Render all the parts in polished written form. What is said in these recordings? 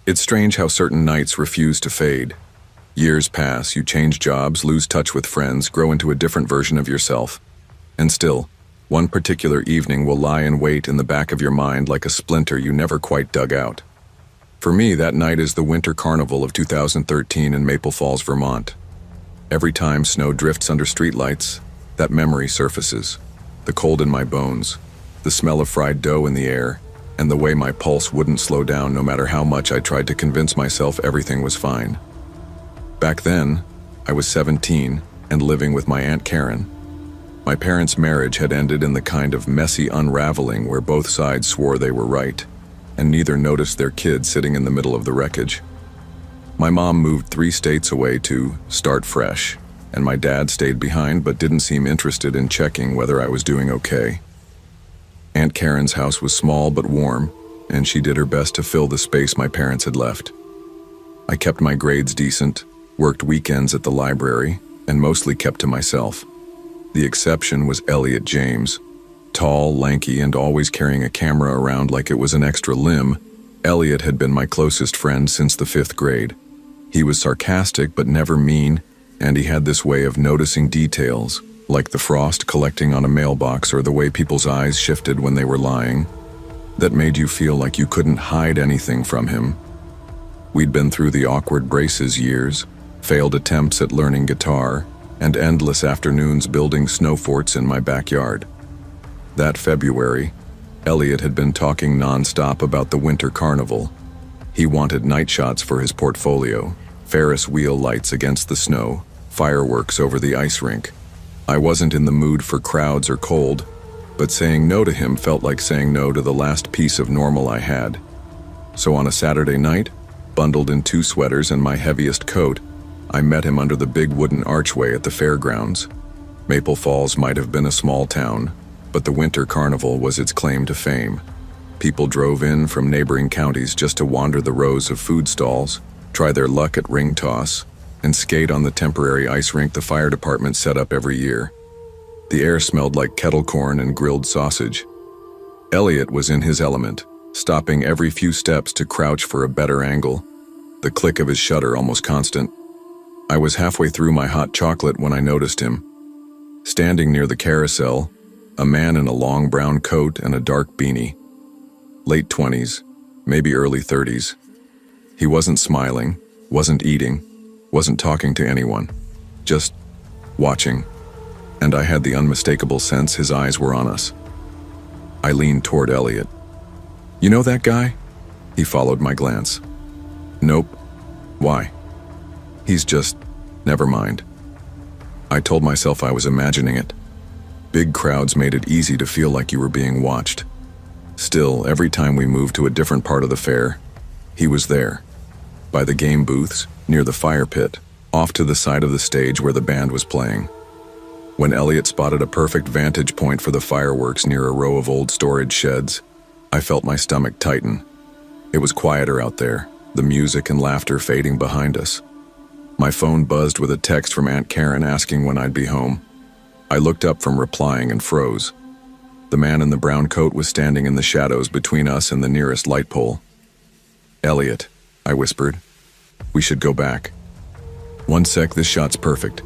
It's strange how certain nights refuse to fade. Years pass, you change jobs, lose touch with friends, grow into a different version of yourself. And still, one particular evening will lie in wait in the back of your mind like a splinter you never quite dug out. For me, that night is the Winter Carnival of 2013 in Maple Falls, Vermont. Every time snow drifts under streetlights, that memory surfaces. The cold in my bones, the smell of fried dough in the air, and the way my pulse wouldn't slow down no matter how much I tried to convince myself everything was fine. Back then, I was 17 and living with my Aunt Karen. My parents' marriage had ended in the kind of messy unraveling where both sides swore they were right, and neither noticed their kid sitting in the middle of the wreckage. My mom moved 3 states away to start fresh, and my dad stayed behind but didn't seem interested in checking whether I was doing okay. Aunt Karen's house was small but warm, and she did her best to fill the space my parents had left. I kept my grades decent, worked weekends at the library, and mostly kept to myself. The exception was Elliot James. Tall, lanky, and always carrying a camera around like it was an extra limb, Elliot had been my closest friend since the 5th grade. He was sarcastic but never mean, and he had this way of noticing details, like the frost collecting on a mailbox or the way people's eyes shifted when they were lying, that made you feel like you couldn't hide anything from him. We'd been through the awkward braces years, failed attempts at learning guitar, and endless afternoons building snow forts in my backyard. That February, Elliot had been talking nonstop about the Winter Carnival. He wanted night shots for his portfolio, Ferris wheel lights against the snow, fireworks over the ice rink. I wasn't in the mood for crowds or cold, but saying no to him felt like saying no to the last piece of normal I had. So on a Saturday night, bundled in 2 sweaters and my heaviest coat, I met him under the big wooden archway at the fairgrounds. Maple Falls might have been a small town, but the Winter Carnival was its claim to fame. People drove in from neighboring counties just to wander the rows of food stalls, try their luck at ring toss, and skate on the temporary ice rink the fire department set up every year. The air smelled like kettle corn and grilled sausage. Elliot was in his element, stopping every few steps to crouch for a better angle, the click of his shutter almost constant. I was halfway through my hot chocolate when I noticed him. Standing near the carousel, a man in a long brown coat and a dark beanie. Late 20s, maybe early 30s. He wasn't smiling, wasn't eating, wasn't talking to anyone, just watching, and I had the unmistakable sense his eyes were on us. I leaned toward Elliot. "You know that guy?" He followed my glance. "Nope. Why?" "He's just, never mind." I told myself I was imagining it. Big crowds made it easy to feel like you were being watched. Still, every time we moved to a different part of the fair, he was there. By the game booths, near the fire pit, off to the side of the stage where the band was playing. When Elliot spotted a perfect vantage point for the fireworks near a row of old storage sheds, I felt my stomach tighten. It was quieter out there, the music and laughter fading behind us. My phone buzzed with a text from Aunt Karen asking when I'd be home. I looked up from replying and froze. The man in the brown coat was standing in the shadows between us and the nearest light pole. "Elliot," I whispered, "we should go back." "One sec, this shot's perfect."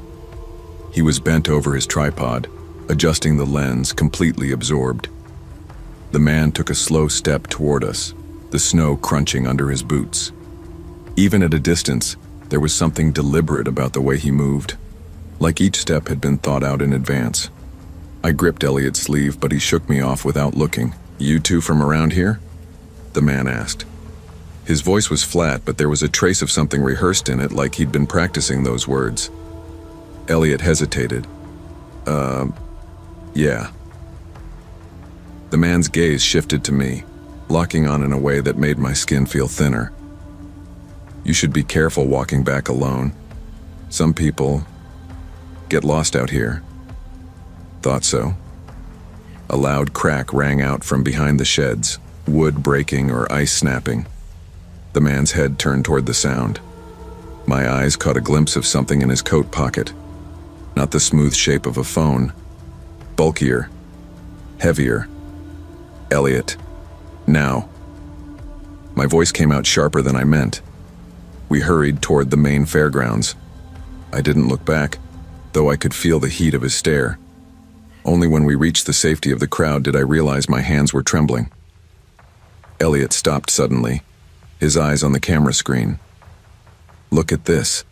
He was bent over his tripod, adjusting the lens, completely absorbed. The man took a slow step toward us, the snow crunching under his boots. Even at a distance, there was something deliberate about the way he moved, like each step had been thought out in advance. I gripped Elliot's sleeve, but he shook me off without looking. "You two from around here?" the man asked. His voice was flat, but there was a trace of something rehearsed in it, like he'd been practicing those words. Elliot hesitated. Yeah. The man's gaze shifted to me, locking on in a way that made my skin feel thinner. "You should be careful walking back alone. Some people get lost out here." "Thought so." A loud crack rang out from behind the sheds, wood breaking or ice snapping. The man's head turned toward the sound. My eyes caught a glimpse of something in his coat pocket. Not the smooth shape of a phone. Bulkier. Heavier. "Elliot. Now." My voice came out sharper than I meant. We hurried toward the main fairgrounds. I didn't look back, though I could feel the heat of his stare. Only when we reached the safety of the crowd did I realize my hands were trembling. Elliot stopped suddenly, his eyes on the camera screen. "Look at this."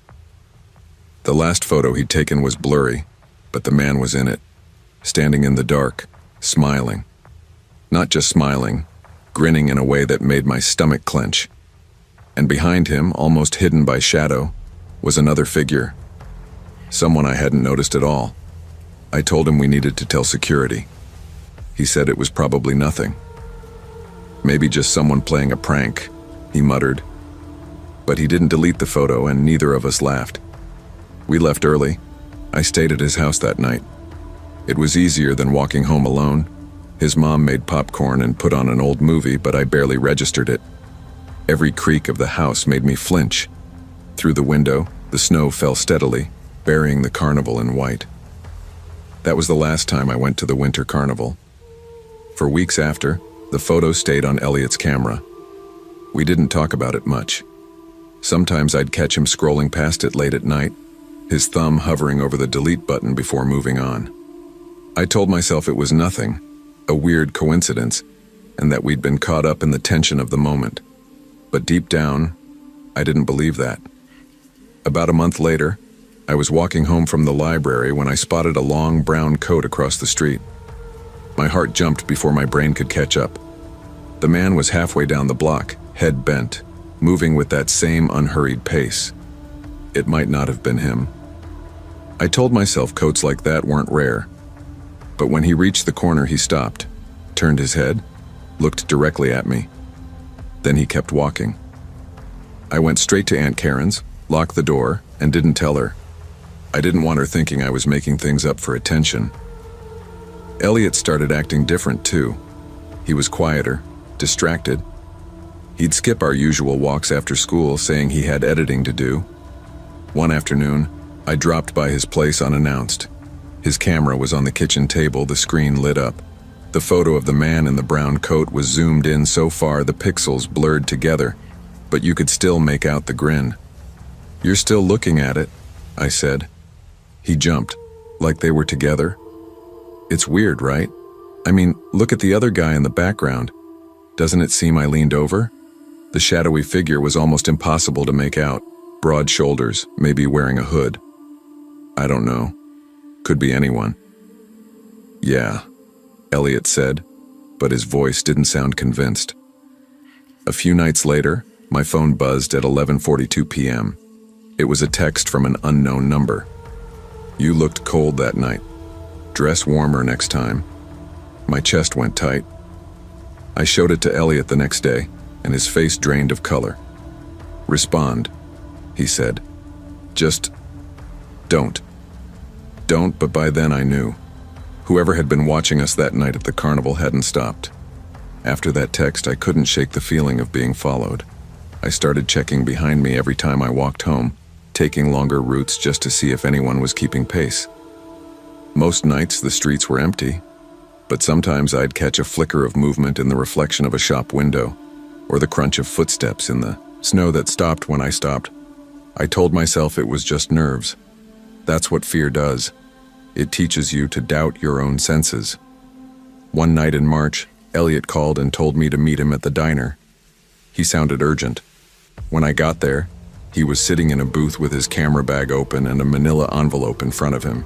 The last photo he'd taken was blurry, but the man was in it, standing in the dark, smiling. Not just smiling, grinning in a way that made my stomach clench. And behind him, almost hidden by shadow, was another figure. Someone I hadn't noticed at all. I told him we needed to tell security. He said it was probably nothing. "Maybe just someone playing a prank," he muttered. But he didn't delete the photo, and neither of us laughed. We left early. I stayed at his house that night. It was easier than walking home alone. His mom made popcorn and put on an old movie, but I barely registered it. Every creak of the house made me flinch. Through the window, the snow fell steadily, burying the carnival in white. That was the last time I went to the winter carnival. For weeks after, the photo stayed on Elliot's camera. We didn't talk about it much. Sometimes I'd catch him scrolling past it late at night, his thumb hovering over the delete button before moving on. I told myself it was nothing, a weird coincidence, and that we'd been caught up in the tension of the moment. But deep down, I didn't believe that. About a month later, I was walking home from the library when I spotted a long brown coat across the street. My heart jumped before my brain could catch up. The man was halfway down the block, head bent, moving with that same unhurried pace. It might not have been him. I told myself coats like that weren't rare. But when he reached the corner, he stopped, turned his head, looked directly at me. Then he kept walking. I went straight to Aunt Karen's, locked the door, and didn't tell her. I didn't want her thinking I was making things up for attention. Elliot started acting different too. He was quieter, distracted. He'd skip our usual walks after school, saying he had editing to do. One afternoon, I dropped by his place unannounced. His camera was on the kitchen table, the screen lit up. The photo of the man in the brown coat was zoomed in so far the pixels blurred together, but you could still make out the grin. "You're still looking at it," I said. He jumped, like they were together. "It's weird, right? I mean, look at the other guy in the background. Doesn't it seem I leaned over?" The shadowy figure was almost impossible to make out. Broad shoulders, maybe wearing a hood. "I don't know. Could be anyone." "Yeah," Elliot said, but his voice didn't sound convinced. A few nights later, my phone buzzed at 11:42 p.m. It was a text from an unknown number. "You looked cold that night. Dress warmer next time." My chest went tight. I showed it to Elliot the next day, and his face drained of color. "Respond," he said. "Just don't." Don't, but by then I knew. Whoever had been watching us that night at the carnival hadn't stopped. After that text, I couldn't shake the feeling of being followed. I started checking behind me every time I walked home, taking longer routes just to see if anyone was keeping pace. Most nights the streets were empty, but sometimes I'd catch a flicker of movement in the reflection of a shop window, or the crunch of footsteps in the snow that stopped when I stopped. I told myself it was just nerves. That's what fear does. It teaches you to doubt your own senses. One night in March, Elliot called and told me to meet him at the diner. He sounded urgent. When I got there, he was sitting in a booth with his camera bag open and a manila envelope in front of him.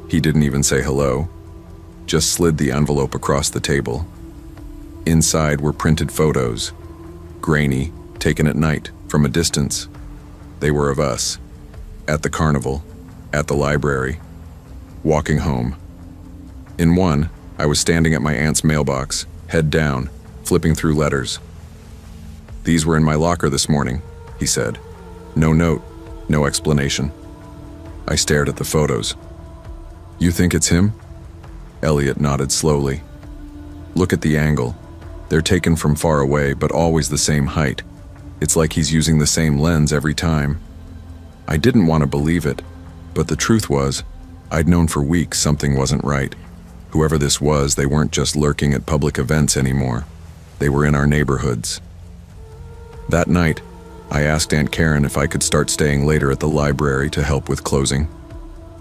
He didn't even say hello, just slid the envelope across the table. Inside were printed photos, grainy, taken at night, from a distance. They were of us, at the carnival, at the library, walking home. In one, I was standing at my aunt's mailbox, head down, flipping through letters. "These were in my locker this morning," he said. No note, no explanation. I stared at the photos. "You think it's him?" Elliot nodded slowly. "Look at the angle. They're taken from far away, but always the same height. It's like he's using the same lens every time." I didn't want to believe it, but the truth was, I'd known for weeks something wasn't right. Whoever this was, they weren't just lurking at public events anymore. They were in our neighborhoods. That night, I asked Aunt Karen if I could start staying later at the library to help with closing.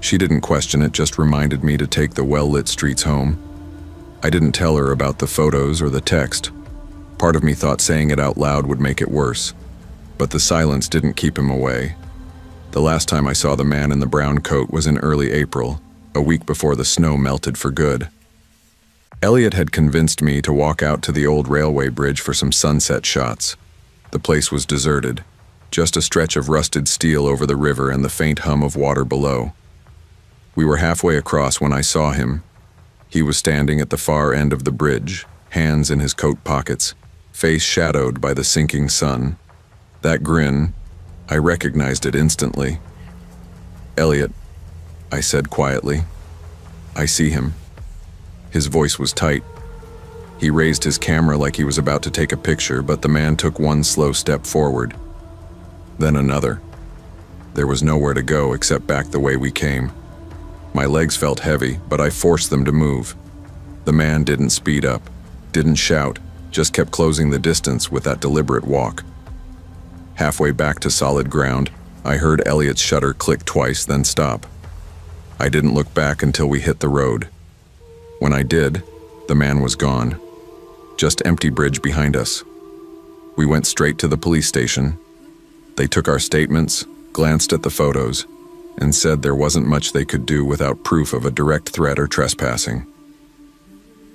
She didn't question it, just reminded me to take the well-lit streets home. I didn't tell her about the photos or the text. Part of me thought saying it out loud would make it worse, but the silence didn't keep him away. The last time I saw the man in the brown coat was in early April, a week before the snow melted for good. Elliot had convinced me to walk out to the old railway bridge for some sunset shots. The place was deserted, just a stretch of rusted steel over the river and the faint hum of water below. We were halfway across when I saw him. He was standing at the far end of the bridge, hands in his coat pockets, face shadowed by the sinking sun. That grin, I recognized it instantly. "Elliot," I said quietly. "I see him." His voice was tight. He raised his camera like he was about to take a picture, but the man took one slow step forward. Then another. There was nowhere to go except back the way we came. My legs felt heavy, but I forced them to move. The man didn't speed up, didn't shout, just kept closing the distance with that deliberate walk. Halfway back to solid ground, I heard Elliot's shutter click twice, then stop. I didn't look back until we hit the road. When I did, the man was gone. Just empty bridge behind us. We went straight to the police station. They took our statements, glanced at the photos, and said there wasn't much they could do without proof of a direct threat or trespassing.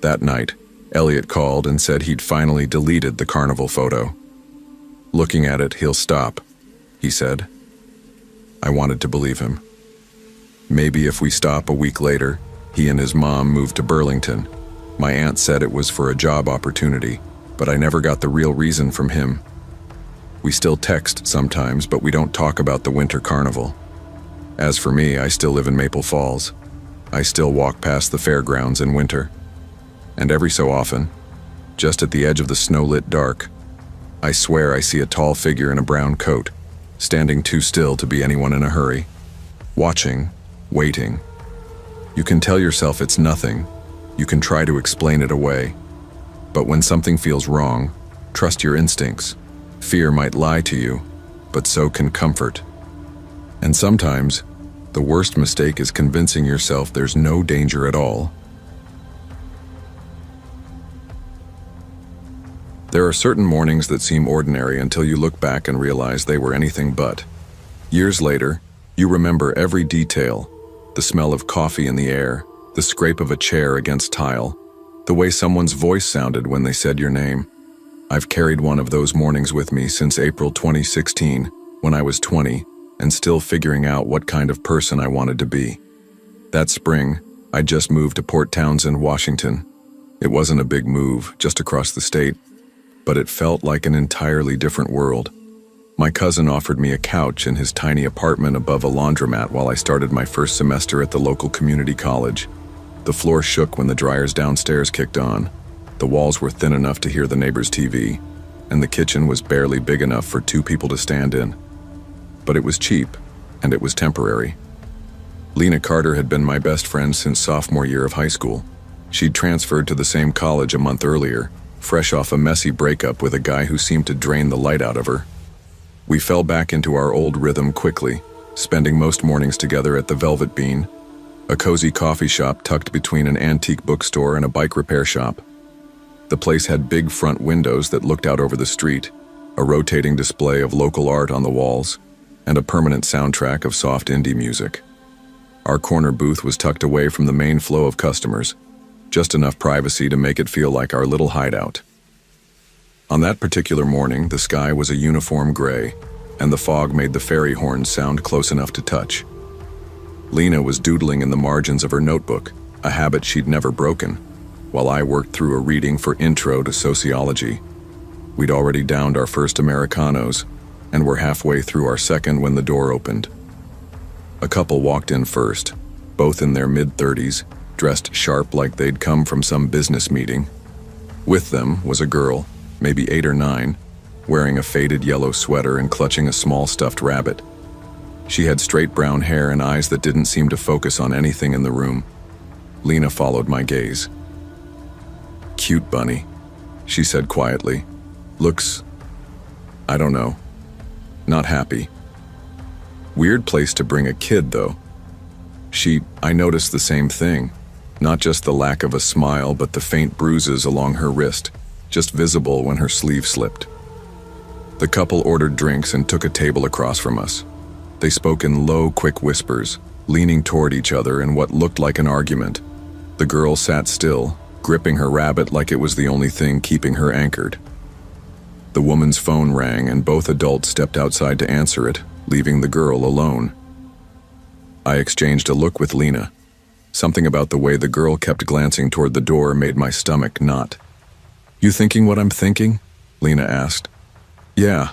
That night, Elliot called and said he'd finally deleted the carnival photo. "Looking at it, he'll stop," he said. I wanted to believe him. Maybe if we stop a week later, he and his mom moved to Burlington. My aunt said it was for a job opportunity, but I never got the real reason from him. We still text sometimes, but we don't talk about the winter carnival. As for me, I still live in Maple Falls. I still walk past the fairgrounds in winter. And every so often, just at the edge of the snow-lit dark, I swear I see a tall figure in a brown coat, standing too still to be anyone in a hurry. Watching, waiting. You can tell yourself it's nothing. You can try to explain it away. But when something feels wrong, trust your instincts. Fear might lie to you, but so can comfort. And sometimes, the worst mistake is convincing yourself there's no danger at all. There are certain mornings that seem ordinary until you look back and realize they were anything but. Years later, you remember every detail: the smell of coffee in the air, the scrape of a chair against tile, the way someone's voice sounded when they said your name. I've carried one of those mornings with me since April 2016, when I was 20, and still figuring out what kind of person I wanted to be. That spring, I just moved to Port Townsend, Washington. It wasn't a big move, just across the state, but it felt like an entirely different world. My cousin offered me a couch in his tiny apartment above a laundromat while I started my first semester at the local community college. The floor shook when the dryers downstairs kicked on. The walls were thin enough to hear the neighbor's TV, and the kitchen was barely big enough for two people to stand in. But it was cheap, and it was temporary. Lena Carter had been my best friend since sophomore year of high school. She'd transferred to the same college a month earlier, fresh off a messy breakup with a guy who seemed to drain the light out of her. We fell back into our old rhythm quickly, spending most mornings together at the Velvet Bean, a cozy coffee shop tucked between an antique bookstore and a bike repair shop. The place had big front windows that looked out over the street, a rotating display of local art on the walls, and a permanent soundtrack of soft indie music. Our corner booth was tucked away from the main flow of customers, just enough privacy to make it feel like our little hideout. On that particular morning, the sky was a uniform gray, and the fog made the fairy horns sound close enough to touch. Lena was doodling in the margins of her notebook, a habit she'd never broken, while I worked through a reading for Intro to Sociology. We'd already downed our first Americanos, and were halfway through our second when the door opened. A couple walked in first, both in their mid-30s, dressed sharp like they'd come from some business meeting. With them was a girl, maybe 8 or 9, wearing a faded yellow sweater and clutching a small stuffed rabbit. She had straight brown hair and eyes that didn't seem to focus on anything in the room. Lena followed my gaze. "Cute bunny," she said quietly. "Looks..." I don't know. Not happy. Weird place to bring a kid, though. I noticed the same thing. Not just the lack of a smile, but the faint bruises along her wrist, just visible when her sleeve slipped. The couple ordered drinks and took a table across from us. They spoke in low, quick whispers, leaning toward each other in what looked like an argument. The girl sat still, gripping her rabbit like it was the only thing keeping her anchored. The woman's phone rang and both adults stepped outside to answer it, leaving the girl alone. I exchanged a look with Lena. Something about the way the girl kept glancing toward the door made my stomach knot. "You thinking what I'm thinking?" Lena asked. "Yeah,"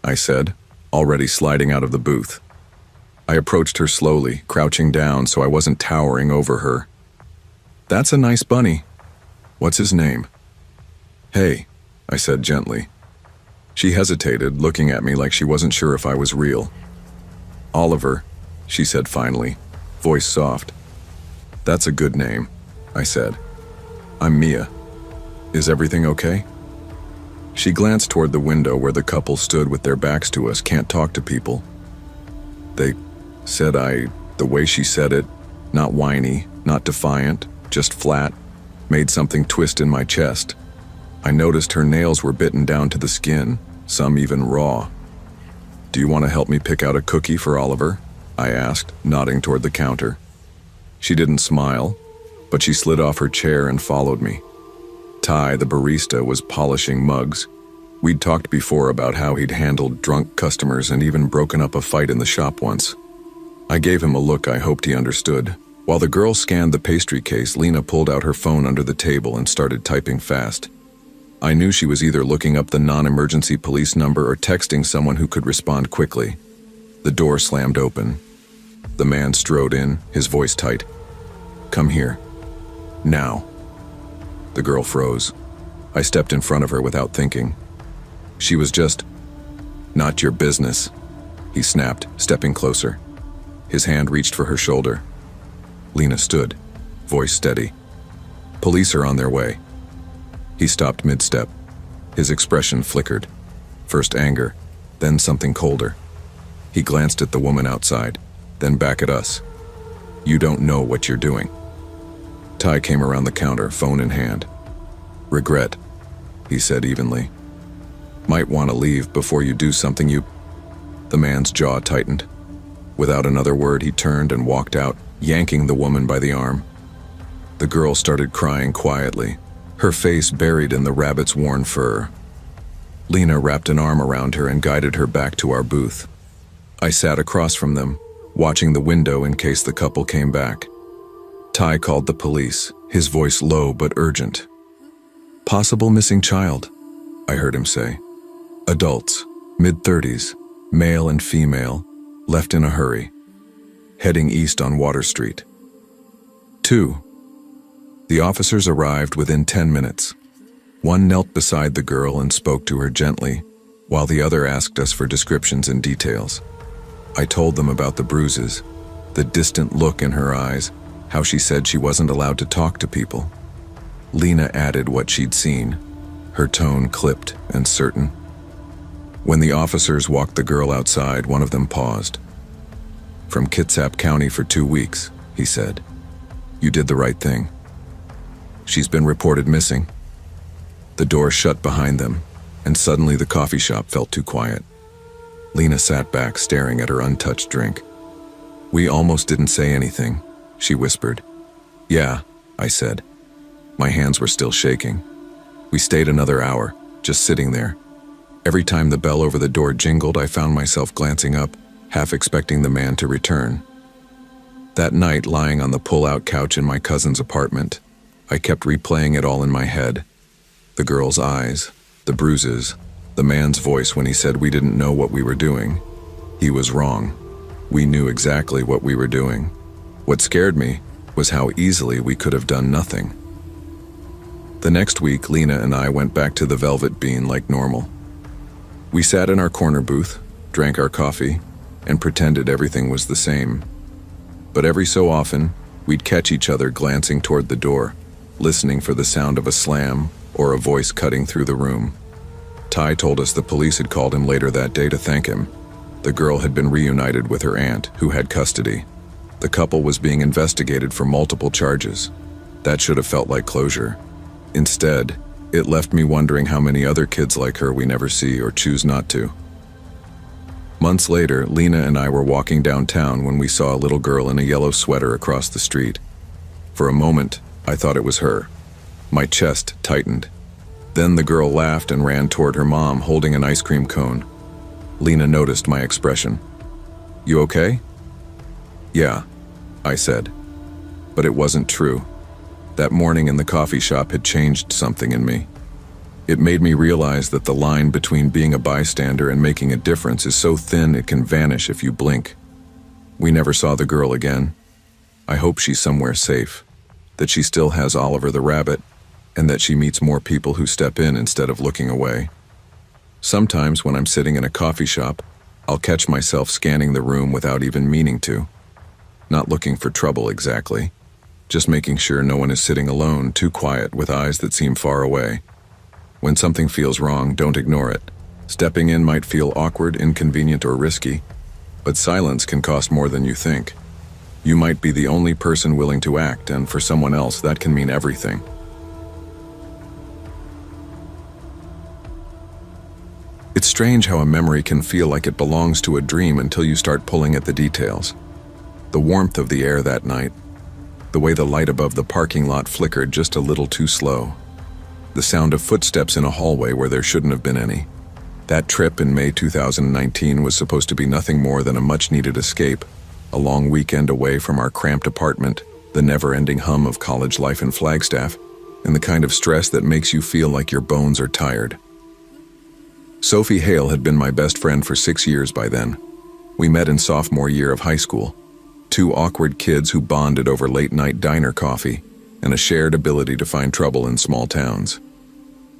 I said, already sliding out of the booth. I approached her slowly, crouching down so I wasn't towering over her. "That's a nice bunny. What's his name?" "Hey," I said gently. She hesitated, looking at me like she wasn't sure if I was real. "Oliver," she said finally, voice soft. "That's a good name," I said. "I'm Mia. Is everything okay?" She glanced toward the window where the couple stood with their backs to us. "Can't talk to people." They said the way she said it, not whiny, not defiant, just flat, made something twist in my chest. I noticed her nails were bitten down to the skin, some even raw. "Do you want to help me pick out a cookie for Oliver?" I asked, nodding toward the counter. She didn't smile, but she slid off her chair and followed me. Ty, the barista, was polishing mugs. We'd talked before about how he'd handled drunk customers and even broken up a fight in the shop once. I gave him a look I hoped he understood. While the girl scanned the pastry case, Lena pulled out her phone under the table and started typing fast. I knew she was either looking up the non-emergency police number or texting someone who could respond quickly. The door slammed open. The man strode in, his voice tight. "Come here. Now." The girl froze. I stepped in front of her without thinking. She was just, "Not your business," he snapped, stepping closer. His hand reached for her shoulder. Lena stood, voice steady. "Police are on their way." He stopped mid-step. His expression flickered. First anger, then something colder. He glanced at the woman outside, then back at us. "You don't know what you're doing." Ty came around the counter, phone in hand. "Regret," he said evenly. "Might want to leave before you do something you—" The man's jaw tightened. Without another word, he turned and walked out, yanking the woman by the arm. The girl started crying quietly, her face buried in the rabbit's worn fur. Lena wrapped an arm around her and guided her back to our booth. I sat across from them, watching the window in case the couple came back. Ty called the police, his voice low but urgent. "Possible missing child," I heard him say. "Adults, mid-30s, male and female, left in a hurry. Heading east on Water Street." 2. The officers arrived within 10 minutes. One knelt beside the girl and spoke to her gently, while the other asked us for descriptions and details. I told them about the bruises, the distant look in her eyes, how she said she wasn't allowed to talk to people. Lena added what she'd seen, her tone clipped and certain. When the officers walked the girl outside, one of them paused. "From Kitsap County for 2 weeks," he said. "You did the right thing. She's been reported missing." The door shut behind them, and suddenly the coffee shop felt too quiet. Lena sat back, staring at her untouched drink. "We almost didn't say anything," she whispered. "Yeah," I said. My hands were still shaking. We stayed another hour, just sitting there. Every time the bell over the door jingled, I found myself glancing up, half expecting the man to return. That night, lying on the pull-out couch in my cousin's apartment, I kept replaying it all in my head. The girl's eyes, the bruises, the man's voice when he said we didn't know what we were doing. He was wrong. We knew exactly what we were doing. What scared me was how easily we could have done nothing. The next week, Lena and I went back to the Velvet Bean like normal. We sat in our corner booth, drank our coffee, and pretended everything was the same. But every so often, we'd catch each other glancing toward the door, listening for the sound of a slam or a voice cutting through the room. Ty told us the police had called him later that day to thank him. The girl had been reunited with her aunt, who had custody. The couple was being investigated for multiple charges. That should have felt like closure. Instead, it left me wondering how many other kids like her we never see or choose not to. Months later, Lena and I were walking downtown when we saw a little girl in a yellow sweater across the street. For a moment, I thought it was her. My chest tightened. Then the girl laughed and ran toward her mom, holding an ice cream cone. Lena noticed my expression. "You okay?" "Yeah," I said. But it wasn't true. That morning in the coffee shop had changed something in me. It made me realize that the line between being a bystander and making a difference is so thin it can vanish if you blink. We never saw the girl again. I hope she's somewhere safe, that she still has Oliver the rabbit, and that she meets more people who step in instead of looking away. Sometimes when I'm sitting in a coffee shop, I'll catch myself scanning the room without even meaning to. Not looking for trouble exactly, just making sure no one is sitting alone, too quiet, with eyes that seem far away. When something feels wrong, don't ignore it. Stepping in might feel awkward, inconvenient, or risky, but silence can cost more than you think. You might be the only person willing to act, and for someone else, that can mean everything. It's strange how a memory can feel like it belongs to a dream until you start pulling at the details. The warmth of the air that night, the way the light above the parking lot flickered just a little too slow, the sound of footsteps in a hallway where there shouldn't have been any. That trip in May 2019 was supposed to be nothing more than a much-needed escape, a long weekend away from our cramped apartment, the never-ending hum of college life in Flagstaff, and the kind of stress that makes you feel like your bones are tired. Sophie Hale had been my best friend for 6 years by then. We met in sophomore year of high school. Two awkward kids who bonded over late-night diner coffee and a shared ability to find trouble in small towns.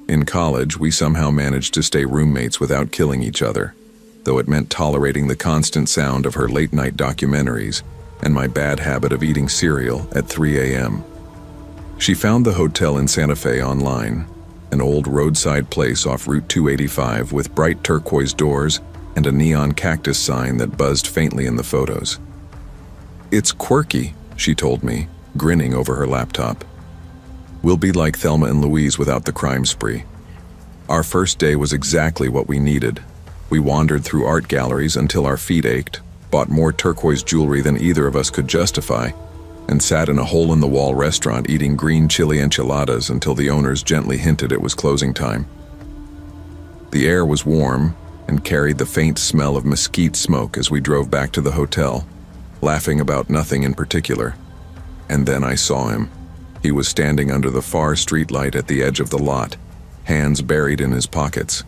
In college, we somehow managed to stay roommates without killing each other, though it meant tolerating the constant sound of her late-night documentaries and my bad habit of eating cereal at 3 a.m. She found the hotel in Santa Fe online, an old roadside place off Route 285 with bright turquoise doors and a neon cactus sign that buzzed faintly in the photos. "It's quirky," she told me, grinning over her laptop. "We'll be like Thelma and Louise without the crime spree." Our first day was exactly what we needed. We wandered through art galleries until our feet ached, bought more turquoise jewelry than either of us could justify, and sat in a hole-in-the-wall restaurant eating green chili enchiladas until the owners gently hinted it was closing time. The air was warm and carried the faint smell of mesquite smoke as we drove back to the hotel, laughing about nothing in particular. And then I saw him. He was standing under the far streetlight at the edge of the lot, hands buried in his pockets,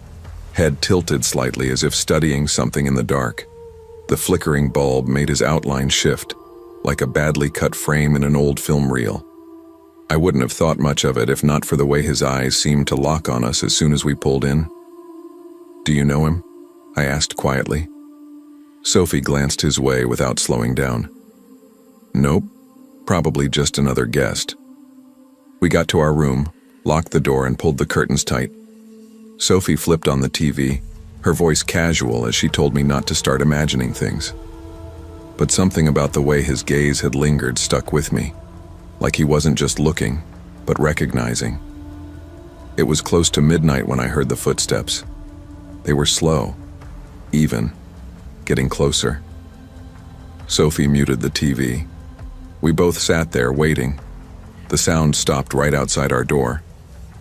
head tilted slightly as if studying something in the dark. The flickering bulb made his outline shift, like a badly cut frame in an old film reel. I wouldn't have thought much of it if not for the way his eyes seemed to lock on us as soon as we pulled in. "Do you know him?" I asked quietly. Sophie glanced his way without slowing down. "Nope, probably just another guest." We got to our room, locked the door, and pulled the curtains tight. Sophie flipped on the TV, her voice casual as she told me not to start imagining things. But something about the way his gaze had lingered stuck with me, like he wasn't just looking, but recognizing. It was close to midnight when I heard the footsteps. They were slow, even, getting closer. Sophie muted the TV. We both sat there waiting. The sound stopped right outside our door.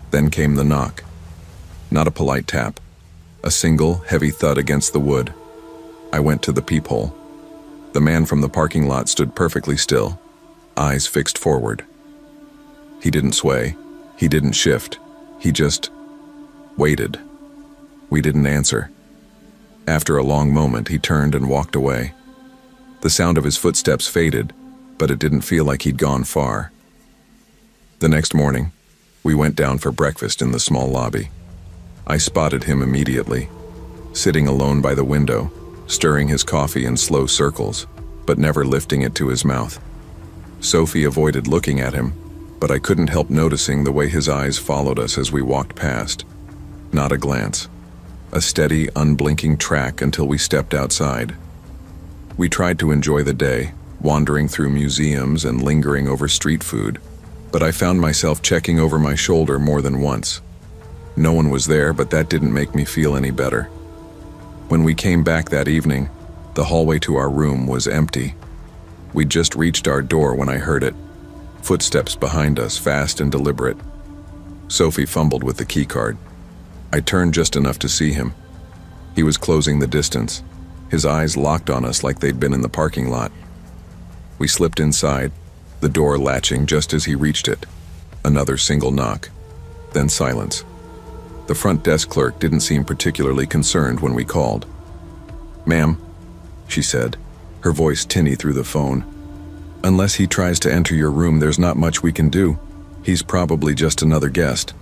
Then came the knock. Not a polite tap, a single, heavy thud against the wood. I went to the peephole. The man from the parking lot stood perfectly still, eyes fixed forward. He didn't sway, he didn't shift, he just waited. We didn't answer. After a long moment, he turned and walked away. The sound of his footsteps faded, but it didn't feel like he'd gone far. The next morning, we went down for breakfast in the small lobby. I spotted him immediately, sitting alone by the window, stirring his coffee in slow circles, but never lifting it to his mouth. Sophie avoided looking at him, but I couldn't help noticing the way his eyes followed us as we walked past. Not a glance, a steady, unblinking track until we stepped outside. We tried to enjoy the day, wandering through museums and lingering over street food, but I found myself checking over my shoulder more than once. No one was there, but that didn't make me feel any better. When we came back that evening, the hallway to our room was empty. We'd just reached our door when I heard it. Footsteps behind us, fast and deliberate. Sophie fumbled with the keycard. I turned just enough to see him. He was closing the distance, his eyes locked on us like they'd been in the parking lot. We slipped inside, the door latching just as he reached it. Another single knock, then silence. The front desk clerk didn't seem particularly concerned when we called. "Ma'am," she said, her voice tinny through the phone. "Unless he tries to enter your room, there's not much we can do. He's probably just another guest."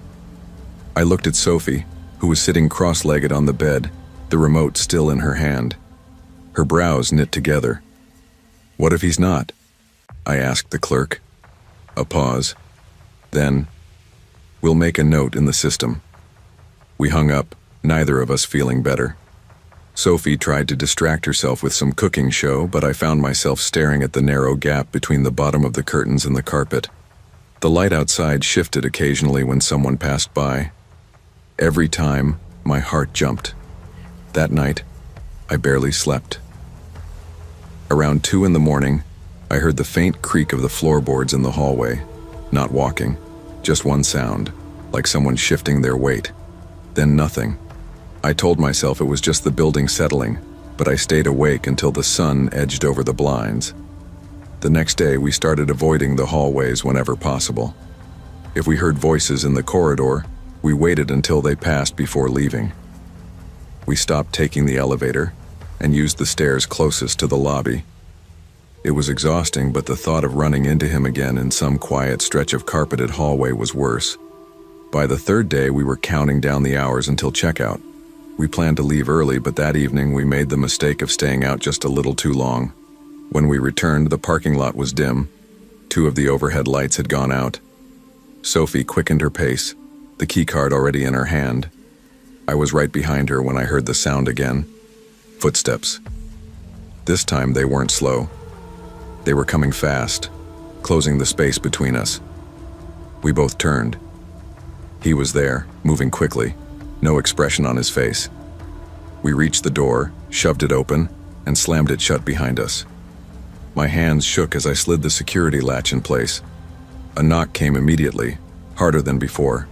I looked at Sophie, who was sitting cross-legged on the bed, the remote still in her hand. Her brows knit together. "What if he's not?" I asked the clerk. A pause. Then, "We'll make a note in the system." We hung up, neither of us feeling better. Sophie tried to distract herself with some cooking show, but I found myself staring at the narrow gap between the bottom of the curtains and the carpet. The light outside shifted occasionally when someone passed by. Every time, my heart jumped. That night, I barely slept. Around 2 in the morning, I heard the faint creak of the floorboards in the hallway. Not walking, just one sound, like someone shifting their weight. Then nothing. I told myself it was just the building settling, but I stayed awake until the sun edged over the blinds. The next day, we started avoiding the hallways whenever possible. If we heard voices in the corridor, we waited until they passed before leaving. We stopped taking the elevator and used the stairs closest to the lobby. It was exhausting, but the thought of running into him again in some quiet stretch of carpeted hallway was worse. By the third day, we were counting down the hours until checkout. We planned to leave early, but that evening we made the mistake of staying out just a little too long. When we returned, the parking lot was dim. 2 of the overhead lights had gone out. Sophie quickened her pace, the keycard already in her hand. I was right behind her when I heard the sound again. Footsteps. This time they weren't slow. They were coming fast, closing the space between us. We both turned. He was there, moving quickly, no expression on his face. We reached the door, shoved it open, and slammed it shut behind us. My hands shook as I slid the security latch in place. A knock came immediately, harder than before,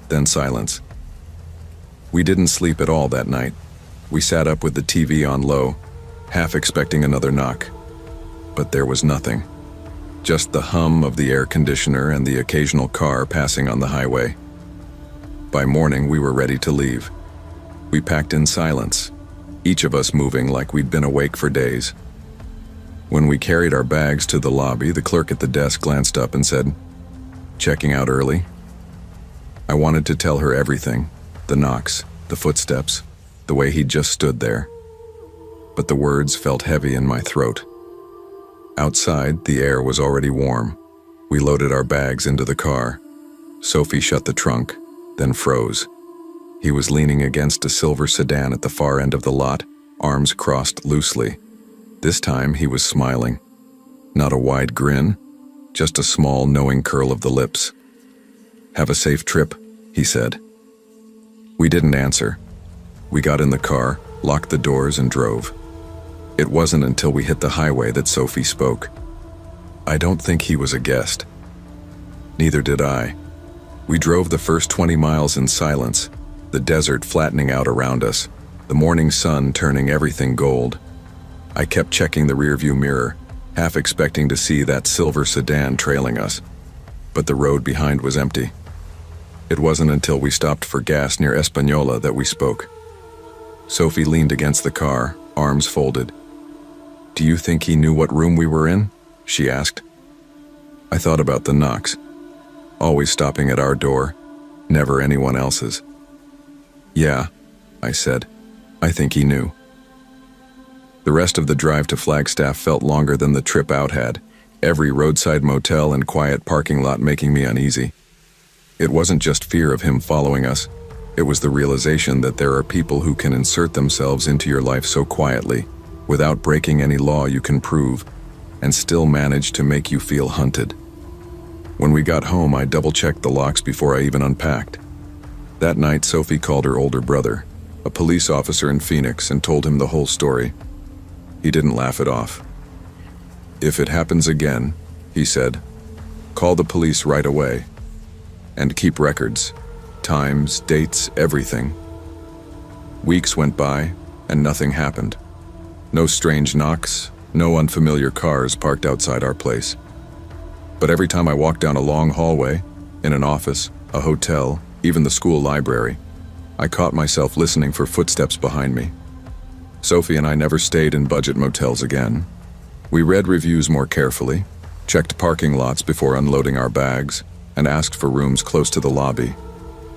then silence. We didn't sleep at all that night. We sat up with the TV on low, half expecting another knock. But there was nothing. Just the hum of the air conditioner and the occasional car passing on the highway. By morning, we were ready to leave. We packed in silence, each of us moving like we'd been awake for days. When we carried our bags to the lobby, the clerk at the desk glanced up and said, "Checking out early?" I wanted to tell her everything, the knocks, the footsteps, the way he'd just stood there. But the words felt heavy in my throat. Outside, the air was already warm. We loaded our bags into the car. Sophie shut the trunk, then froze. He was leaning against a silver sedan at the far end of the lot, arms crossed loosely. This time he was smiling. Not a wide grin, just a small, knowing curl of the lips. "Have a safe trip," he said. We didn't answer. We got in the car, locked the doors, and drove. It wasn't until we hit the highway that Sophie spoke. I don't think he was a guest. Neither did I. We drove the first 20 miles in silence, the desert flattening out around us, the morning sun turning everything gold. I kept checking the rearview mirror, half expecting to see that silver sedan trailing us. But the road behind was empty. It wasn't until we stopped for gas near Española that we spoke. Sophie leaned against the car, arms folded. "Do you think he knew what room we were in?" she asked. I thought about the knocks, always stopping at our door, never anyone else's. "Yeah," I said. "I think he knew." The rest of the drive to Flagstaff felt longer than the trip out had, every roadside motel and quiet parking lot making me uneasy. It wasn't just fear of him following us, It was the realization that there are people who can insert themselves into your life so quietly, without breaking any law you can prove, and still manage to make you feel hunted. When we got home, I double-checked the locks before I even unpacked. That night, Sophie called her older brother, a police officer in Phoenix, and told him the whole story. He didn't laugh it off. "If it happens again," he said, "call the police right away. And keep records. Times, dates, everything." Weeks went by, and nothing happened. No strange knocks, no unfamiliar cars parked outside our place. But every time I walked down a long hallway, in an office, a hotel, even the school library, I caught myself listening for footsteps behind me. Sophie and I never stayed in budget motels again. We read reviews more carefully, checked parking lots before unloading our bags, and asked for rooms close to the lobby.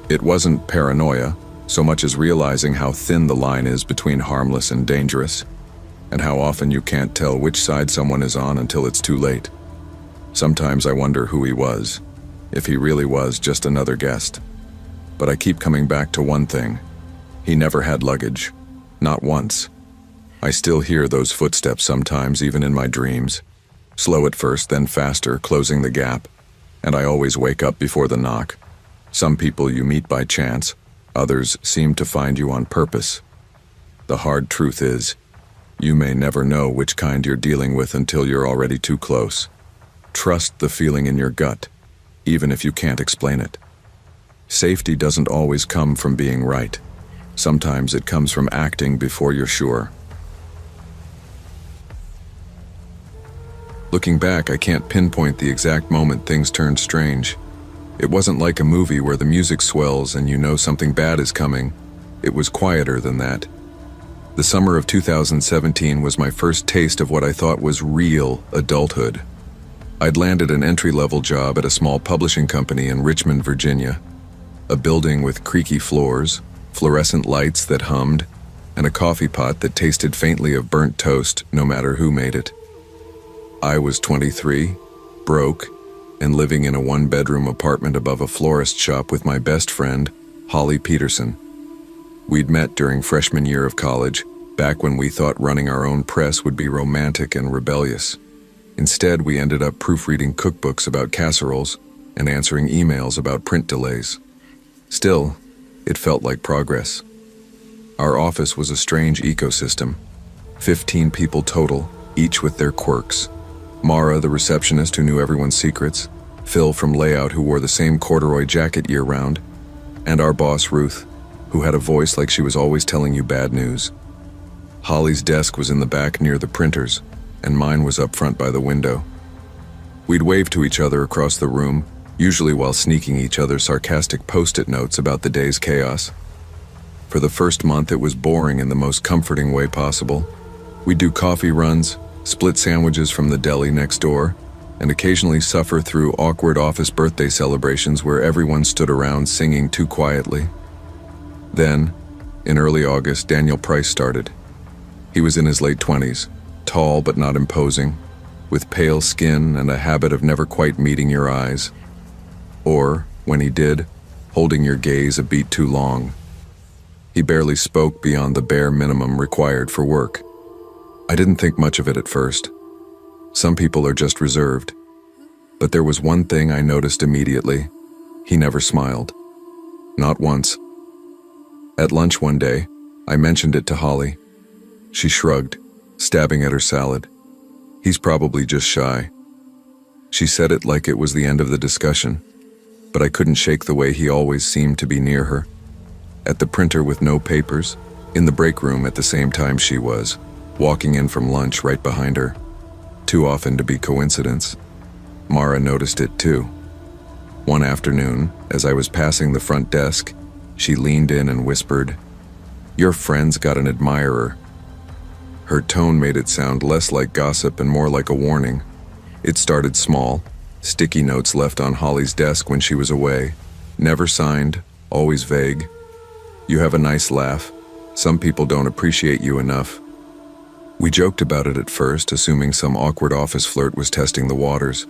It wasn't paranoia, so much as realizing how thin the line is between harmless and dangerous, and how often you can't tell which side someone is on until it's too late. Sometimes I wonder who he was, if he really was just another guest. But I keep coming back to one thing. He never had luggage. Not once. I still hear those footsteps sometimes, even in my dreams. Slow at first, then faster, closing the gap. And I always wake up before the knock. Some people you meet by chance, others seem to find you on purpose. The hard truth is, you may never know which kind you're dealing with until you're already too close. Trust the feeling in your gut, even if you can't explain it. Safety doesn't always come from being right. Sometimes it comes from acting before you're sure. Looking back, I can't pinpoint the exact moment things turned strange. It wasn't like a movie where the music swells and you know something bad is coming. It was quieter than that. The summer of 2017 was my first taste of what I thought was real adulthood. I'd landed an entry-level job at a small publishing company in Richmond, Virginia. A building with creaky floors, fluorescent lights that hummed, and a coffee pot that tasted faintly of burnt toast no matter who made it. I was 23, broke, and living in a one-bedroom apartment above a florist shop with my best friend, Holly Peterson. We'd met during freshman year of college, back when we thought running our own press would be romantic and rebellious. Instead, we ended up proofreading cookbooks about casseroles and answering emails about print delays. Still, it felt like progress. Our office was a strange ecosystem. 15 people total, each with their quirks. Mara, the receptionist who knew everyone's secrets, Phil from layout who wore the same corduroy jacket year-round, and our boss, Ruth, who had a voice like she was always telling you bad news. Holly's desk was in the back near the printers, and mine was up front by the window. We'd wave to each other across the room, usually while sneaking each other sarcastic post-it notes about the day's chaos. For the first month, it was boring in the most comforting way possible. We'd do coffee runs, split sandwiches from the deli next door, and occasionally suffer through awkward office birthday celebrations where everyone stood around singing too quietly. Then, in early August, Daniel Price started. He was in his late 20s, tall but not imposing, with pale skin and a habit of never quite meeting your eyes. Or, when he did, holding your gaze a beat too long. He barely spoke beyond the bare minimum required for work. I didn't think much of it at first. Some people are just reserved. But there was one thing I noticed immediately. He never smiled. Not once. At lunch one day, I mentioned it to Holly. She shrugged, stabbing at her salad. He's probably just shy. She said it like it was the end of the discussion, but I couldn't shake the way he always seemed to be near her. At the printer with no papers, in the break room at the same time she was, walking in from lunch right behind her. Too often to be coincidence. Mara noticed it too. One afternoon, as I was passing the front desk, she leaned in and whispered, "Your friend's got an admirer." Her tone made it sound less like gossip and more like a warning. It started small, sticky notes left on Holly's desk when she was away, never signed, always vague. "You have a nice laugh. Some people don't appreciate you enough." We joked about it at first, assuming some awkward office flirt was testing the waters.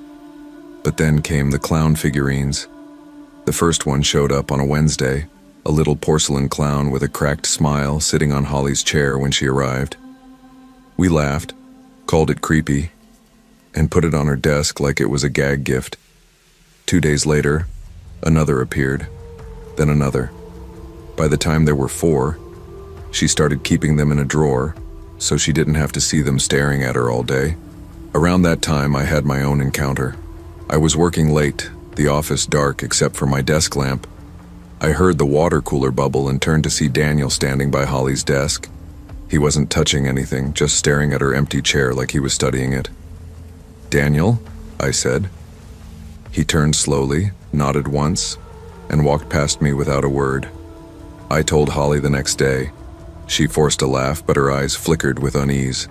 But then came the clown figurines. The first one showed up on a Wednesday, a little porcelain clown with a cracked smile sitting on Holly's chair when she arrived. We laughed, called it creepy, and put it on her desk like it was a gag gift. 2 days later, another appeared, then another. By the time there were 4, she started keeping them in a drawer, so she didn't have to see them staring at her all day. Around that time, I had my own encounter. I was working late, the office dark except for my desk lamp. I heard the water cooler bubble and turned to see Daniel standing by Holly's desk. He wasn't touching anything, just staring at her empty chair like he was studying it. "Daniel?" I said. He turned slowly, nodded once, and walked past me without a word. I told Holly the next day. She forced a laugh, but her eyes flickered with unease.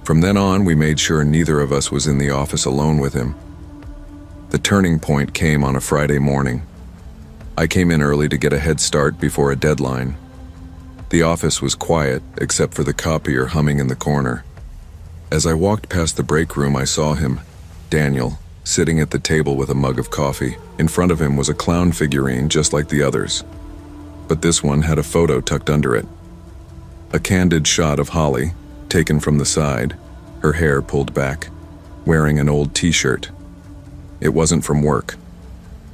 From then on, we made sure neither of us was in the office alone with him. The turning point came on a Friday morning. I came in early to get a head start before a deadline. The office was quiet, except for the copier humming in the corner. As I walked past the break room, I saw him, Daniel, sitting at the table with a mug of coffee. In front of him was a clown figurine just like the others, but this one had a photo tucked under it. A candid shot of Holly, taken from the side, her hair pulled back, wearing an old t-shirt. It wasn't from work.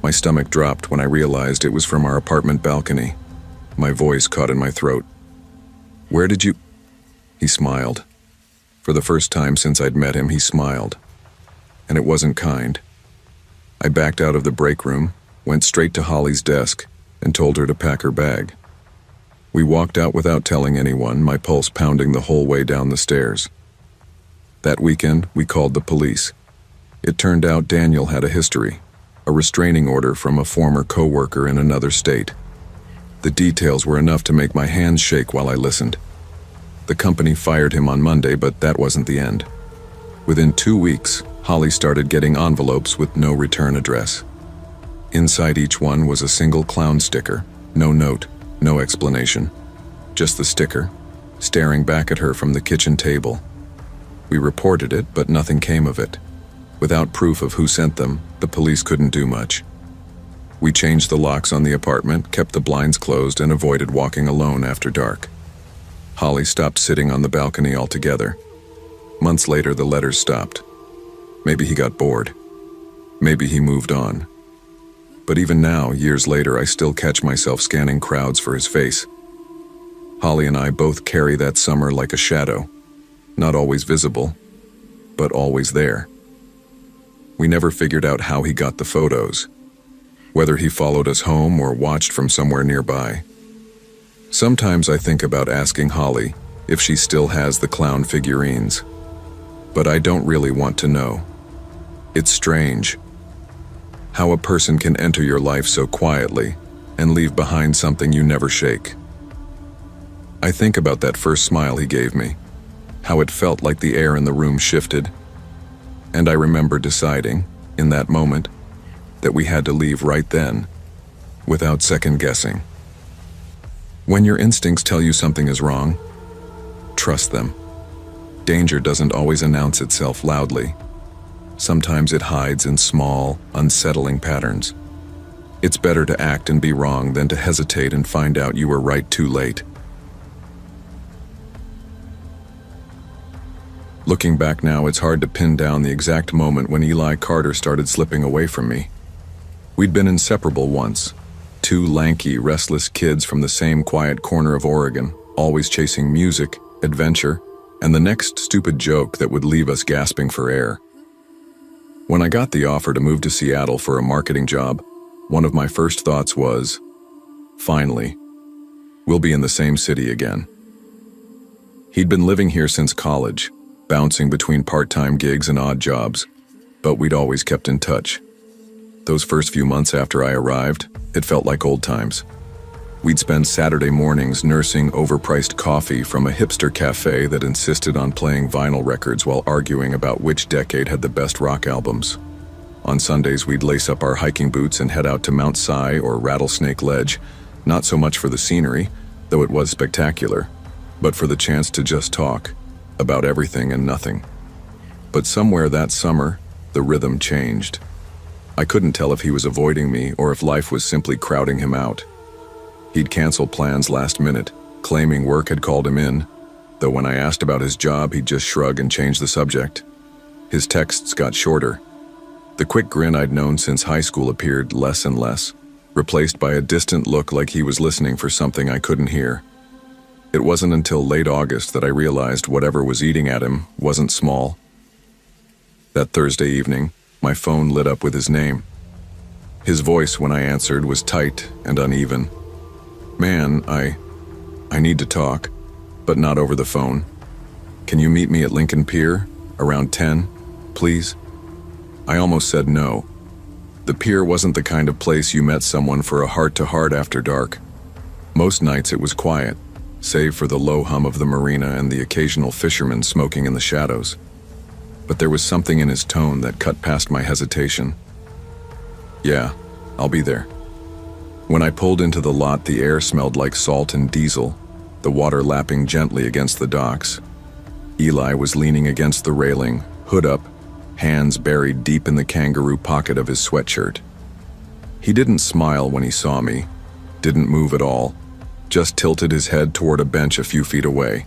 My stomach dropped when I realized it was from our apartment balcony. My voice caught in my throat. "Where did you—" He smiled. For the first time since I'd met him, he smiled. And it wasn't kind. I backed out of the break room, went straight to Holly's desk, and told her to pack her bag. We walked out without telling anyone, my pulse pounding the whole way down the stairs. That weekend, we called the police. It turned out Daniel had a history, a restraining order from a former co-worker in another state. The details were enough to make my hands shake while I listened. The company fired him on Monday, but that wasn't the end. Within 2 weeks, Holly started getting envelopes with no return address. Inside each one was a single clown sticker, no note, no explanation. Just the sticker, staring back at her from the kitchen table. We reported it, but nothing came of it. Without proof of who sent them, the police couldn't do much. We changed the locks on the apartment, kept the blinds closed, and avoided walking alone after dark. Holly stopped sitting on the balcony altogether. Months later, the letters stopped. Maybe he got bored. Maybe he moved on. But even now, years later, I still catch myself scanning crowds for his face. Holly and I both carry that summer like a shadow. Not always visible, but always there. We never figured out how he got the photos, whether he followed us home or watched from somewhere nearby. Sometimes I think about asking Holly if she still has the clown figurines, but I don't really want to know. It's strange how a person can enter your life so quietly and leave behind something you never shake. I think about that first smile he gave me, how it felt like the air in the room shifted, and I remember deciding, in that moment, that we had to leave right then, without second guessing. When your instincts tell you something is wrong, trust them. Danger doesn't always announce itself loudly. Sometimes it hides in small, unsettling patterns. It's better to act and be wrong than to hesitate and find out you were right too late. Looking back now, it's hard to pin down the exact moment when Eli Carter started slipping away from me. We'd been inseparable once. 2 lanky, restless kids from the same quiet corner of Oregon, always chasing music, adventure, and the next stupid joke that would leave us gasping for air. When I got the offer to move to Seattle for a marketing job, one of my first thoughts was, finally, we'll be in the same city again. He'd been living here since college, bouncing between part-time gigs and odd jobs, but we'd always kept in touch. Those first few months after I arrived, it felt like old times. We'd spend Saturday mornings nursing overpriced coffee from a hipster cafe that insisted on playing vinyl records while arguing about which decade had the best rock albums. On Sundays, we'd lace up our hiking boots and head out to Mount Si or Rattlesnake Ledge, not so much for the scenery, though it was spectacular, but for the chance to just talk about everything and nothing. But somewhere that summer, the rhythm changed. I couldn't tell if he was avoiding me or if life was simply crowding him out. He'd canceled plans last minute, claiming work had called him in, though when I asked about his job, he'd just shrug and change the subject. His texts got shorter. The quick grin I'd known since high school appeared less and less, replaced by a distant look like he was listening for something I couldn't hear. It wasn't until late August that I realized whatever was eating at him wasn't small. That Thursday evening, my phone lit up with his name. His voice when I answered was tight and uneven. "Man, I need to talk, but not over the phone. Can you meet me at Lincoln Pier around 10, please?" I almost said no. The pier wasn't the kind of place you met someone for a heart-to-heart after dark. Most nights it was quiet, save for the low hum of the marina and the occasional fisherman smoking in the shadows. But there was something in his tone that cut past my hesitation. "Yeah, I'll be there." When I pulled into the lot, the air smelled like salt and diesel, the water lapping gently against the docks. Eli was leaning against the railing, hood up, hands buried deep in the kangaroo pocket of his sweatshirt. He didn't smile when he saw me, didn't move at all, just tilted his head toward a bench a few feet away.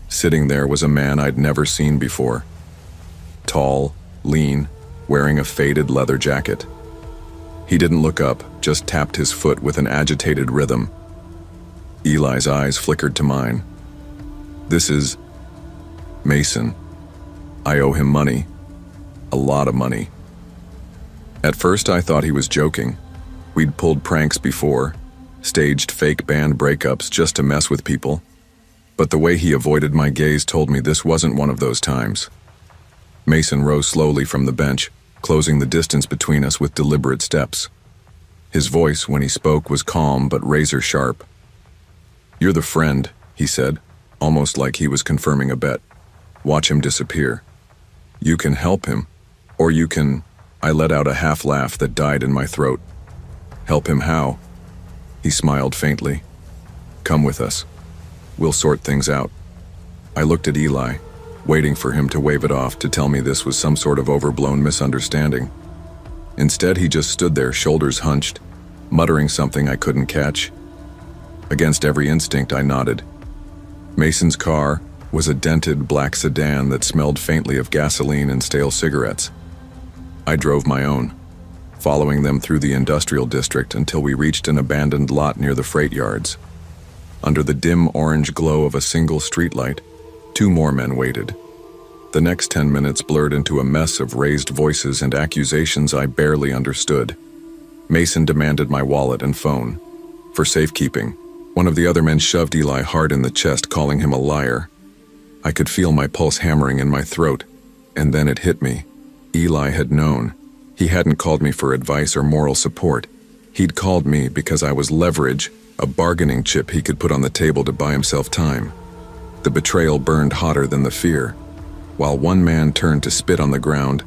Sitting there was a man I'd never seen before. Tall, lean, wearing a faded leather jacket. He didn't look up, just tapped his foot with an agitated rhythm. Eli's eyes flickered to mine. "This is Mason. I owe him money. A lot of money." At first I thought he was joking. We'd pulled pranks before, staged fake band breakups just to mess with people. But the way he avoided my gaze told me this wasn't one of those times. Mason rose slowly from the bench, closing the distance between us with deliberate steps. His voice, when he spoke, was calm but razor sharp. "You're the friend," he said, almost like he was confirming a bet. "Watch him disappear. You can help him, or you can—" I let out a half laugh that died in my throat. "Help him how?" He smiled faintly. "Come with us. We'll sort things out." I looked at Eli, waiting for him to wave it off to tell me this was some sort of overblown misunderstanding. Instead, he just stood there, shoulders hunched, muttering something I couldn't catch. Against every instinct, I nodded. Mason's car was a dented black sedan that smelled faintly of gasoline and stale cigarettes. I drove my own, following them through the industrial district until we reached an abandoned lot near the freight yards. Under the dim orange glow of a single streetlight, 2 more men waited. The next 10 minutes blurred into a mess of raised voices and accusations I barely understood. Mason demanded my wallet and phone. For safekeeping, one of the other men shoved Eli hard in the chest, calling him a liar. I could feel my pulse hammering in my throat, and then it hit me. Eli had known. He hadn't called me for advice or moral support. He'd called me because I was leverage, a bargaining chip he could put on the table to buy himself time. The betrayal burned hotter than the fear. While one man turned to spit on the ground,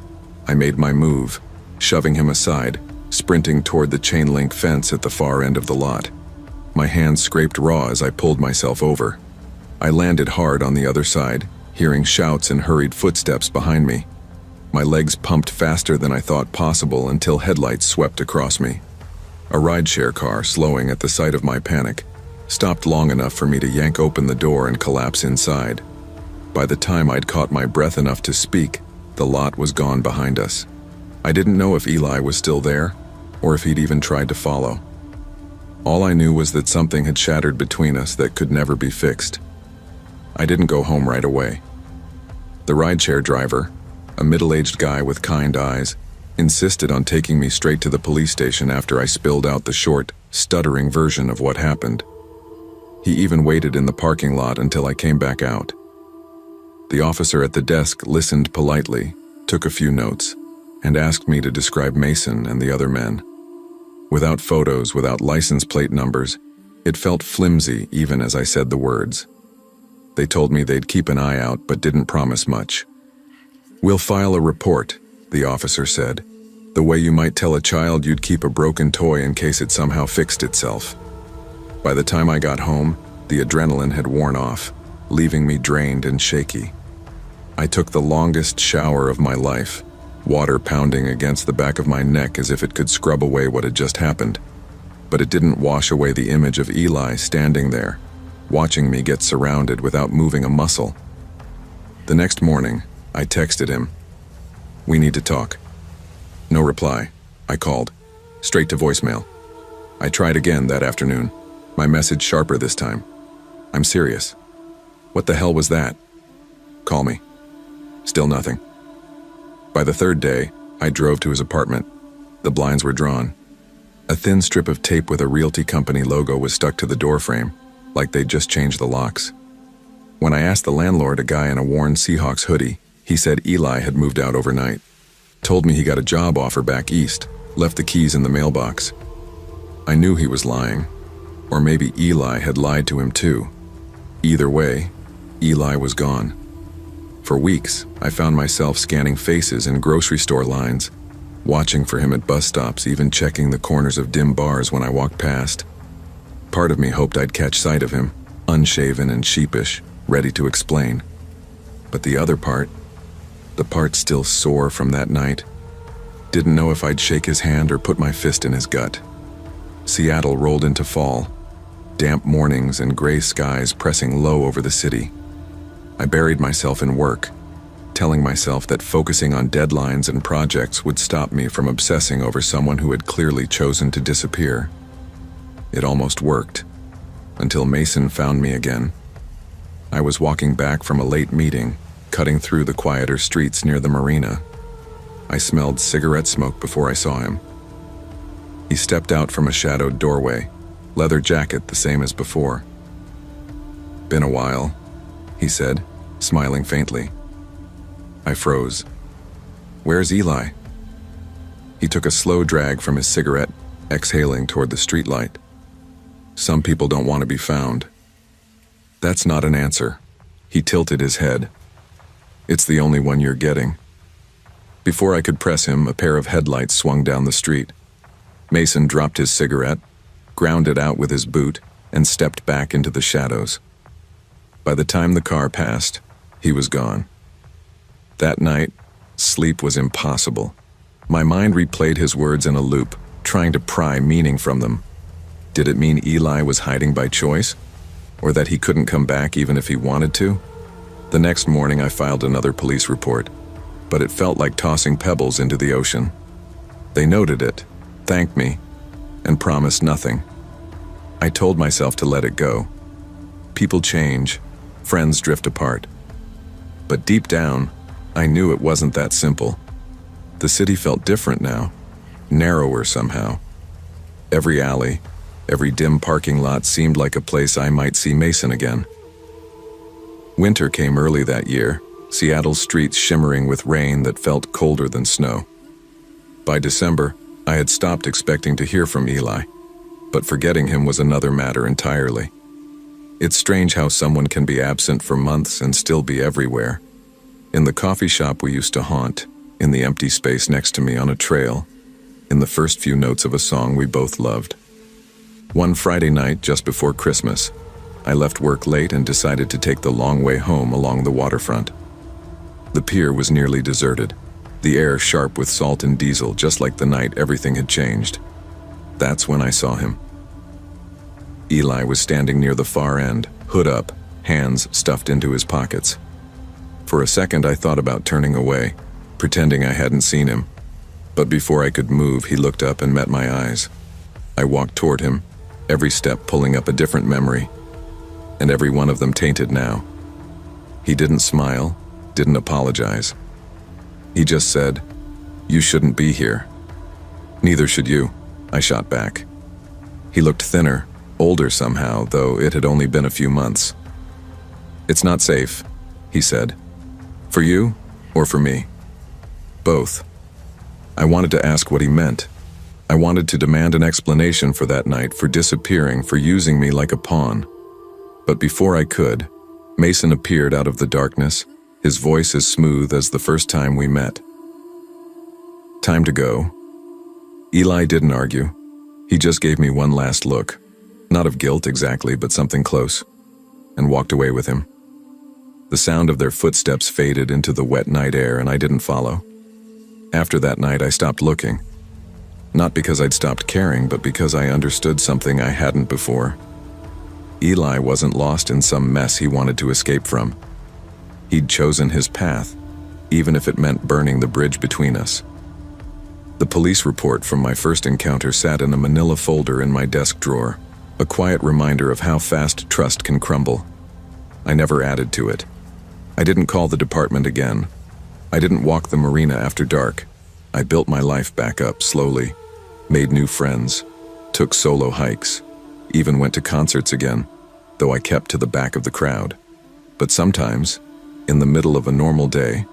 I made my move, shoving him aside, sprinting toward the chain-link fence at the far end of the lot. My hands scraped raw as I pulled myself over. I landed hard on the other side, hearing shouts and hurried footsteps behind me. My legs pumped faster than I thought possible until headlights swept across me. A rideshare car, slowing at the sight of my panic, stopped long enough for me to yank open the door and collapse inside. By the time I'd caught my breath enough to speak, the lot was gone behind us. I didn't know if Eli was still there, or if he'd even tried to follow. All I knew was that something had shattered between us that could never be fixed. I didn't go home right away. The rideshare driver, a middle-aged guy with kind eyes, insisted on taking me straight to the police station after I spilled out the short, stuttering version of what happened. He even waited in the parking lot until I came back out. The officer at the desk listened politely, took a few notes, and asked me to describe Mason and the other men. Without photos, without license plate numbers, it felt flimsy even as I said the words. They told me they'd keep an eye out but didn't promise much. "We'll file a report," the officer said, "the way you might tell a child you'd keep a broken toy in case it somehow fixed itself." By the time I got home, the adrenaline had worn off, leaving me drained and shaky. I took the longest shower of my life, water pounding against the back of my neck as if it could scrub away what had just happened. but it didn't wash away the image of Eli standing there, watching me get surrounded without moving a muscle. The next morning, I texted him, "We need to talk." No reply. I called, straight to voicemail. I tried again that afternoon, my message sharper this time. "I'm serious." "What the hell was that?" "Call me." Still nothing. By the third day, I drove to his apartment. The blinds were drawn. A thin strip of tape with a realty company logo was stuck to the doorframe, like they'd just changed the locks. When I asked the landlord, a guy in a worn Seahawks hoodie, he said Eli had moved out overnight. Told me he got a job offer back east, left the keys in the mailbox. I knew he was lying, or maybe Eli had lied to him too. Either way, Eli was gone. For weeks, I found myself scanning faces in grocery store lines, watching for him at bus stops, even checking the corners of dim bars when I walked past. Part of me hoped I'd catch sight of him, unshaven and sheepish, ready to explain. But the other part, the part still sore from that night, didn't know if I'd shake his hand or put my fist in his gut. Seattle rolled into fall, damp mornings and gray skies pressing low over the city. I buried myself in work, telling myself that focusing on deadlines and projects would stop me from obsessing over someone who had clearly chosen to disappear. It almost worked, until Mason found me again. I was walking back from a late meeting, cutting through the quieter streets near the marina. I smelled cigarette smoke before I saw him. He stepped out from a shadowed doorway, leather jacket the same as before. "Been a while," he said, smiling faintly. I froze. "Where's Eli?" He took a slow drag from his cigarette, exhaling toward the streetlight. "Some people don't want to be found." "That's not an answer." He tilted his head. "It's the only one you're getting." Before I could press him, a pair of headlights swung down the street. Mason dropped his cigarette, ground it out with his boot, and stepped back into the shadows. By the time the car passed, he was gone. That night, sleep was impossible. My mind replayed his words in a loop, trying to pry meaning from them. Did it mean Eli was hiding by choice? Or that he couldn't come back even if he wanted to? The next morning I filed another police report, but it felt like tossing pebbles into the ocean. They noted it, thanked me, and promised nothing. I told myself to let it go. People change, friends drift apart. But deep down, I knew it wasn't that simple. The city felt different now, narrower somehow. Every alley, every dim parking lot seemed like a place I might see Mason again. Winter came early that year, Seattle's streets shimmering with rain that felt colder than snow. By December, I had stopped expecting to hear from Eli, but forgetting him was another matter entirely. It's strange how someone can be absent for months and still be everywhere. In the coffee shop we used to haunt, in the empty space next to me on a trail, in the first few notes of a song we both loved. One Friday night just before Christmas, I left work late and decided to take the long way home along the waterfront. The pier was nearly deserted, the air sharp with salt and diesel, just like the night everything had changed. That's when I saw him. Eli was standing near the far end, hood up, hands stuffed into his pockets. For a second I thought about turning away, pretending I hadn't seen him. But before I could move, he looked up and met my eyes. I walked toward him, every step pulling up a different memory, and every one of them tainted now. He didn't smile, didn't apologize. He just said, "You shouldn't be here." "Neither should you," I shot back. He looked thinner, older somehow, though it had only been a few months. "It's not safe," he said. "For you, or for me?" "Both." I wanted to ask what he meant. I wanted to demand an explanation for that night, for disappearing, for using me like a pawn. But before I could, Mason appeared out of the darkness, his voice as smooth as the first time we met. "Time to go." Eli didn't argue. He just gave me one last look, not of guilt exactly, but something close, and walked away with him. The sound of their footsteps faded into the wet night air, and I didn't follow. After that night, I stopped looking. Not because I'd stopped caring, but because I understood something I hadn't before. Eli wasn't lost in some mess he wanted to escape from. He'd chosen his path, even if it meant burning the bridge between us. The police report from my first encounter sat in a manila folder in my desk drawer, a quiet reminder of how fast trust can crumble. I never added to it. I didn't call the department again. I didn't walk the marina after dark. I built my life back up slowly, made new friends, took solo hikes, even went to concerts again, though I kept to the back of the crowd. But sometimes, in the middle of a normal day,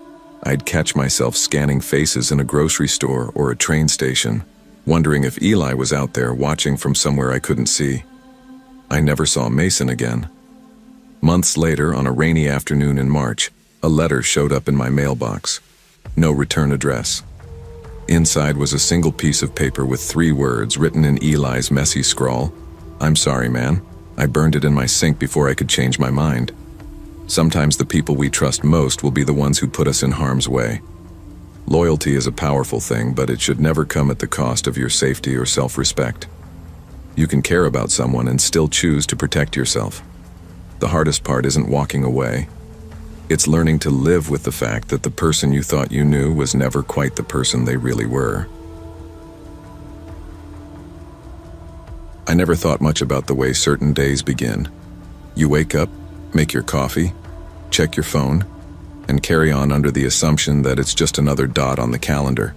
I'd catch myself scanning faces in a grocery store or a train station, wondering if Eli was out there watching from somewhere I couldn't see. I never saw Mason again. Months later, on a rainy afternoon in March, a letter showed up in my mailbox. No return address. Inside was a single piece of paper with 3 words written in Eli's messy scrawl. "I'm sorry, man. I burned it in my sink before I could change my mind." Sometimes the people we trust most will be the ones who put us in harm's way. Loyalty is a powerful thing, but it should never come at the cost of your safety or self-respect. You can care about someone and still choose to protect yourself. The hardest part isn't walking away. It's learning to live with the fact that the person you thought you knew was never quite the person they really were. I never thought much about the way certain days begin. You wake up, make your coffee, check your phone, and carry on under the assumption that it's just another dot on the calendar.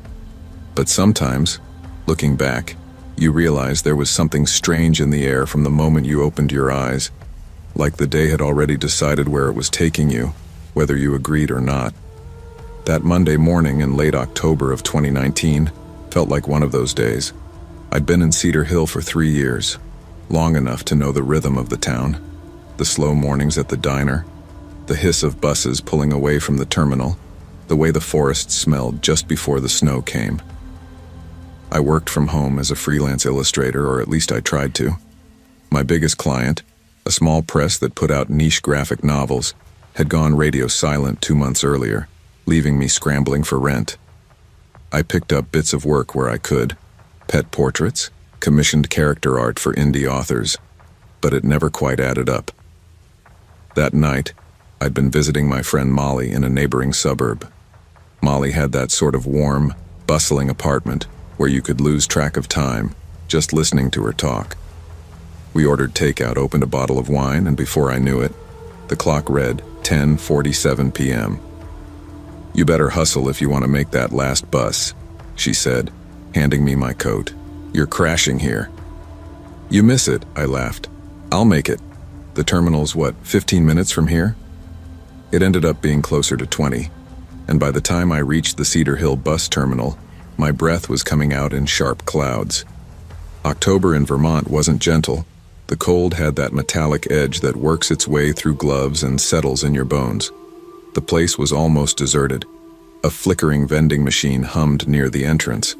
But sometimes, looking back, you realize there was something strange in the air from the moment you opened your eyes, like the day had already decided where it was taking you, whether you agreed or not. That Monday morning in late October of 2019 felt like one of those days. I'd been in Cedar Hill for 3 years, long enough to know the rhythm of the town, the slow mornings at the diner, the hiss of buses pulling away from the terminal, the way the forest smelled just before the snow came. I worked from home as a freelance illustrator, or at least I tried to. My biggest client, a small press that put out niche graphic novels, had gone radio silent 2 months earlier, leaving me scrambling for rent. I picked up bits of work where I could, pet portraits, commissioned character art for indie authors, but it never quite added up. That night, I'd been visiting my friend Molly in a neighboring suburb. Molly had that sort of warm, bustling apartment where you could lose track of time just listening to her talk. We ordered takeout, opened a bottle of wine, and before I knew it, the clock read 10:47 p.m. "You better hustle if you want to make that last bus," she said, handing me my coat. "You're crashing here." "You miss it," I laughed. "I'll make it. The terminal's what, 15 minutes from here?" It ended up being closer to 20, and by the time I reached the Cedar Hill bus terminal, my breath was coming out in sharp clouds. October in Vermont wasn't gentle. The cold had that metallic edge that works its way through gloves and settles in your bones. The place was almost deserted. A flickering vending machine hummed near the entrance.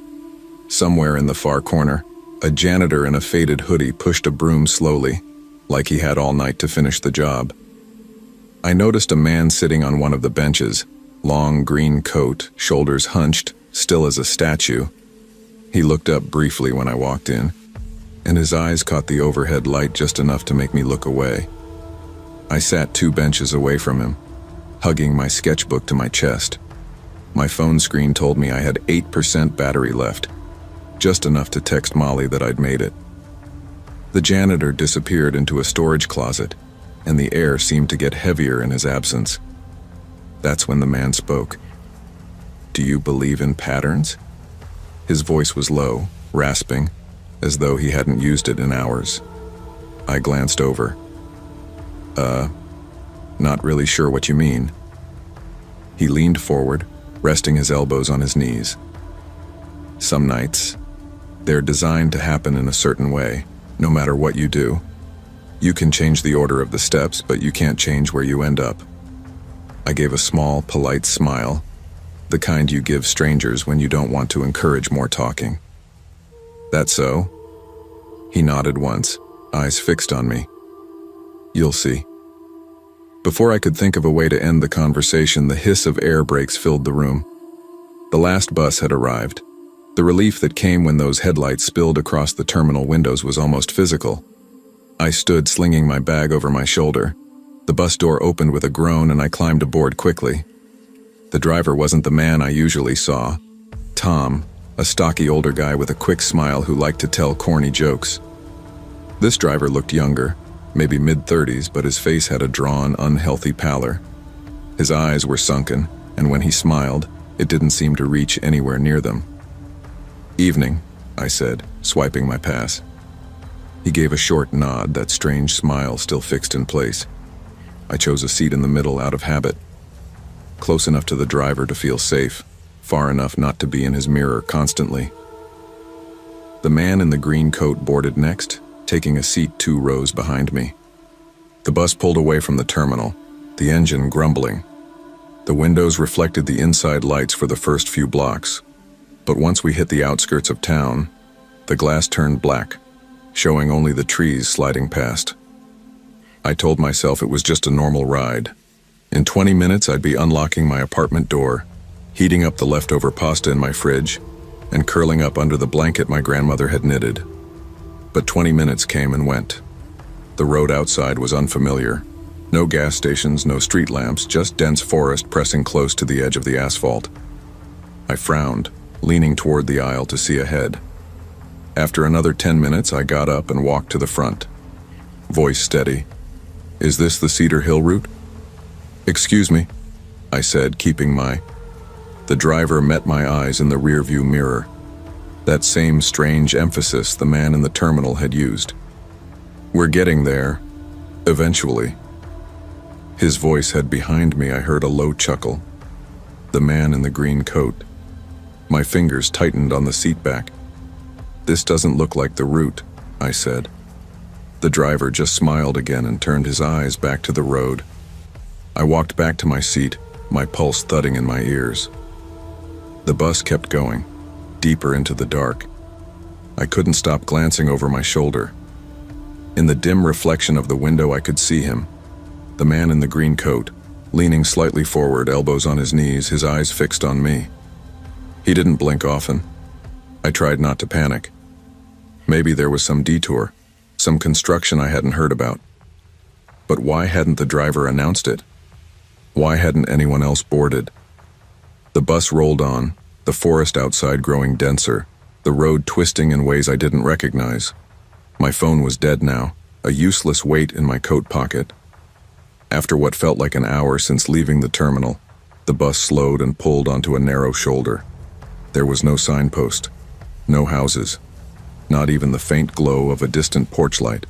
Somewhere in the far corner, a janitor in a faded hoodie pushed a broom slowly, like he had all night to finish the job. I noticed a man sitting on one of the benches, long green coat, shoulders hunched, still as a statue. He looked up briefly when I walked in, and his eyes caught the overhead light just enough to make me look away. I sat 2 benches away from him, hugging my sketchbook to my chest. My phone screen told me I had 8% battery left, just enough to text Molly that I'd made it. The janitor disappeared into a storage closet, and the air seemed to get heavier in his absence. That's when the man spoke. "Do you believe in patterns?" His voice was low, rasping, as though he hadn't used it in hours. I glanced over. Not really sure what you mean." He leaned forward, resting his elbows on his knees. "Some nights, they're designed to happen in a certain way, no matter what you do. You can change the order of the steps, but you can't change where you end up." I gave a small, polite smile, the kind you give strangers when you don't want to encourage more talking. "That so?" He nodded once, eyes fixed on me. "You'll see." Before I could think of a way to end the conversation, the hiss of air brakes filled the room. The last bus had arrived. The relief that came when those headlights spilled across the terminal windows was almost physical. I stood slinging my bag over my shoulder. The bus door opened with a groan and I climbed aboard quickly. The driver wasn't the man I usually saw. Tom, a stocky older guy with a quick smile who liked to tell corny jokes. This driver looked younger, maybe mid-30s, but his face had a drawn, unhealthy pallor. His eyes were sunken, and when he smiled, it didn't seem to reach anywhere near them. "Evening," I said, swiping my pass. He gave a short nod, that strange smile still fixed in place. I chose a seat in the middle out of habit, close enough to the driver to feel safe, far enough not to be in his mirror constantly. The man in the green coat boarded next, taking a seat 2 rows behind me. The bus pulled away from the terminal, the engine grumbling. The windows reflected the inside lights for the first few blocks, but once we hit the outskirts of town, the glass turned black, showing only the trees sliding past. I told myself it was just a normal ride. In 20 minutes, I'd be unlocking my apartment door, heating up the leftover pasta in my fridge, and curling up under the blanket my grandmother had knitted. But 20 minutes came and went. The road outside was unfamiliar. No gas stations, no street lamps, just dense forest pressing close to the edge of the asphalt. I frowned, leaning toward the aisle to see ahead. After another 10 minutes, I got up and walked to the front. Voice steady. "Is this the Cedar Hill route?" "Excuse me," I said, keeping my... The driver met my eyes in the rearview mirror. That same strange emphasis the man in the terminal had used. "We're getting there. Eventually." His voice had behind me. I heard a low chuckle. The man in the green coat. My fingers tightened on the seat back. "This doesn't look like the route," I said. The driver just smiled again and turned his eyes back to the road. I walked back to my seat, my pulse thudding in my ears. The bus kept going, deeper into the dark. I couldn't stop glancing over my shoulder. In the dim reflection of the window, I could see him, the man in the green coat, leaning slightly forward, elbows on his knees, his eyes fixed on me. He didn't blink often. I tried not to panic. Maybe there was some detour, some construction I hadn't heard about. But why hadn't the driver announced it? Why hadn't anyone else boarded? The bus rolled on, the forest outside growing denser, the road twisting in ways I didn't recognize. My phone was dead now, a useless weight in my coat pocket. After what felt like an hour since leaving the terminal, the bus slowed and pulled onto a narrow shoulder. There was no signpost, no houses, not even the faint glow of a distant porch light.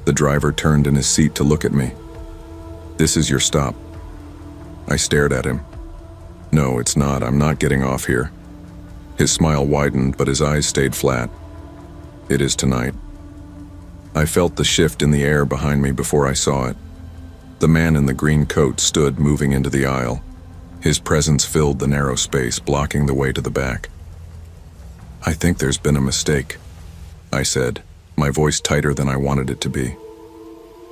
The driver turned in his seat to look at me. "This is your stop." I stared at him. "No, it's not. I'm not getting off here." His smile widened, but his eyes stayed flat. "It is tonight." I felt the shift in the air behind me before I saw it. The man in the green coat stood moving into the aisle. His presence filled the narrow space, blocking the way to the back. "I think there's been a mistake," I said, my voice tighter than I wanted it to be.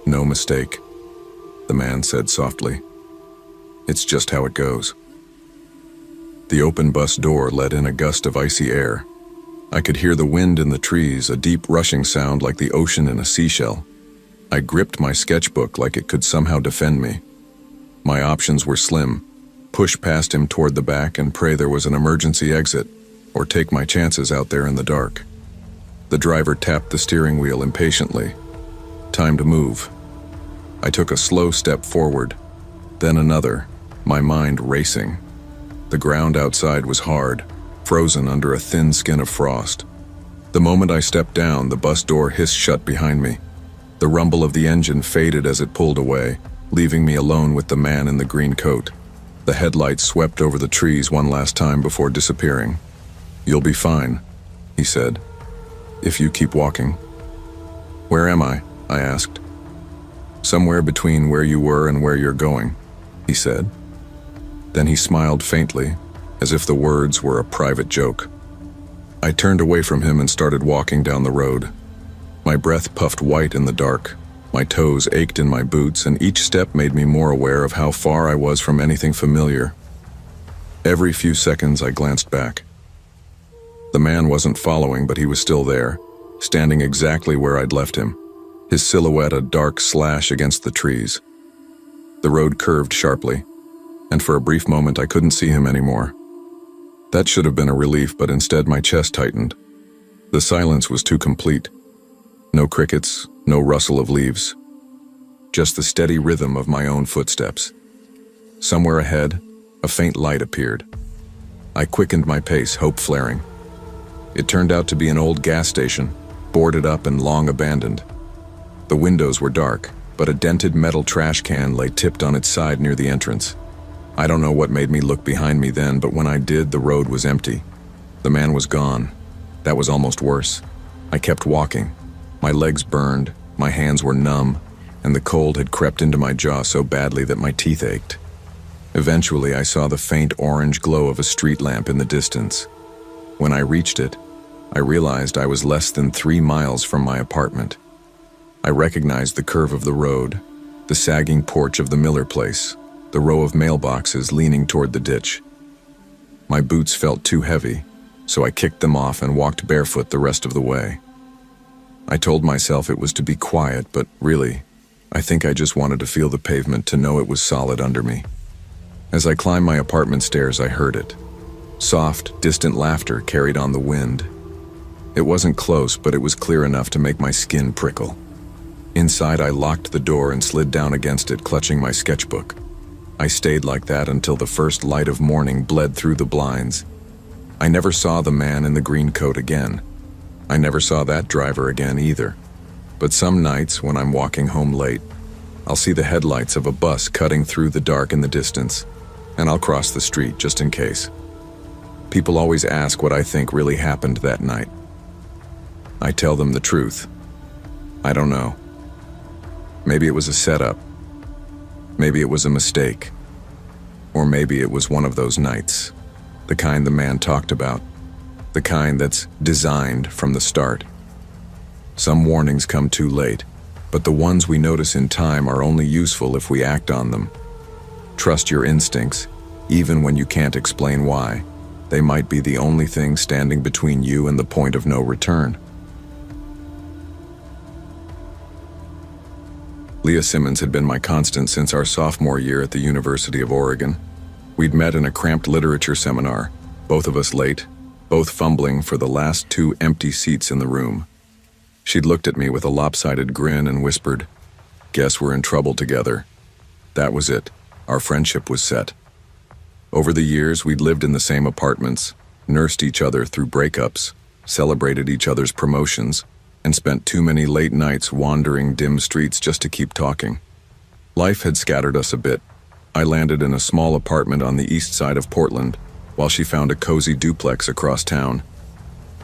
"No mistake," the man said softly. "It's just how it goes." The open bus door let in a gust of icy air. I could hear the wind in the trees, a deep rushing sound like the ocean in a seashell. I gripped my sketchbook like it could somehow defend me. My options were slim: push past him toward the back and pray there was an emergency exit, or take my chances out there in the dark. The driver tapped the steering wheel impatiently. Time to move. I took a slow step forward, then another, my mind racing. The ground outside was hard, frozen under a thin skin of frost. The moment I stepped down, the bus door hissed shut behind me. The rumble of the engine faded as it pulled away, leaving me alone with the man in the green coat. The headlights swept over the trees one last time before disappearing. "You'll be fine," he said, "if you keep walking." "Where am I?" I asked. "Somewhere between where you were and where you're going," he said. Then he smiled faintly, as if the words were a private joke. I turned away from him and started walking down the road. My breath puffed white in the dark. My toes ached in my boots, and each step made me more aware of how far I was from anything familiar. Every few seconds I glanced back. The man wasn't following, but he was still there, standing exactly where I'd left him, his silhouette a dark slash against the trees. The road curved sharply, and for a brief moment I couldn't see him anymore. That should have been a relief, but instead my chest tightened. The silence was too complete. No crickets, no rustle of leaves. Just the steady rhythm of my own footsteps. Somewhere ahead, a faint light appeared. I quickened my pace, hope flaring. It turned out to be an old gas station, boarded up and long abandoned. The windows were dark, but a dented metal trash can lay tipped on its side near the entrance. I don't know what made me look behind me then, but when I did, the road was empty. The man was gone. That was almost worse. I kept walking. My legs burned, my hands were numb, and the cold had crept into my jaw so badly that my teeth ached. Eventually, I saw the faint orange glow of a street lamp in the distance. When I reached it, I realized I was less than 3 miles from my apartment. I recognized the curve of the road, the sagging porch of the Miller place, the row of mailboxes leaning toward the ditch. My boots felt too heavy, so I kicked them off and walked barefoot the rest of the way. I told myself it was to be quiet, but really, I think I just wanted to feel the pavement, to know it was solid under me. As I climbed my apartment stairs, I heard it. Soft, distant laughter carried on the wind. It wasn't close, but it was clear enough to make my skin prickle. Inside, I locked the door and slid down against it, clutching my sketchbook. I stayed like that until the first light of morning bled through the blinds. I never saw the man in the green coat again. I never saw that driver again either. But some nights, when I'm walking home late, I'll see the headlights of a bus cutting through the dark in the distance, and I'll cross the street just in case. People always ask what I think really happened that night. I tell them the truth. I don't know. Maybe it was a setup. Maybe it was a mistake. Or maybe it was one of those nights, the kind the man talked about, the kind that's designed from the start. Some warnings come too late, but the ones we notice in time are only useful if we act on them. Trust your instincts, even when you can't explain why. They might be the only thing standing between you and the point of no return. Leah Simmons had been my constant since our sophomore year at the University of Oregon. We'd met in a cramped literature seminar, both of us late, both fumbling for the last 2 empty seats in the room. She'd looked at me with a lopsided grin and whispered, "Guess we're in trouble together." That was it. Our friendship was set. Over the years, we'd lived in the same apartments, nursed each other through breakups, celebrated each other's promotions, and spent too many late nights wandering dim streets just to keep talking. Life had scattered us a bit. I landed in a small apartment on the east side of Portland, while she found a cozy duplex across town.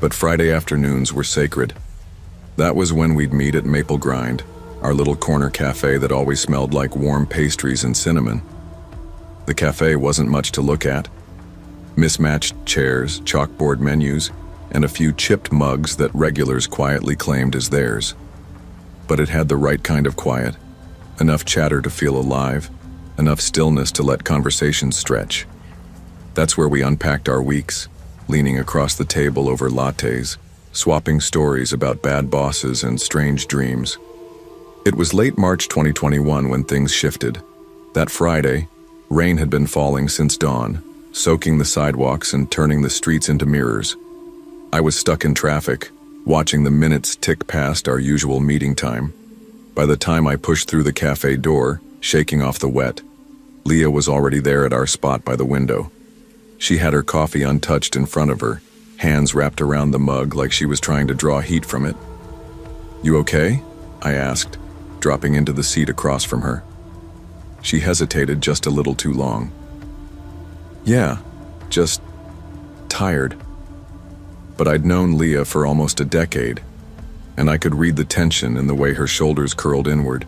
But Friday afternoons were sacred. That was when we'd meet at Maple Grind, our little corner cafe that always smelled like warm pastries and cinnamon. The cafe wasn't much to look at. Mismatched chairs, chalkboard menus, and a few chipped mugs that regulars quietly claimed as theirs. But it had the right kind of quiet, enough chatter to feel alive, enough stillness to let conversations stretch. That's where we unpacked our weeks, leaning across the table over lattes, swapping stories about bad bosses and strange dreams. It was late March 2021 when things shifted. That Friday, rain had been falling since dawn, soaking the sidewalks and turning the streets into mirrors. I was stuck in traffic, watching the minutes tick past our usual meeting time. By the time I pushed through the cafe door, shaking off the wet, Leah was already there at our spot by the window. She had her coffee untouched in front of her, hands wrapped around the mug like she was trying to draw heat from it. "You okay?" I asked, dropping into the seat across from her. She hesitated just a little too long. "Yeah, just tired." But I'd known Leah for almost a decade, and I could read the tension in the way her shoulders curled inward,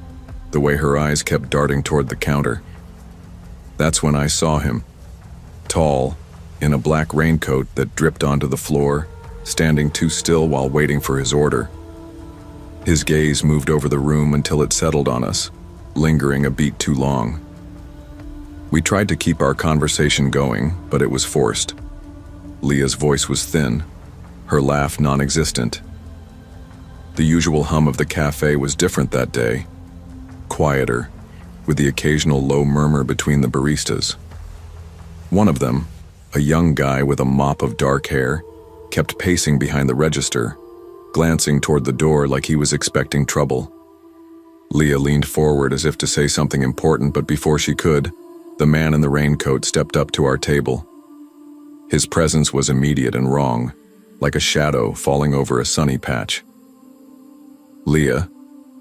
the way her eyes kept darting toward the counter. That's when I saw him, tall, in a black raincoat that dripped onto the floor, standing too still while waiting for his order. His gaze moved over the room until it settled on us, lingering a beat too long. We tried to keep our conversation going, but it was forced. Leah's voice was thin, her laugh non-existent. The usual hum of the cafe was different that day, quieter, with the occasional low murmur between the baristas. One of them, a young guy with a mop of dark hair, kept pacing behind the register, glancing toward the door like he was expecting trouble. Leah leaned forward as if to say something important, but before she could, the man in the raincoat stepped up to our table. His presence was immediate and wrong, like a shadow falling over a sunny patch. "Leah,"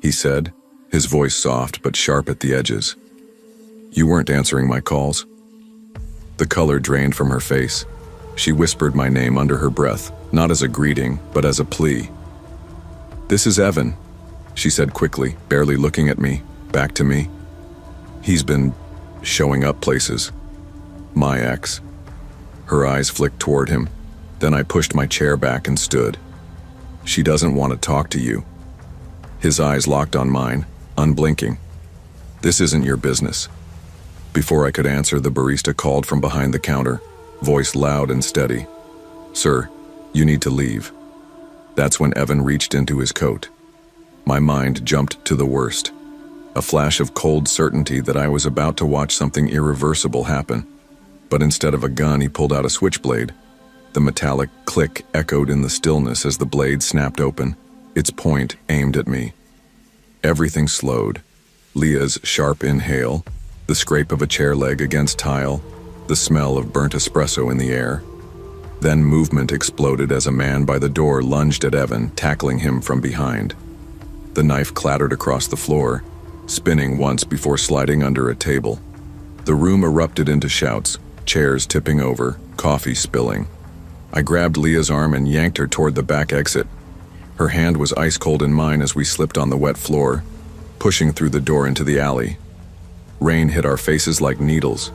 he said, his voice soft but sharp at the edges. "You weren't answering my calls." The color drained from her face. She whispered my name under her breath, not as a greeting, but as a plea. "This is Evan," she said quickly, barely looking at me, back to me. "He's been showing up places. My ex." Her eyes flicked toward him. Then I pushed my chair back and stood. "She doesn't want to talk to you." His eyes locked on mine, unblinking. "This isn't your business." Before I could answer, the barista called from behind the counter, voice loud and steady. "Sir, you need to leave." That's when Evan reached into his coat. My mind jumped to the worst. A flash of cold certainty that I was about to watch something irreversible happen. But instead of a gun, he pulled out a switchblade. The metallic click echoed in the stillness as the blade snapped open, its point aimed at me. Everything slowed. Leah's sharp inhale, the scrape of a chair leg against tile, the smell of burnt espresso in the air. Then movement exploded as a man by the door lunged at Evan, tackling him from behind. The knife clattered across the floor, spinning once before sliding under a table. The room erupted into shouts, chairs tipping over, coffee spilling. I grabbed Leah's arm and yanked her toward the back exit. Her hand was ice cold in mine as we slipped on the wet floor, pushing through the door into the alley. Rain hit our faces like needles,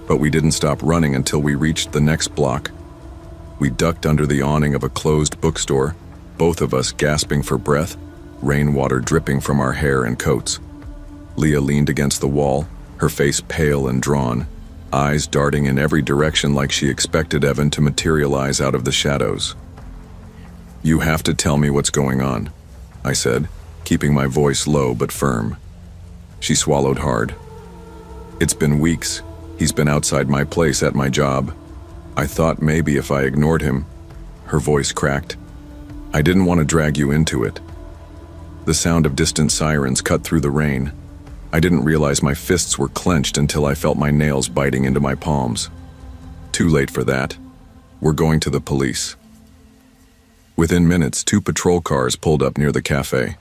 but we didn't stop running until we reached the next block. We ducked under the awning of a closed bookstore, both of us gasping for breath, rainwater dripping from our hair and coats. Leah leaned against the wall, her face pale and drawn, eyes darting in every direction like she expected Evan to materialize out of the shadows. "You have to tell me what's going on," I said, keeping my voice low but firm. She swallowed hard. "It's been weeks. He's been outside my place at my job. I thought maybe if I ignored him." Her voice cracked. "I didn't want to drag you into it." The sound of distant sirens cut through the rain. I didn't realize my fists were clenched until I felt my nails biting into my palms. Too late for that. "We're going to the police." Within minutes, 2 patrol cars pulled up near the cafe.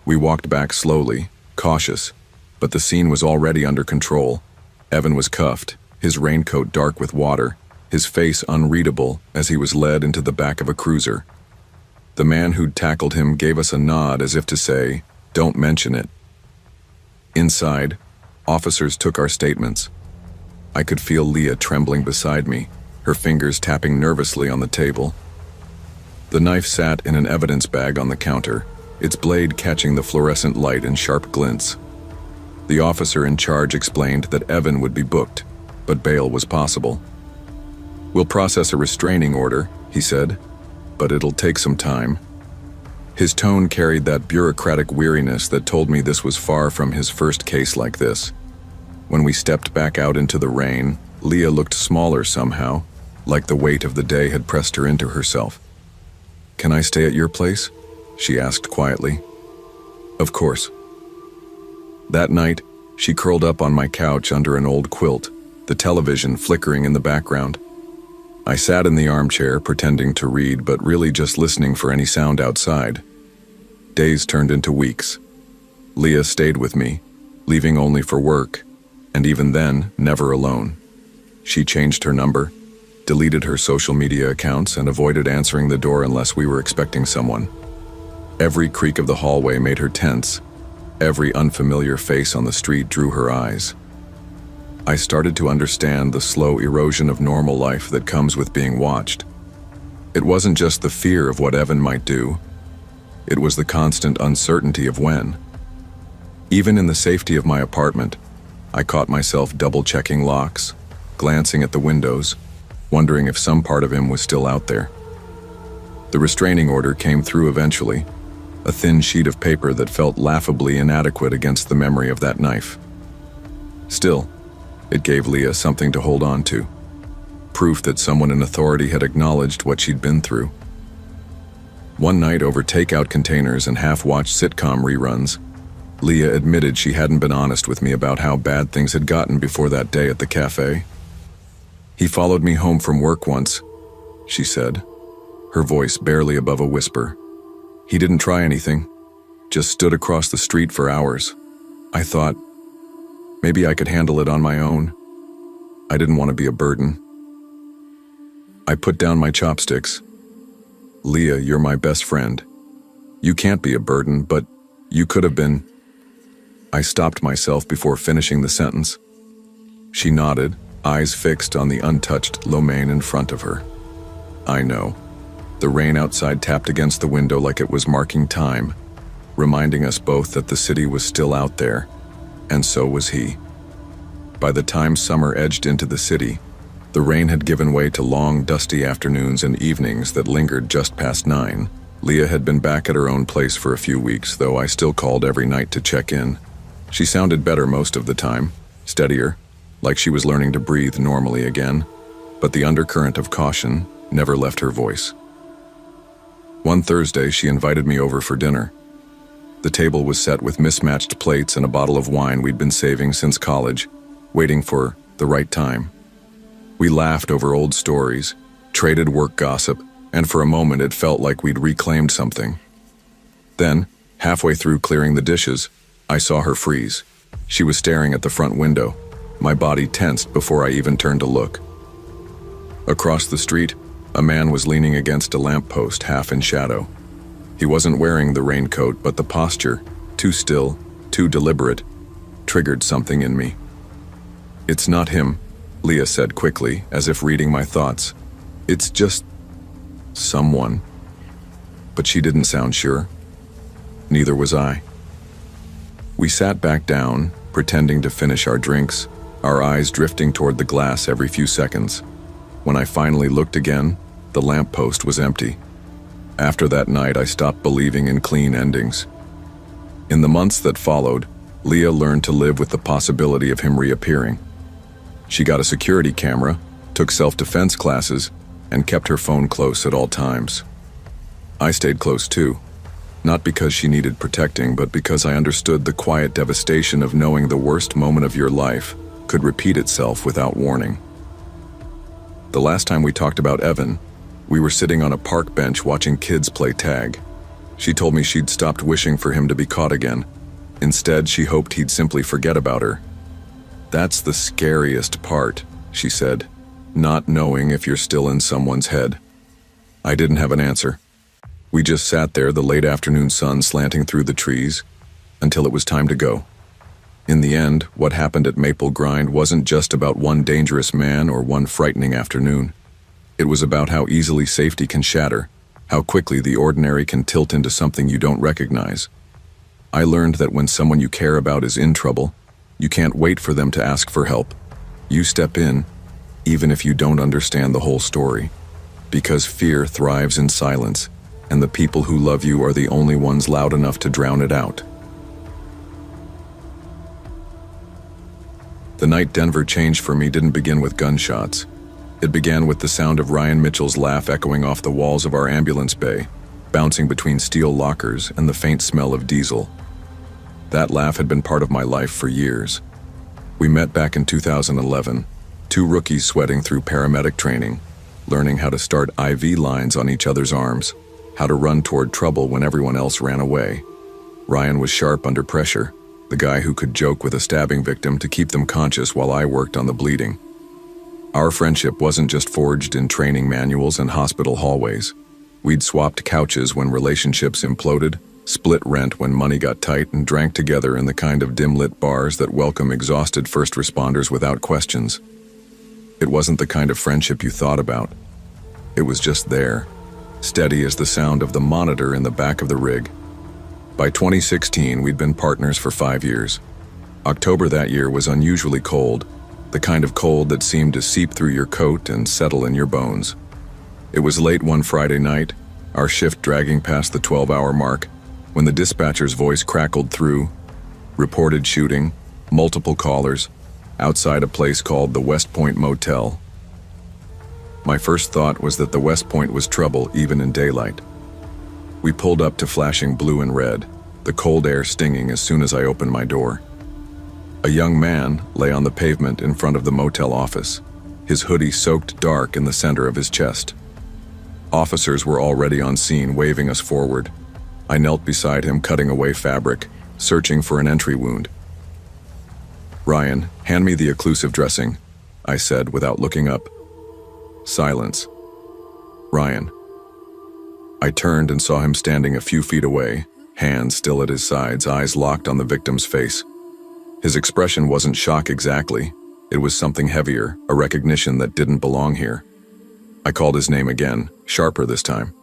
We walked back slowly, cautious, but the scene was already under control. Evan was cuffed, his raincoat dark with water, his face unreadable as he was led into the back of a cruiser. The man who'd tackled him gave us a nod as if to say, "Don't mention it." Inside, officers took our statements. I could feel Leah trembling beside me, her fingers tapping nervously on the table. The knife sat in an evidence bag on the counter, its blade catching the fluorescent light in sharp glints. The officer in charge explained that Evan would be booked, but bail was possible. "We'll process a restraining order," he said, "but it'll take some time." His tone carried that bureaucratic weariness that told me this was far from his first case like this. When we stepped back out into the rain, Leah looked smaller somehow, like the weight of the day had pressed her into herself. "Can I stay at your place?" she asked quietly. "Of course." That night, she curled up on my couch under an old quilt, the television flickering in the background. I sat in the armchair pretending to read, but really just listening for any sound outside. Days turned into weeks. Leah stayed with me, leaving only for work, and even then, never alone. She changed her number, deleted her social media accounts, and avoided answering the door unless we were expecting someone. Every creak of the hallway made her tense. Every unfamiliar face on the street drew her eyes. I started to understand the slow erosion of normal life that comes with being watched. It wasn't just the fear of what Evan might do. It was the constant uncertainty of when. Even in the safety of my apartment, I caught myself double-checking locks, glancing at the windows, wondering if some part of him was still out there. The restraining order came through eventually, a thin sheet of paper that felt laughably inadequate against the memory of that knife. Still, it gave Leah something to hold on to, proof that someone in authority had acknowledged what she'd been through. One night, over takeout containers and half-watched sitcom reruns, Leah admitted she hadn't been honest with me about how bad things had gotten before that day at the cafe. "He followed me home from work once," she said, her voice barely above a whisper. "He didn't try anything, just stood across the street for hours. I thought, maybe I could handle it on my own. I didn't want to be a burden." I put down my chopsticks. "Leah, you're my best friend. You can't be a burden, but you could have been." I stopped myself before finishing the sentence. She nodded, eyes fixed on the untouched lo mein in front of her. I know. The rain outside tapped against the window like it was marking time, reminding us both that the city was still out there, and so was he. By the time summer edged into the city, the rain had given way to long, dusty afternoons and evenings that lingered just past 9. Leah had been back at her own place for a few weeks, though I still called every night to check in. She sounded better most of the time, steadier, like she was learning to breathe normally again, but the undercurrent of caution never left her voice. One Thursday, she invited me over for dinner. The table was set with mismatched plates and a bottle of wine we'd been saving since college, waiting for the right time. We laughed over old stories, traded work gossip, and for a moment it felt like we'd reclaimed something. Then, halfway through clearing the dishes, I saw her freeze. She was staring at the front window, my body tensed before I even turned to look. Across the street, a man was leaning against a lamppost, half in shadow. He wasn't wearing the raincoat, but the posture, too still, too deliberate, triggered something in me. "It's not him," Leah said quickly, as if reading my thoughts. "It's just someone." But she didn't sound sure. Neither was I. We sat back down, pretending to finish our drinks, our eyes drifting toward the glass every few seconds. When I finally looked again, the lamppost was empty. After that night, I stopped believing in clean endings. In the months that followed, Leah learned to live with the possibility of him reappearing. She got a security camera, took self-defense classes, and kept her phone close at all times. I stayed close too, not because she needed protecting, but because I understood the quiet devastation of knowing the worst moment of your life could repeat itself without warning. The last time we talked about Evan, we were sitting on a park bench watching kids play tag. She told me she'd stopped wishing for him to be caught again. Instead, she hoped he'd simply forget about her. "That's the scariest part," she said, "not knowing if you're still in someone's head." I didn't have an answer. We just sat there, the late afternoon sun slanting through the trees, until it was time to go. In the end, what happened at Maple Grind wasn't just about one dangerous man or one frightening afternoon. It was about how easily safety can shatter, how quickly the ordinary can tilt into something you don't recognize. I learned that when someone you care about is in trouble, you can't wait for them to ask for help. You step in, even if you don't understand the whole story, because fear thrives in silence, and the people who love you are the only ones loud enough to drown it out. The night Denver changed for me didn't begin with gunshots. It began with the sound of Ryan Mitchell's laugh echoing off the walls of our ambulance bay, bouncing between steel lockers and the faint smell of diesel. That laugh had been part of my life for years. We met back in 2011, two rookies sweating through paramedic training, learning how to start IV lines on each other's arms, how to run toward trouble when everyone else ran away. Ryan was sharp under pressure, the guy who could joke with a stabbing victim to keep them conscious while I worked on the bleeding. Our friendship wasn't just forged in training manuals and hospital hallways. We'd swapped couches when relationships imploded, split rent when money got tight, and drank together in the kind of dim-lit bars that welcome exhausted first responders without questions. It wasn't the kind of friendship you thought about. It was just there, steady as the sound of the monitor in the back of the rig. By 2016, we'd been partners for 5 years. October that year was unusually cold, the kind of cold that seemed to seep through your coat and settle in your bones. It was late one Friday night, our shift dragging past the 12-hour mark, when the dispatcher's voice crackled through. Reported shooting, multiple callers, outside a place called the West Point Motel. My first thought was that the West Point was trouble even in daylight. We pulled up to flashing blue and red, the cold air stinging as soon as I opened my door. A young man lay on the pavement in front of the motel office, his hoodie soaked dark in the center of his chest. Officers were already on scene, waving us forward. I knelt beside him, cutting away fabric, searching for an entry wound. "Ryan, hand me the occlusive dressing," I said without looking up. Silence. "Ryan." I turned and saw him standing a few feet away, hands still at his sides, eyes locked on the victim's face. His expression wasn't shock exactly. It was something heavier, a recognition that didn't belong here. I called his name again, sharper this time.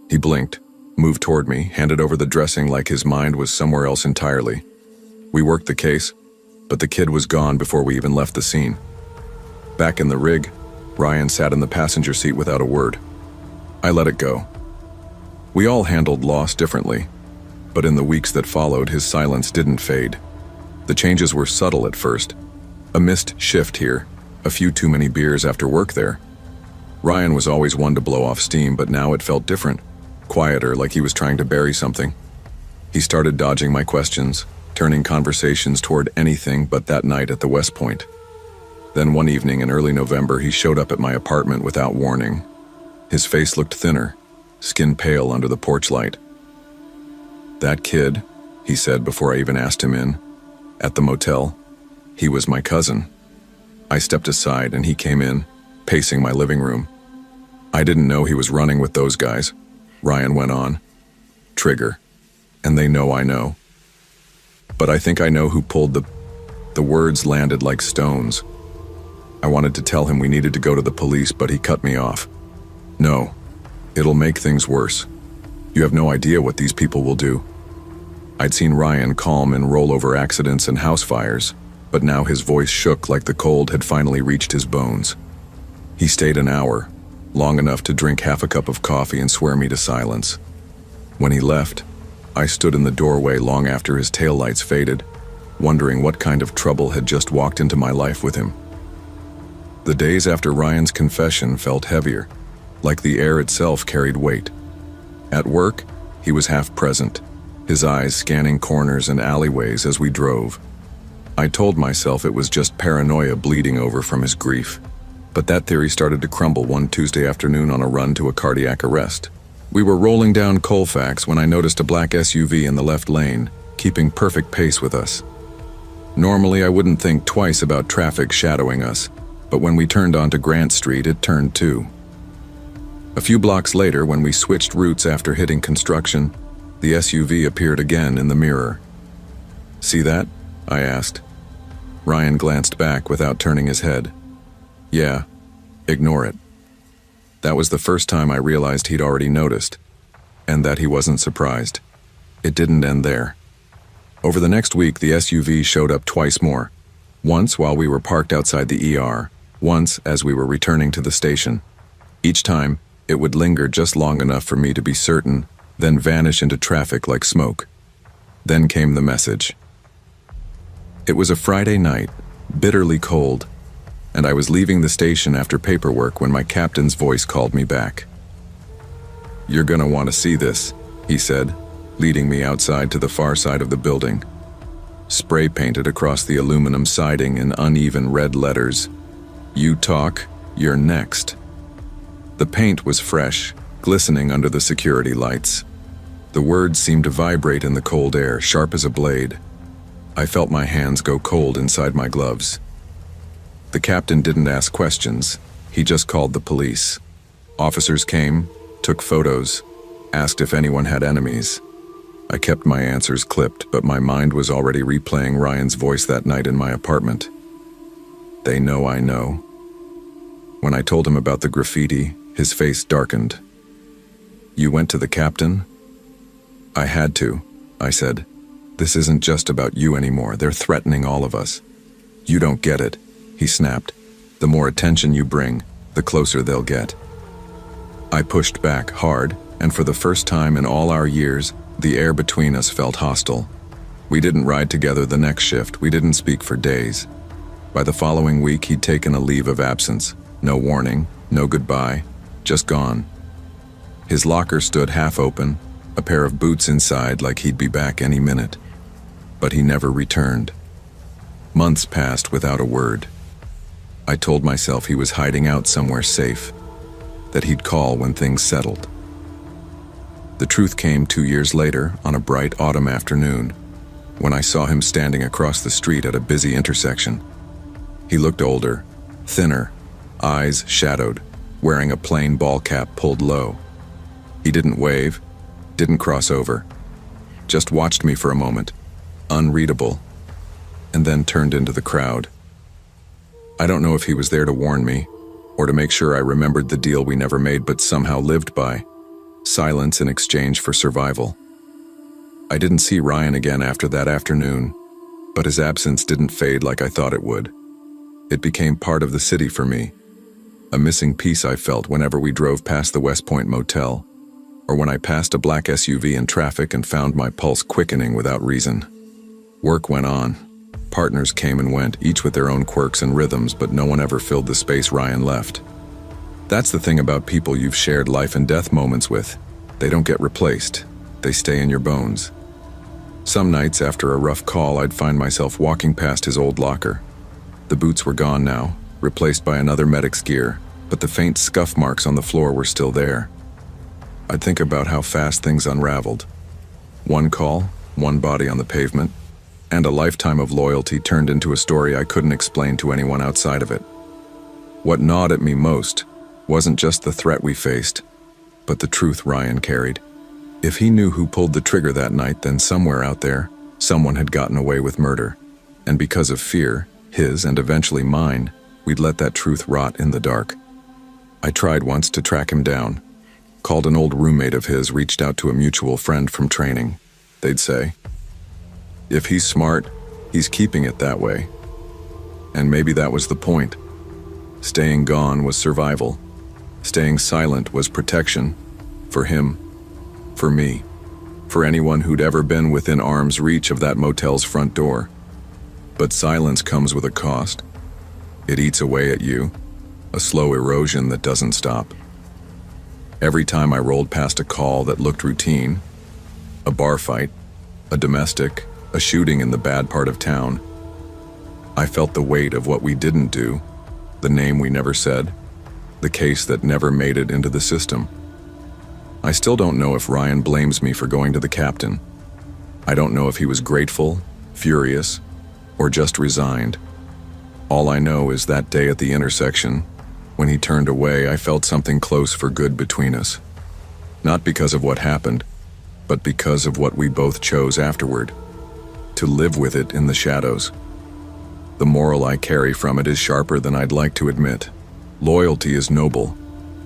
He blinked, moved toward me, handed over the dressing like his mind was somewhere else entirely. We worked the case, but the kid was gone before we even left the scene. Back in the rig, Ryan sat in the passenger seat without a word. I let it go. We all handled loss differently, but in the weeks that followed, his silence didn't fade. The changes were subtle at first. A missed shift here, a few too many beers after work there. Ryan was always one to blow off steam, but now it felt different, quieter, like he was trying to bury something. He started dodging my questions, turning conversations toward anything but that night at the West Point. Then one evening in early November, he showed up at my apartment without warning. His face looked thinner, skin pale under the porch light. "That kid," he said before I even asked him in, "at the motel, he was my cousin." I stepped aside and he came in, pacing my living room. "I didn't know he was running with those guys," Ryan went on. "Trigger. And they know I know. But I think I know who pulled the words landed like stones. I wanted to tell him we needed to go to the police, but he cut me off. "No, it'll make things worse. You have no idea what these people will do." I'd seen Ryan calm in rollover accidents and house fires, but now his voice shook like the cold had finally reached his bones. He stayed an hour, long enough to drink half a cup of coffee and swear me to silence. When he left, I stood in the doorway long after his taillights faded, wondering what kind of trouble had just walked into my life with him. The days after Ryan's confession felt heavier, like the air itself carried weight. At work, he was half present, his eyes scanning corners and alleyways as we drove. I told myself it was just paranoia bleeding over from his grief. But that theory started to crumble one Tuesday afternoon on a run to a cardiac arrest. We were rolling down Colfax when I noticed a black SUV in the left lane, keeping perfect pace with us. Normally, I wouldn't think twice about traffic shadowing us, but when we turned onto Grant Street, it turned too. A few blocks later, when we switched routes after hitting construction, the SUV appeared again in the mirror. "See that?" I asked. Ryan glanced back without turning his head. "Yeah, ignore it." That was the first time I realized he'd already noticed, and that he wasn't surprised. It didn't end there. Over the next week, the SUV showed up twice more. Once while we were parked outside the ER, once as we were returning to the station. Each time, it would linger just long enough for me to be certain, then vanish into traffic like smoke. Then came the message. It was a Friday night, bitterly cold, and I was leaving the station after paperwork when my captain's voice called me back. "You're gonna want to see this," he said, leading me outside to the far side of the building. Spray painted across the aluminum siding in uneven red letters, "You talk, you're next." The paint was fresh, glistening under the security lights. The words seemed to vibrate in the cold air, sharp as a blade. I felt my hands go cold inside my gloves. The captain didn't ask questions. He just called the police. Officers came, took photos, asked if anyone had enemies. I kept my answers clipped, but my mind was already replaying Ryan's voice that night in my apartment. "They know I know." When I told him about the graffiti, his face darkened. "You went to the captain?" "I had to," I said. "This isn't just about you anymore. They're threatening all of us." "You don't get it," he snapped. "The more attention you bring, the closer they'll get." I pushed back hard, and for the first time in all our years, the air between us felt hostile. We didn't ride together the next shift, we didn't speak for days. By the following week, he'd taken a leave of absence. No warning, no goodbye, just gone. His locker stood half open, a pair of boots inside like he'd be back any minute. But he never returned. Months passed without a word. I told myself he was hiding out somewhere safe, that he'd call when things settled. The truth came 2 years later, on a bright autumn afternoon, when I saw him standing across the street at a busy intersection. He looked older, thinner, eyes shadowed, wearing a plain ball cap pulled low. He didn't wave, didn't cross over, just watched me for a moment, unreadable, and then turned into the crowd. I don't know if he was there to warn me, or to make sure I remembered the deal we never made but somehow lived by, silence in exchange for survival. I didn't see Ryan again after that afternoon, but his absence didn't fade like I thought it would. It became part of the city for me, a missing piece I felt whenever we drove past the West Point Motel, or when I passed a black SUV in traffic and found my pulse quickening without reason. Work went on. Partners came and went, each with their own quirks and rhythms, but no one ever filled the space Ryan left. That's the thing about people you've shared life and death moments with. They don't get replaced. They stay in your bones. Some nights after a rough call, I'd find myself walking past his old locker. The boots were gone now, replaced by another medic's gear, but the faint scuff marks on the floor were still there. I'd think about how fast things unraveled. One call, one body on the pavement, and a lifetime of loyalty turned into a story I couldn't explain to anyone outside of it. What gnawed at me most wasn't just the threat we faced, but the truth Ryan carried. If he knew who pulled the trigger that night, then somewhere out there, someone had gotten away with murder. And because of fear, his and eventually mine, we'd let that truth rot in the dark. I tried once to track him down. Called an old roommate of his, reached out to a mutual friend from training. They'd say, if he's smart, he's keeping it that way. And maybe that was the point. Staying gone was survival. Staying silent was protection. For him, for me, for anyone who'd ever been within arm's reach of that motel's front door. But silence comes with a cost. It eats away at you, a slow erosion that doesn't stop. Every time I rolled past a call that looked routine, a bar fight, a domestic, a shooting in the bad part of town, I felt the weight of what we didn't do, the name we never said, the case that never made it into the system. I still don't know if Ryan blames me for going to the captain. I don't know if he was grateful, furious, or just resigned. All I know is that day at the intersection, when he turned away, I felt something close for good between us. Not because of what happened, but because of what we both chose afterward. To live with it in the shadows. The moral I carry from it is sharper than I'd like to admit. Loyalty is noble,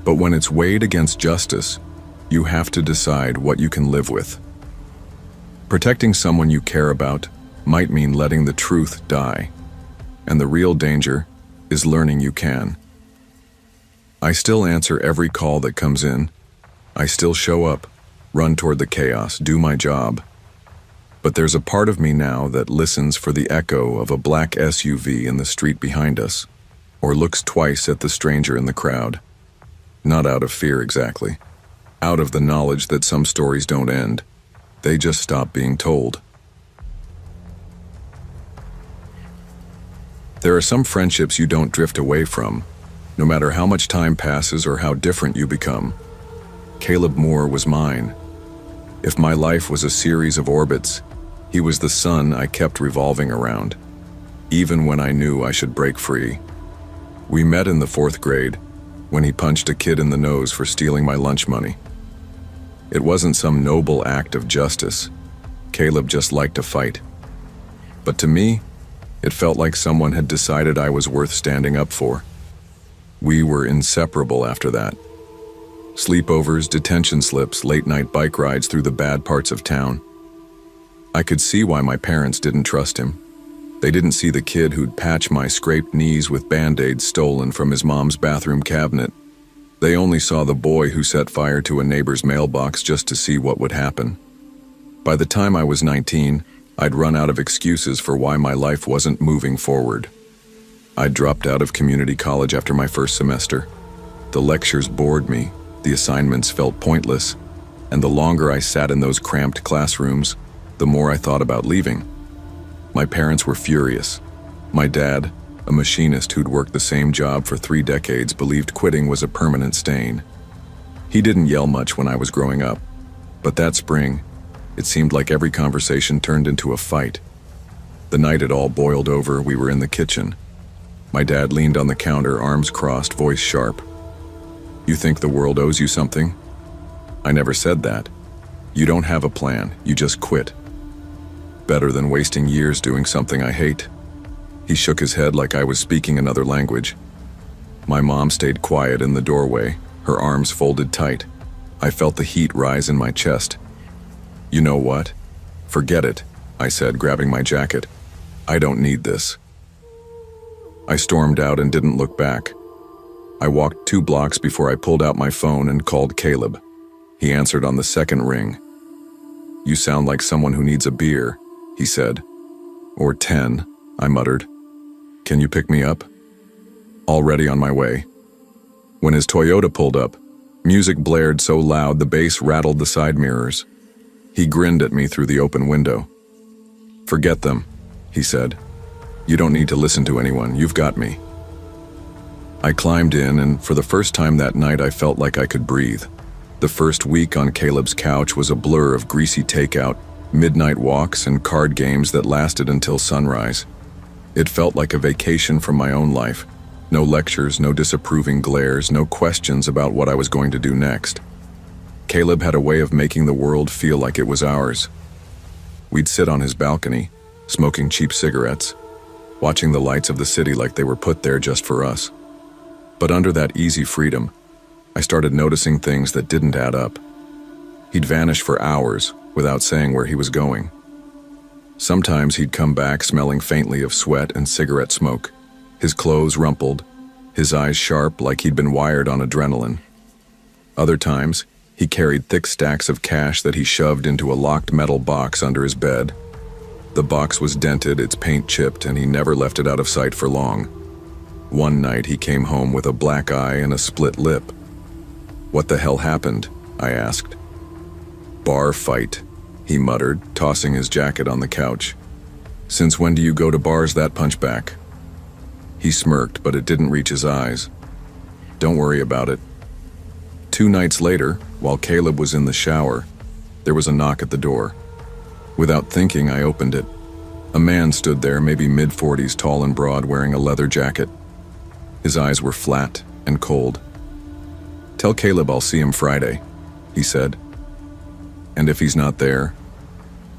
but when it's weighed against justice, you have to decide what you can live with. Protecting someone you care about might mean letting the truth die, and the real danger is learning you can. I still answer every call that comes in. I still show up, run toward the chaos, do my job. But there's a part of me now that listens for the echo of a black SUV in the street behind us, or looks twice at the stranger in the crowd. Not out of fear exactly. Out of the knowledge that some stories don't end. They just stop being told. There are some friendships you don't drift away from, no matter how much time passes or how different you become. Caleb Moore was mine. If my life was a series of orbits, he was the sun I kept revolving around, even when I knew I should break free. We met in the 4th grade, when he punched a kid in the nose for stealing my lunch money. It wasn't some noble act of justice. Caleb just liked to fight. But to me, it felt like someone had decided I was worth standing up for. We were inseparable after that. Sleepovers, detention slips, late-night bike rides through the bad parts of town. I could see why my parents didn't trust him. They didn't see the kid who'd patch my scraped knees with Band-Aids stolen from his mom's bathroom cabinet. They only saw the boy who set fire to a neighbor's mailbox just to see what would happen. By the time I was 19, I'd run out of excuses for why my life wasn't moving forward. I'd dropped out of community college after my first semester. The lectures bored me, the assignments felt pointless, and the longer I sat in those cramped classrooms, the more I thought about leaving. My parents were furious. My dad, a machinist who'd worked the same job for 3 decades, believed quitting was a permanent stain. He didn't yell much when I was growing up, but that spring, it seemed like every conversation turned into a fight. The night it all boiled over, we were in the kitchen. My dad leaned on the counter, arms crossed, voice sharp. "You think the world owes you something?" I never said that. "You don't have a plan, you just quit. Better than wasting years doing something I hate." He shook his head like I was speaking another language. My mom stayed quiet in the doorway, her arms folded tight. I felt the heat rise in my chest. "You know what? Forget it," I said, grabbing my jacket. "I don't need this." I stormed out and didn't look back. I walked 2 blocks before I pulled out my phone and called Caleb. He answered on the second ring. "You sound like someone who needs a beer," he said. "Or 10, I muttered. "Can you pick me up?" "Already on my way." When his Toyota pulled up, music blared so loud the bass rattled the side mirrors. He grinned at me through the open window. "Forget them," he said. "You don't need to listen to anyone, you've got me." I climbed in, and for the first time that night I felt like I could breathe. The first week on Caleb's couch was a blur of greasy takeout, midnight walks, and card games that lasted until sunrise. It felt like a vacation from my own life. No lectures, no disapproving glares, no questions about what I was going to do next. Caleb had a way of making the world feel like it was ours. We'd sit on his balcony, smoking cheap cigarettes, watching the lights of the city like they were put there just for us. But under that easy freedom, I started noticing things that didn't add up. He'd vanish for hours without saying where he was going. Sometimes he'd come back smelling faintly of sweat and cigarette smoke, his clothes rumpled, his eyes sharp like he'd been wired on adrenaline. Other times, he carried thick stacks of cash that he shoved into a locked metal box under his bed. The box was dented, its paint chipped, and he never left it out of sight for long. One night he came home with a black eye and a split lip. "What the hell happened?" I asked. "Bar fight," he muttered, tossing his jacket on the couch. "Since when do you go to bars that punchback?" He smirked, but it didn't reach his eyes. "Don't worry about it." 2 nights later, while Caleb was in the shower, there was a knock at the door. Without thinking, I opened it. A man stood there, maybe mid-40s, tall and broad, wearing a leather jacket. His eyes were flat and cold. "Tell Caleb I'll see him Friday," he said. "And if he's not there,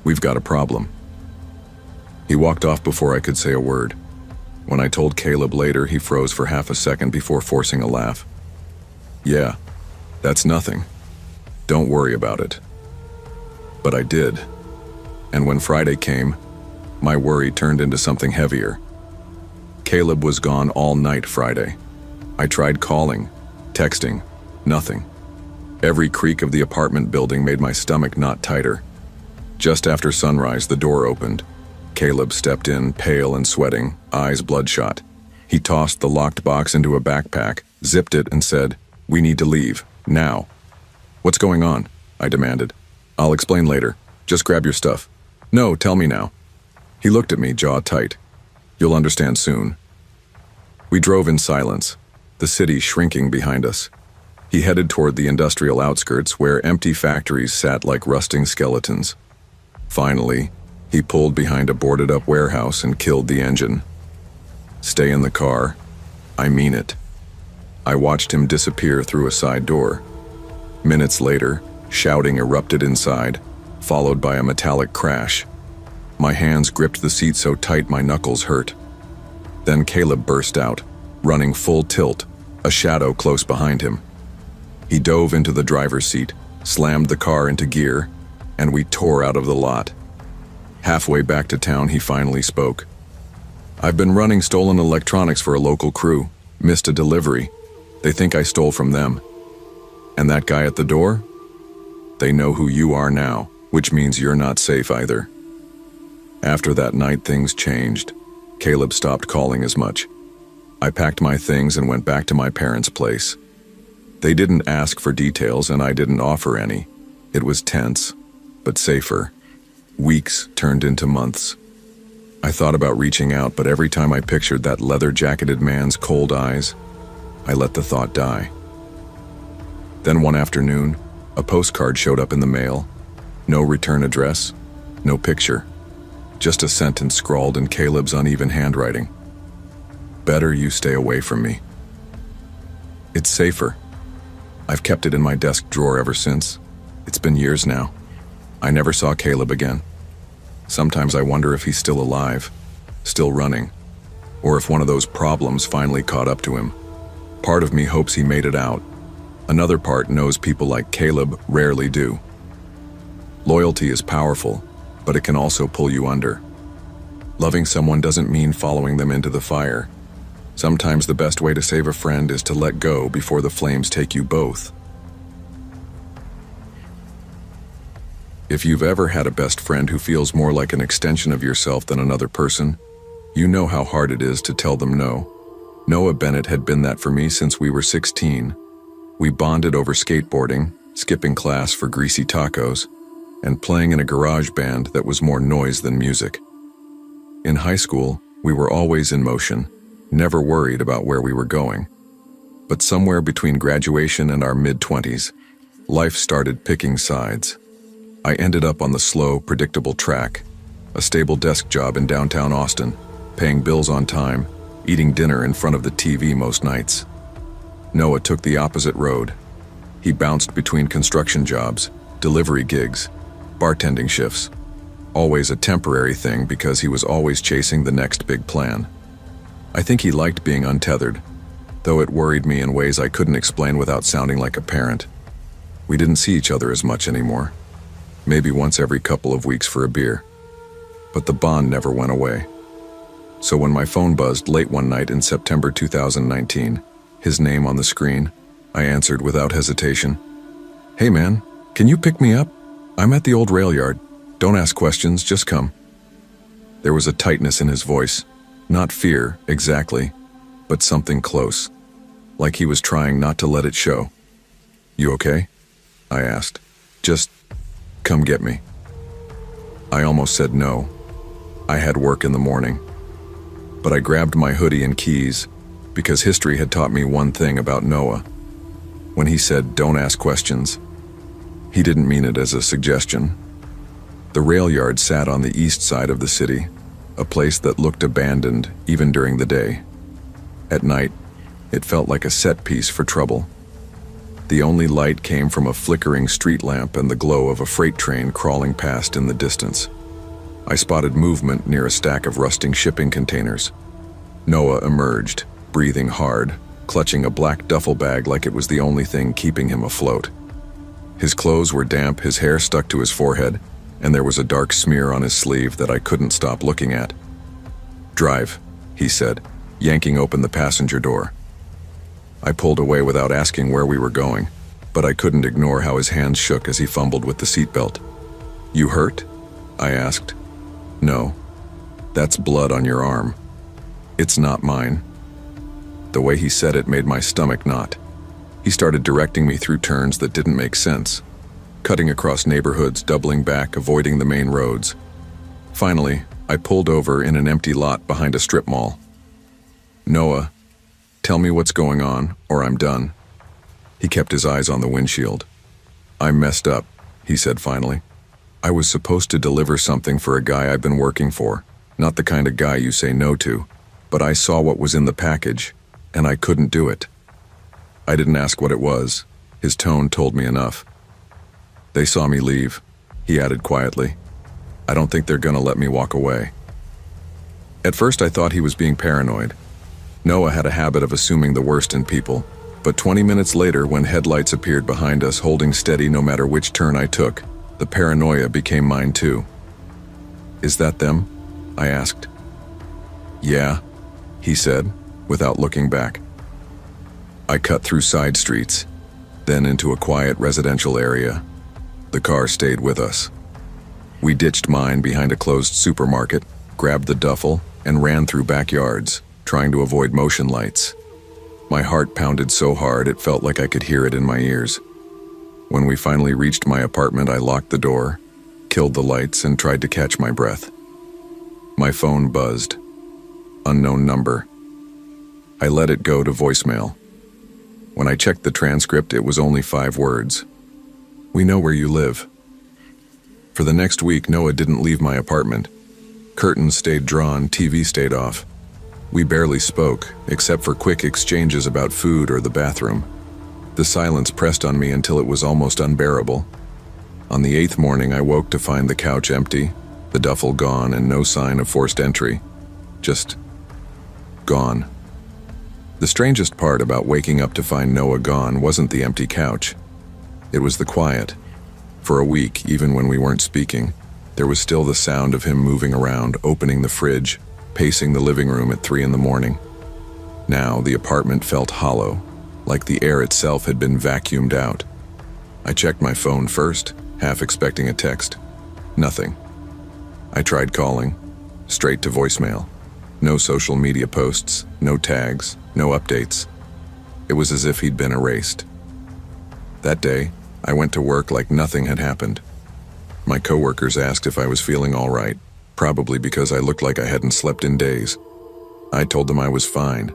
we've got a problem." He walked off before I could say a word. When I told Caleb later, he froze for half a second before forcing a laugh. "Yeah, that's nothing. Don't worry about it." But I did. And when Friday came, my worry turned into something heavier. Caleb was gone all night Friday. I tried calling, texting, nothing. Every creak of the apartment building made my stomach knot tighter. Just after sunrise, the door opened. Caleb stepped in, pale and sweating, eyes bloodshot. He tossed the locked box into a backpack, zipped it, and said, "We need to leave, now." "What's going on?" I demanded. "I'll explain later. Just grab your stuff." "No, tell me now." He looked at me, jaw tight. "You'll understand soon." We drove in silence, the city shrinking behind us. He headed toward the industrial outskirts where empty factories sat like rusting skeletons. Finally, he pulled behind a boarded-up warehouse and killed the engine. "Stay in the car. I mean it." I watched him disappear through a side door. Minutes later, shouting erupted inside, followed by a metallic crash. My hands gripped the seat so tight my knuckles hurt. Then Caleb burst out, running full tilt, a shadow close behind him. He dove into the driver's seat, slammed the car into gear, and we tore out of the lot. Halfway back to town, he finally spoke. "I've been running stolen electronics for a local crew. Missed a delivery. They think I stole from them. And that guy at the door? They know who you are now, which means you're not safe either. After that night, things changed. Caleb stopped calling as much. I packed my things and went back to my parents' place. They didn't ask for details and I didn't offer any. It was tense, but safer. Weeks turned into months. I thought about reaching out, but every time I pictured that leather-jacketed man's cold eyes, I let the thought die. Then one afternoon, a postcard showed up in the mail. No return address, no picture. Just a sentence scrawled in Caleb's uneven handwriting. Better you stay away from me. It's safer. I've kept it in my desk drawer ever since. It's been years now. I never saw Caleb again. Sometimes I wonder if he's still alive, still running, or if one of those problems finally caught up to him. Part of me hopes he made it out. Another part knows people like Caleb rarely do. Loyalty is powerful, but it can also pull you under. Loving someone doesn't mean following them into the fire. Sometimes the best way to save a friend is to let go before the flames take you both. If you've ever had a best friend who feels more like an extension of yourself than another person, you know how hard it is to tell them no. Noah Bennett had been that for me since we were 16. We bonded over skateboarding, skipping class for greasy tacos, and playing in a garage band that was more noise than music. In high school, we were always in motion, never worried about where we were going. But somewhere between graduation and our mid-20s, life started picking sides. I ended up on the slow, predictable track, a stable desk job in downtown Austin, paying bills on time, eating dinner in front of the TV most nights. Noah took the opposite road. He bounced between construction jobs, delivery gigs, bartending shifts, always a temporary thing because he was always chasing the next big plan. I think he liked being untethered, though it worried me in ways I couldn't explain without sounding like a parent. We didn't see each other as much anymore. Maybe once every couple of weeks for a beer. But the bond never went away. So when my phone buzzed late one night in September 2019, his name on the screen, I answered without hesitation. Hey man, can you pick me up? I'm at the old rail yard. Don't ask questions, just come. There was a tightness in his voice, not fear, exactly, but something close, like he was trying not to let it show. You okay? I asked. Just come get me. I almost said no. I had work in the morning. But I grabbed my hoodie and keys because history had taught me one thing about Noah. When he said, don't ask questions, he didn't mean it as a suggestion. The rail yard sat on the east side of the city, a place that looked abandoned even during the day. At night, it felt like a set piece for trouble. The only light came from a flickering street lamp and the glow of a freight train crawling past in the distance. I spotted movement near a stack of rusting shipping containers. Noah emerged, breathing hard, clutching a black duffel bag like it was the only thing keeping him afloat. His clothes were damp, his hair stuck to his forehead, and there was a dark smear on his sleeve that I couldn't stop looking at. Drive, he said, yanking open the passenger door. I pulled away without asking where we were going, but I couldn't ignore how his hands shook as he fumbled with the seatbelt. You hurt? I asked. No. That's blood on your arm. It's not mine. The way he said it made my stomach knot. He started directing me through turns that didn't make sense, cutting across neighborhoods, doubling back, avoiding the main roads. Finally, I pulled over in an empty lot behind a strip mall. Noah, tell me what's going on, or I'm done. He kept his eyes on the windshield. I messed up, he said finally. I was supposed to deliver something for a guy I've been working for, not the kind of guy you say no to, but I saw what was in the package, and I couldn't do it. I didn't ask what it was. His tone told me enough. They saw me leave, he added quietly. I don't think they're gonna let me walk away. At first I thought he was being paranoid. Noah had a habit of assuming the worst in people, but 20 minutes later, when headlights appeared behind us holding steady no matter which turn I took, the paranoia became mine too. Is that them? I asked. Yeah, he said, without looking back. I cut through side streets. then into a quiet residential area. The car stayed with us. We ditched mine behind a closed supermarket, grabbed the duffel, and ran through backyards, trying to avoid motion lights. My heart pounded so hard it felt like I could hear it in my ears. When we finally reached my apartment, I locked the door, killed the lights, and tried to catch my breath. My phone buzzed. Unknown number. I let it go to voicemail. When I checked the transcript, it was only 5 words. "We know where you live." For the next week, Noah didn't leave my apartment. Curtains stayed drawn, TV stayed off. We barely spoke, except for quick exchanges about food or the bathroom. The silence pressed on me until it was almost unbearable. On the 8th morning, I woke to find the couch empty, the duffel gone, and no sign of forced entry. Just gone. The strangest part about waking up to find Noah gone wasn't the empty couch. It was the quiet. For a week, even when we weren't speaking, there was still the sound of him moving around, opening the fridge, pacing the living room at 3 in the morning. Now, the apartment felt hollow, like the air itself had been vacuumed out. I checked my phone first, half expecting a text. Nothing. I tried calling, straight to voicemail. No social media posts, no tags, no updates. It was as if he'd been erased. That day, I went to work like nothing had happened. My coworkers asked if I was feeling all right, probably because I looked like I hadn't slept in days. I told them I was fine.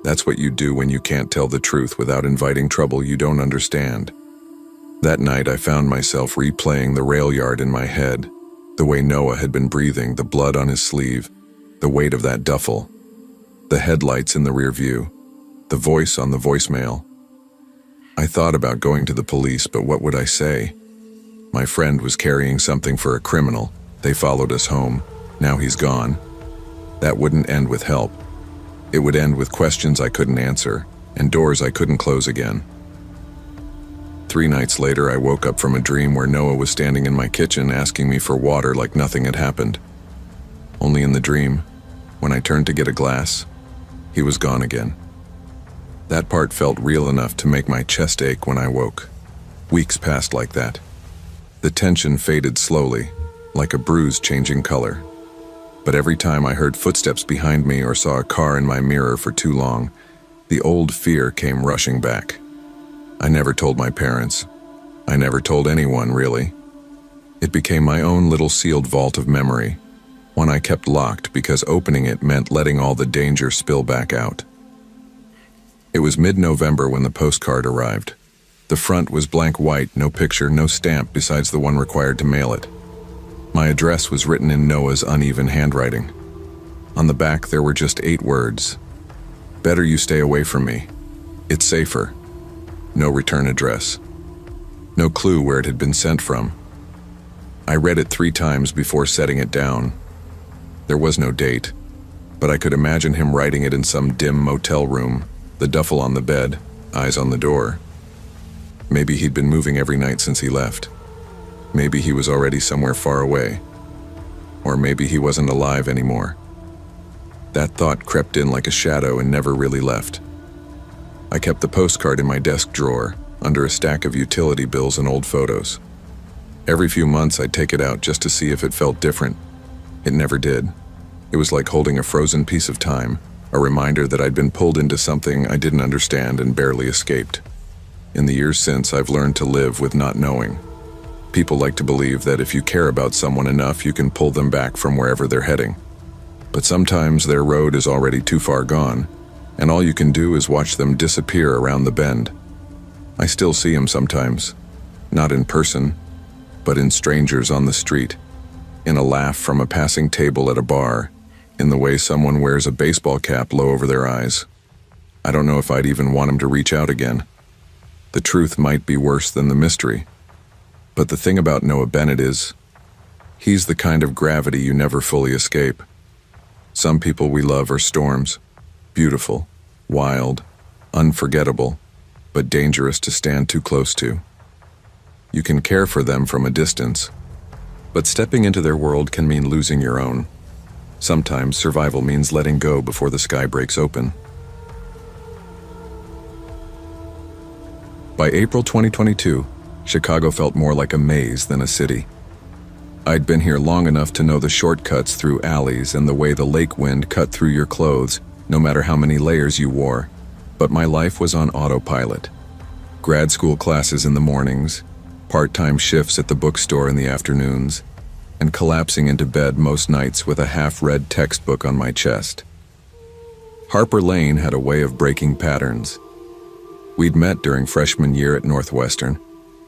That's what you do when you can't tell the truth without inviting trouble you don't understand. That night, I found myself replaying the rail yard in my head, the way Noah had been breathing, the blood on his sleeve, the weight of that duffel, the headlights in the rear view, the voice on the voicemail. I thought about going to the police, but what would I say? My friend was carrying something for a criminal. They followed us home. Now he's gone. That wouldn't end with help. It would end with questions I couldn't answer and doors I couldn't close again. 3 nights later, I woke up from a dream where Noah was standing in my kitchen asking me for water like nothing had happened. Only in the dream, when I turned to get a glass, he was gone again. That part felt real enough to make my chest ache when I woke. Weeks passed like that. The tension faded slowly, like a bruise changing color. But every time I heard footsteps behind me or saw a car in my mirror for too long, the old fear came rushing back. I never told my parents. I never told anyone, really. It became my own little sealed vault of memory, one I kept locked because opening it meant letting all the danger spill back out. It was mid-November when the postcard arrived. The front was blank white, no picture, no stamp besides the one required to mail it. My address was written in Noah's uneven handwriting. On the back there were just 8 words. "Better you stay away from me. It's safer." No return address. No clue where it had been sent from. I read it 3 times before setting it down. There was no date, but I could imagine him writing it in some dim motel room, the duffel on the bed, eyes on the door. Maybe he'd been moving every night since he left. Maybe he was already somewhere far away. Or maybe he wasn't alive anymore. That thought crept in like a shadow and never really left. I kept the postcard in my desk drawer, under a stack of utility bills and old photos. Every few months I'd take it out just to see if it felt different. It never did. It was like holding a frozen piece of time, a reminder that I'd been pulled into something I didn't understand and barely escaped. In the years since, I've learned to live with not knowing. People like to believe that if you care about someone enough, you can pull them back from wherever they're heading. But sometimes their road is already too far gone, and all you can do is watch them disappear around the bend. I still see them sometimes, not in person, but in strangers on the street, in a laugh from a passing table at a bar, in the way someone wears a baseball cap low over their eyes. I don't know if I'd even want him to reach out again. The truth might be worse than the mystery. But the thing about Noah Bennett is, he's the kind of gravity you never fully escape. Some people we love are storms, beautiful, wild, unforgettable, but dangerous to stand too close to. You can care for them from a distance, but stepping into their world can mean losing your own. Sometimes survival means letting go before the sky breaks open. By April 2022, Chicago felt more like a maze than a city. I'd been here long enough to know the shortcuts through alleys and the way the lake wind cut through your clothes, no matter how many layers you wore. But my life was on autopilot. Grad school classes in the mornings, part-time shifts at the bookstore in the afternoons, and collapsing into bed most nights with a half-read textbook on my chest. Harper Lane had a way of breaking patterns. We'd met during freshman year at Northwestern.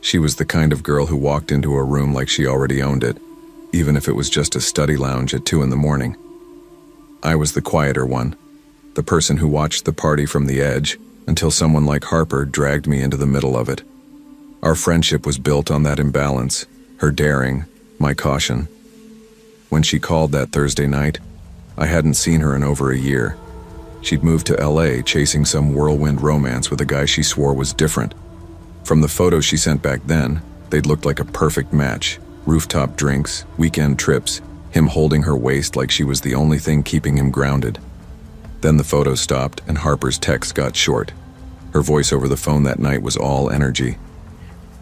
She was the kind of girl who walked into a room like she already owned it, even if it was just a study lounge at 2 a.m. I was the quieter one, the person who watched the party from the edge until someone like Harper dragged me into the middle of it. Our friendship was built on that imbalance, her daring, my caution. When she called that Thursday night, I hadn't seen her in over a year. She'd moved to LA chasing some whirlwind romance with a guy she swore was different. From the photos she sent back then, they'd looked like a perfect match. Rooftop drinks, weekend trips, him holding her waist like she was the only thing keeping him grounded. Then the photos stopped and Harper's text got short. Her voice over the phone that night was all energy.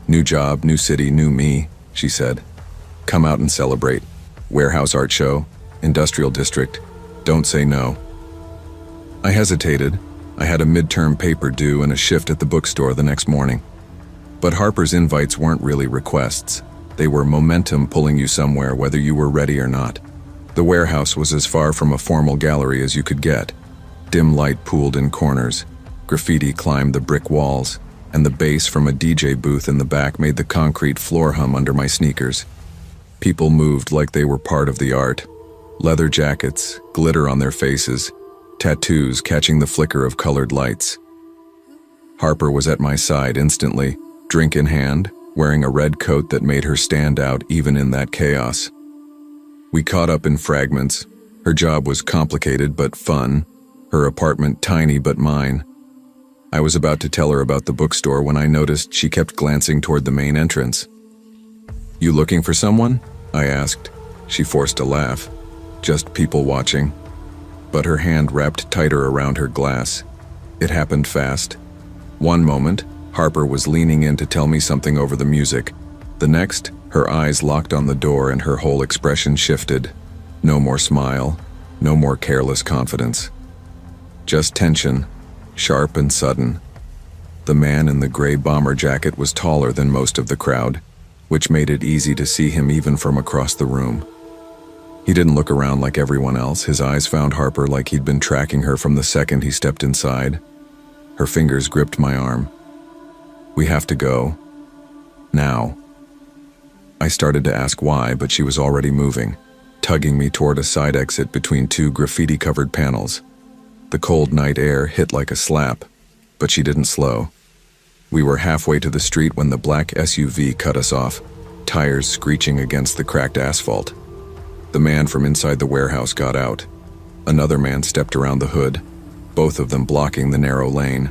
"New job, new city, new me," she said. "Come out and celebrate. Warehouse art show, industrial district. Don't say no." I hesitated. I had a midterm paper due and a shift at the bookstore the next morning. But Harper's invites weren't really requests. They were momentum pulling you somewhere whether you were ready or not. The warehouse was as far from a formal gallery as you could get. Dim light pooled in corners. Graffiti climbed the brick walls, and the bass from a DJ booth in the back made the concrete floor hum under my sneakers. People moved like they were part of the art. Leather jackets, glitter on their faces, tattoos catching the flicker of colored lights. Harper was at my side instantly, drink in hand, wearing a red coat that made her stand out even in that chaos. We caught up in fragments. Her job was complicated but fun, her apartment tiny but mine. I was about to tell her about the bookstore when I noticed she kept glancing toward the main entrance. "You looking for someone?" I asked. She forced a laugh. "Just people watching." But her hand wrapped tighter around her glass. It happened fast. One moment, Harper was leaning in to tell me something over the music. The next, her eyes locked on the door and her whole expression shifted. No more smile, no more careless confidence. Just tension, sharp and sudden. The man in the gray bomber jacket was taller than most of the crowd, which made it easy to see him even from across the room. He didn't look around like everyone else. His eyes found Harper like he'd been tracking her from the second he stepped inside. Her fingers gripped my arm. "We have to go. Now." I started to ask why, but she was already moving, tugging me toward a side exit between 2 graffiti-covered panels. The cold night air hit like a slap, but she didn't slow. We were halfway to the street when the black SUV cut us off, tires screeching against the cracked asphalt. The man from inside the warehouse got out. Another man stepped around the hood, both of them blocking the narrow lane.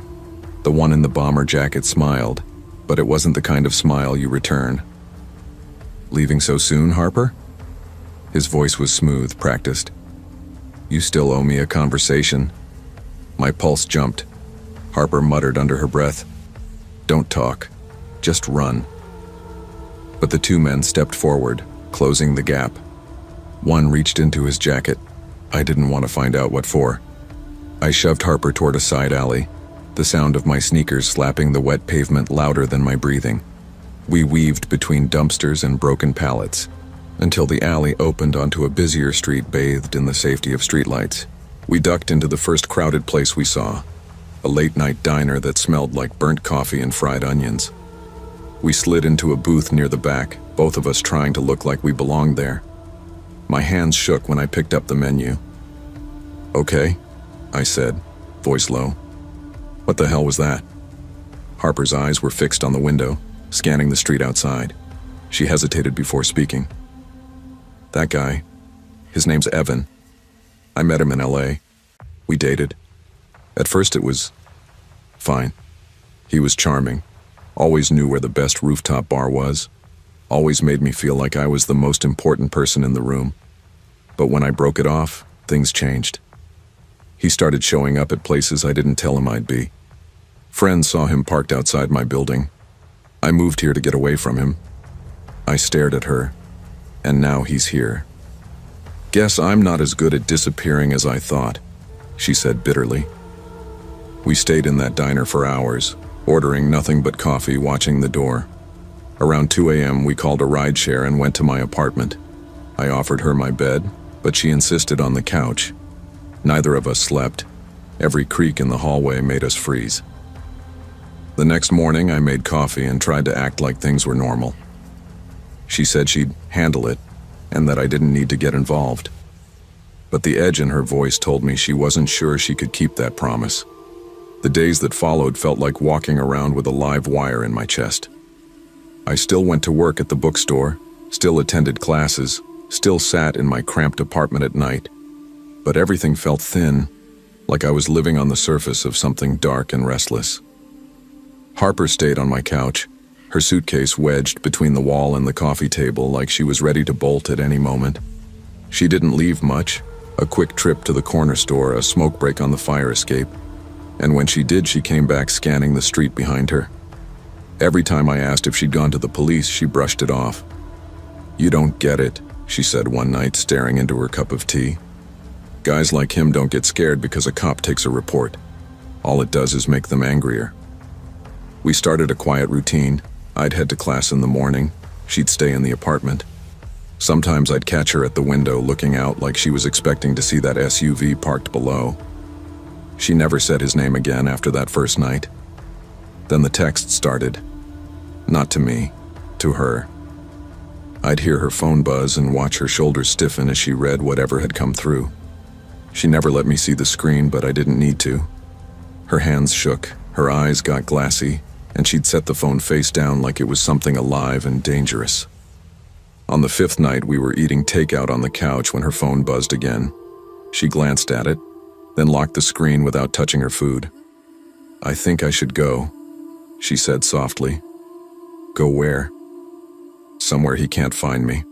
The one in the bomber jacket smiled, but it wasn't the kind of smile you return. "Leaving so soon, Harper?" His voice was smooth, practiced. "You still owe me a conversation." My pulse jumped. Harper muttered under her breath, "Don't talk, just run." But the 2 men stepped forward, closing the gap. One reached into his jacket. I didn't want to find out what for. I shoved Harper toward a side alley, the sound of my sneakers slapping the wet pavement louder than my breathing. We weaved between dumpsters and broken pallets, until the alley opened onto a busier street bathed in the safety of streetlights. We ducked into the first crowded place we saw, a late-night diner that smelled like burnt coffee and fried onions. We slid into a booth near the back, both of us trying to look like we belonged there. My hands shook when I picked up the menu. "Okay," I said, voice low. "What the hell was that?" Harper's eyes were fixed on the window, scanning the street outside. She hesitated before speaking. "That guy. His name's Evan. I met him in LA. We dated. At first it was fine. He was charming. Always knew where the best rooftop bar was. Always made me feel like I was the most important person in the room. But when I broke it off, things changed. He started showing up at places I didn't tell him I'd be. Friends saw him parked outside my building. I moved here to get away from him. I stared at her, and now he's here. Guess I'm not as good at disappearing as I thought, she said bitterly. We stayed in that diner for hours, ordering nothing but coffee, watching the door. Around 2 a.m. we called a rideshare and went to my apartment. I offered her my bed, but she insisted on the couch. Neither of us slept. Every creak in the hallway made us freeze. The next morning I made coffee and tried to act like things were normal. She said she'd handle it, and that I didn't need to get involved. But the edge in her voice told me she wasn't sure she could keep that promise. The days that followed felt like walking around with a live wire in my chest. I still went to work at the bookstore, still attended classes, still sat in my cramped apartment at night. But everything felt thin, like I was living on the surface of something dark and restless. Harper stayed on my couch, her suitcase wedged between the wall and the coffee table like she was ready to bolt at any moment. She didn't leave much, a quick trip to the corner store, a smoke break on the fire escape. And when she did, she came back scanning the street behind her. Every time I asked if she'd gone to the police, she brushed it off. "You don't get it," she said one night, staring into her cup of tea. "Guys like him don't get scared because a cop takes a report. All it does is make them angrier." We started a quiet routine. I'd head to class in the morning. She'd stay in the apartment. Sometimes I'd catch her at the window looking out like she was expecting to see that SUV parked below. She never said his name again after that first night. Then the texts started. Not to me, to her. I'd hear her phone buzz and watch her shoulders stiffen as she read whatever had come through. She never let me see the screen, but I didn't need to. Her hands shook, her eyes got glassy, and she'd set the phone face down like it was something alive and dangerous. On the 5th night, we were eating takeout on the couch when her phone buzzed again. She glanced at it, then locked the screen without touching her food. "I think I should go," she said softly. "Go where?" "Somewhere he can't find me."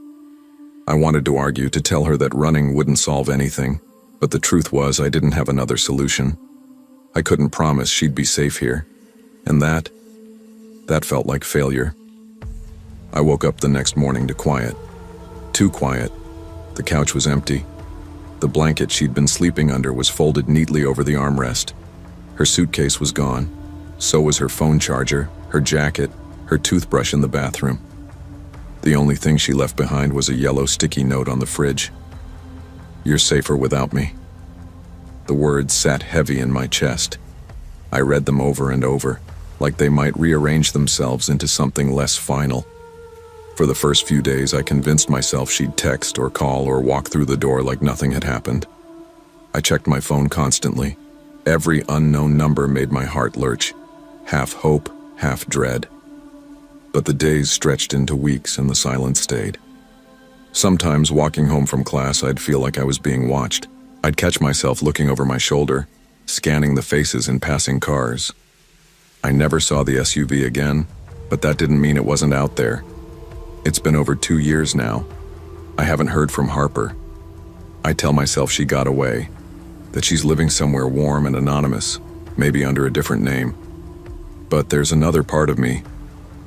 I wanted to argue, to tell her that running wouldn't solve anything, but the truth was I didn't have another solution. I couldn't promise she'd be safe here, and that felt like failure. I woke up the next morning to quiet. Too quiet. The couch was empty. The blanket she'd been sleeping under was folded neatly over the armrest. Her suitcase was gone. So was her phone charger, her jacket, her toothbrush in the bathroom. The only thing she left behind was a yellow sticky note on the fridge. "You're safer without me." The words sat heavy in my chest. I read them over and over, like they might rearrange themselves into something less final. For the first few days, I convinced myself she'd text or call or walk through the door like nothing had happened. I checked my phone constantly. Every unknown number made my heart lurch, half hope, half dread. But the days stretched into weeks and the silence stayed. Sometimes, walking home from class, I'd feel like I was being watched. I'd catch myself looking over my shoulder, scanning the faces in passing cars. I never saw the SUV again, but that didn't mean it wasn't out there. It's been over 2 years now. I haven't heard from Harper. I tell myself she got away, that she's living somewhere warm and anonymous, maybe under a different name. But there's another part of me,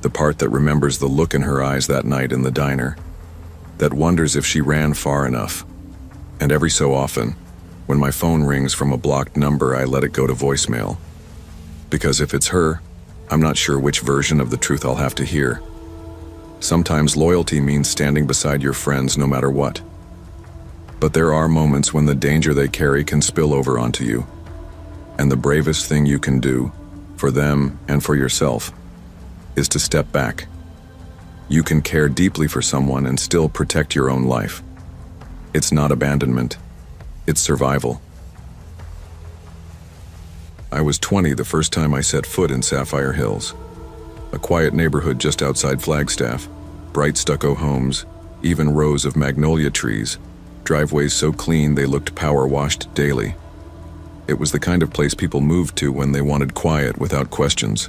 the part that remembers the look in her eyes that night in the diner, that wonders if she ran far enough. And every so often, when my phone rings from a blocked number, I let it go to voicemail. Because if it's her, I'm not sure which version of the truth I'll have to hear. Sometimes loyalty means standing beside your friends no matter what. But there are moments when the danger they carry can spill over onto you. And the bravest thing you can do, for them and for yourself, is to step back. You can care deeply for someone and still protect your own life. It's not abandonment, it's survival. I was 20 the first time I set foot in Sapphire Hills. A quiet neighborhood just outside Flagstaff, bright stucco homes, even rows of magnolia trees, driveways so clean they looked power-washed daily. It was the kind of place people moved to when they wanted quiet without questions.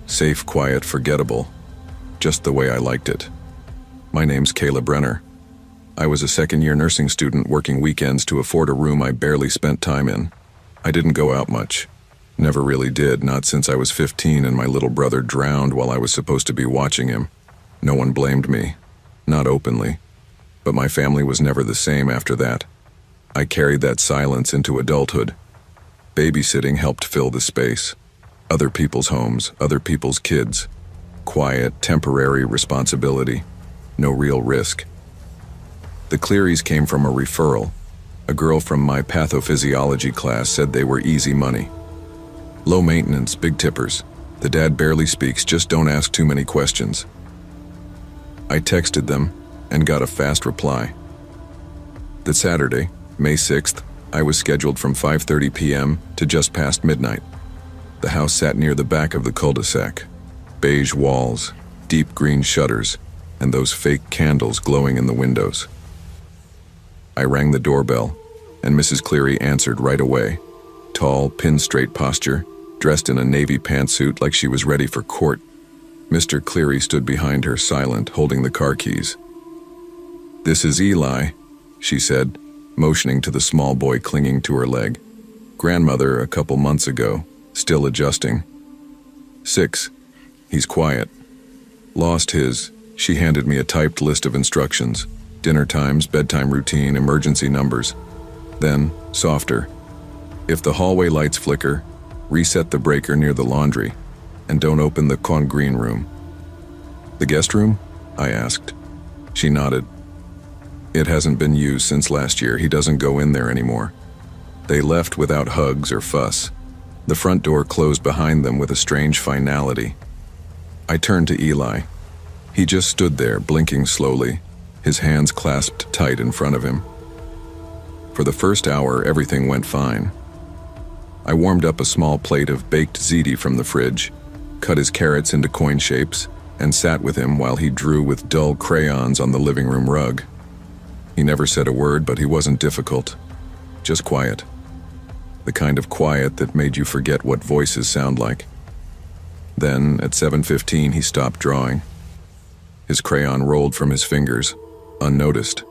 Safe, quiet, forgettable. Just the way I liked it. My name's Kayla Brenner. I was a second-year nursing student working weekends to afford a room I barely spent time in. I didn't go out much. Never really did, not since I was 15 and my little brother drowned while I was supposed to be watching him. No one blamed me, not openly. But my family was never the same after that. I carried that silence into adulthood. Babysitting helped fill the space. Other people's homes, other people's kids. Quiet, temporary responsibility. No real risk. The Clearys came from a referral. A girl from my pathophysiology class said they were easy money. Low maintenance, big tippers. The dad barely speaks, just don't ask too many questions. I texted them and got a fast reply. That Saturday, May 6th, I was scheduled from 5:30 p.m. to just past midnight. The house sat near the back of the cul-de-sac. Beige walls, deep green shutters, and those fake candles glowing in the windows. I rang the doorbell, and Mrs. Cleary answered right away. Tall, pin-straight posture, dressed in a navy pantsuit like she was ready for court. Mr. Cleary stood behind her, silent, holding the car keys. "This is Eli," she said, motioning to the small boy clinging to her leg. "Grandmother a couple months ago, still adjusting. 6. He's quiet. Lost his." She handed me a typed list of instructions. Dinner times, bedtime routine, emergency numbers. Then, softer. "If the hallway lights flicker, reset the breaker near the laundry, and don't open the green room." "The guest room?" I asked. She nodded. "It hasn't been used since last year. He doesn't go in there anymore." They left without hugs or fuss. The front door closed behind them with a strange finality. I turned to Eli. He just stood there, blinking slowly, his hands clasped tight in front of him. For the first hour, everything went fine. I warmed up a small plate of baked ziti from the fridge, cut his carrots into coin shapes, and sat with him while he drew with dull crayons on the living room rug. He never said a word, but he wasn't difficult. Just quiet. The kind of quiet that made you forget what voices sound like. Then, at 7:15, he stopped drawing. His crayon rolled from his fingers, unnoticed.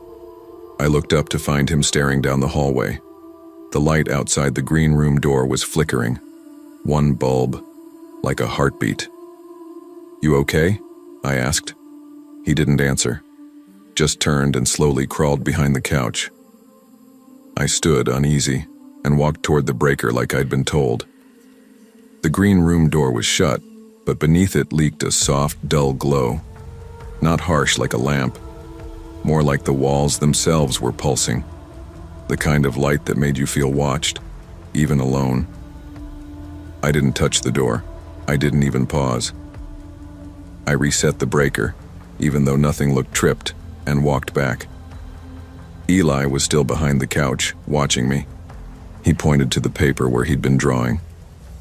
I looked up to find him staring down the hallway. The light outside the green room door was flickering. One bulb, like a heartbeat. "You okay?" I asked. He didn't answer, just turned and slowly crawled behind the couch. I stood uneasy and walked toward the breaker like I'd been told. The green room door was shut, but beneath it leaked a soft, dull glow. Not harsh like a lamp, more like the walls themselves were pulsing. The kind of light that made you feel watched, even alone. I didn't touch the door. I didn't even pause. I reset the breaker, even though nothing looked tripped, and walked back. Eli was still behind the couch, watching me. He pointed to the paper where he'd been drawing.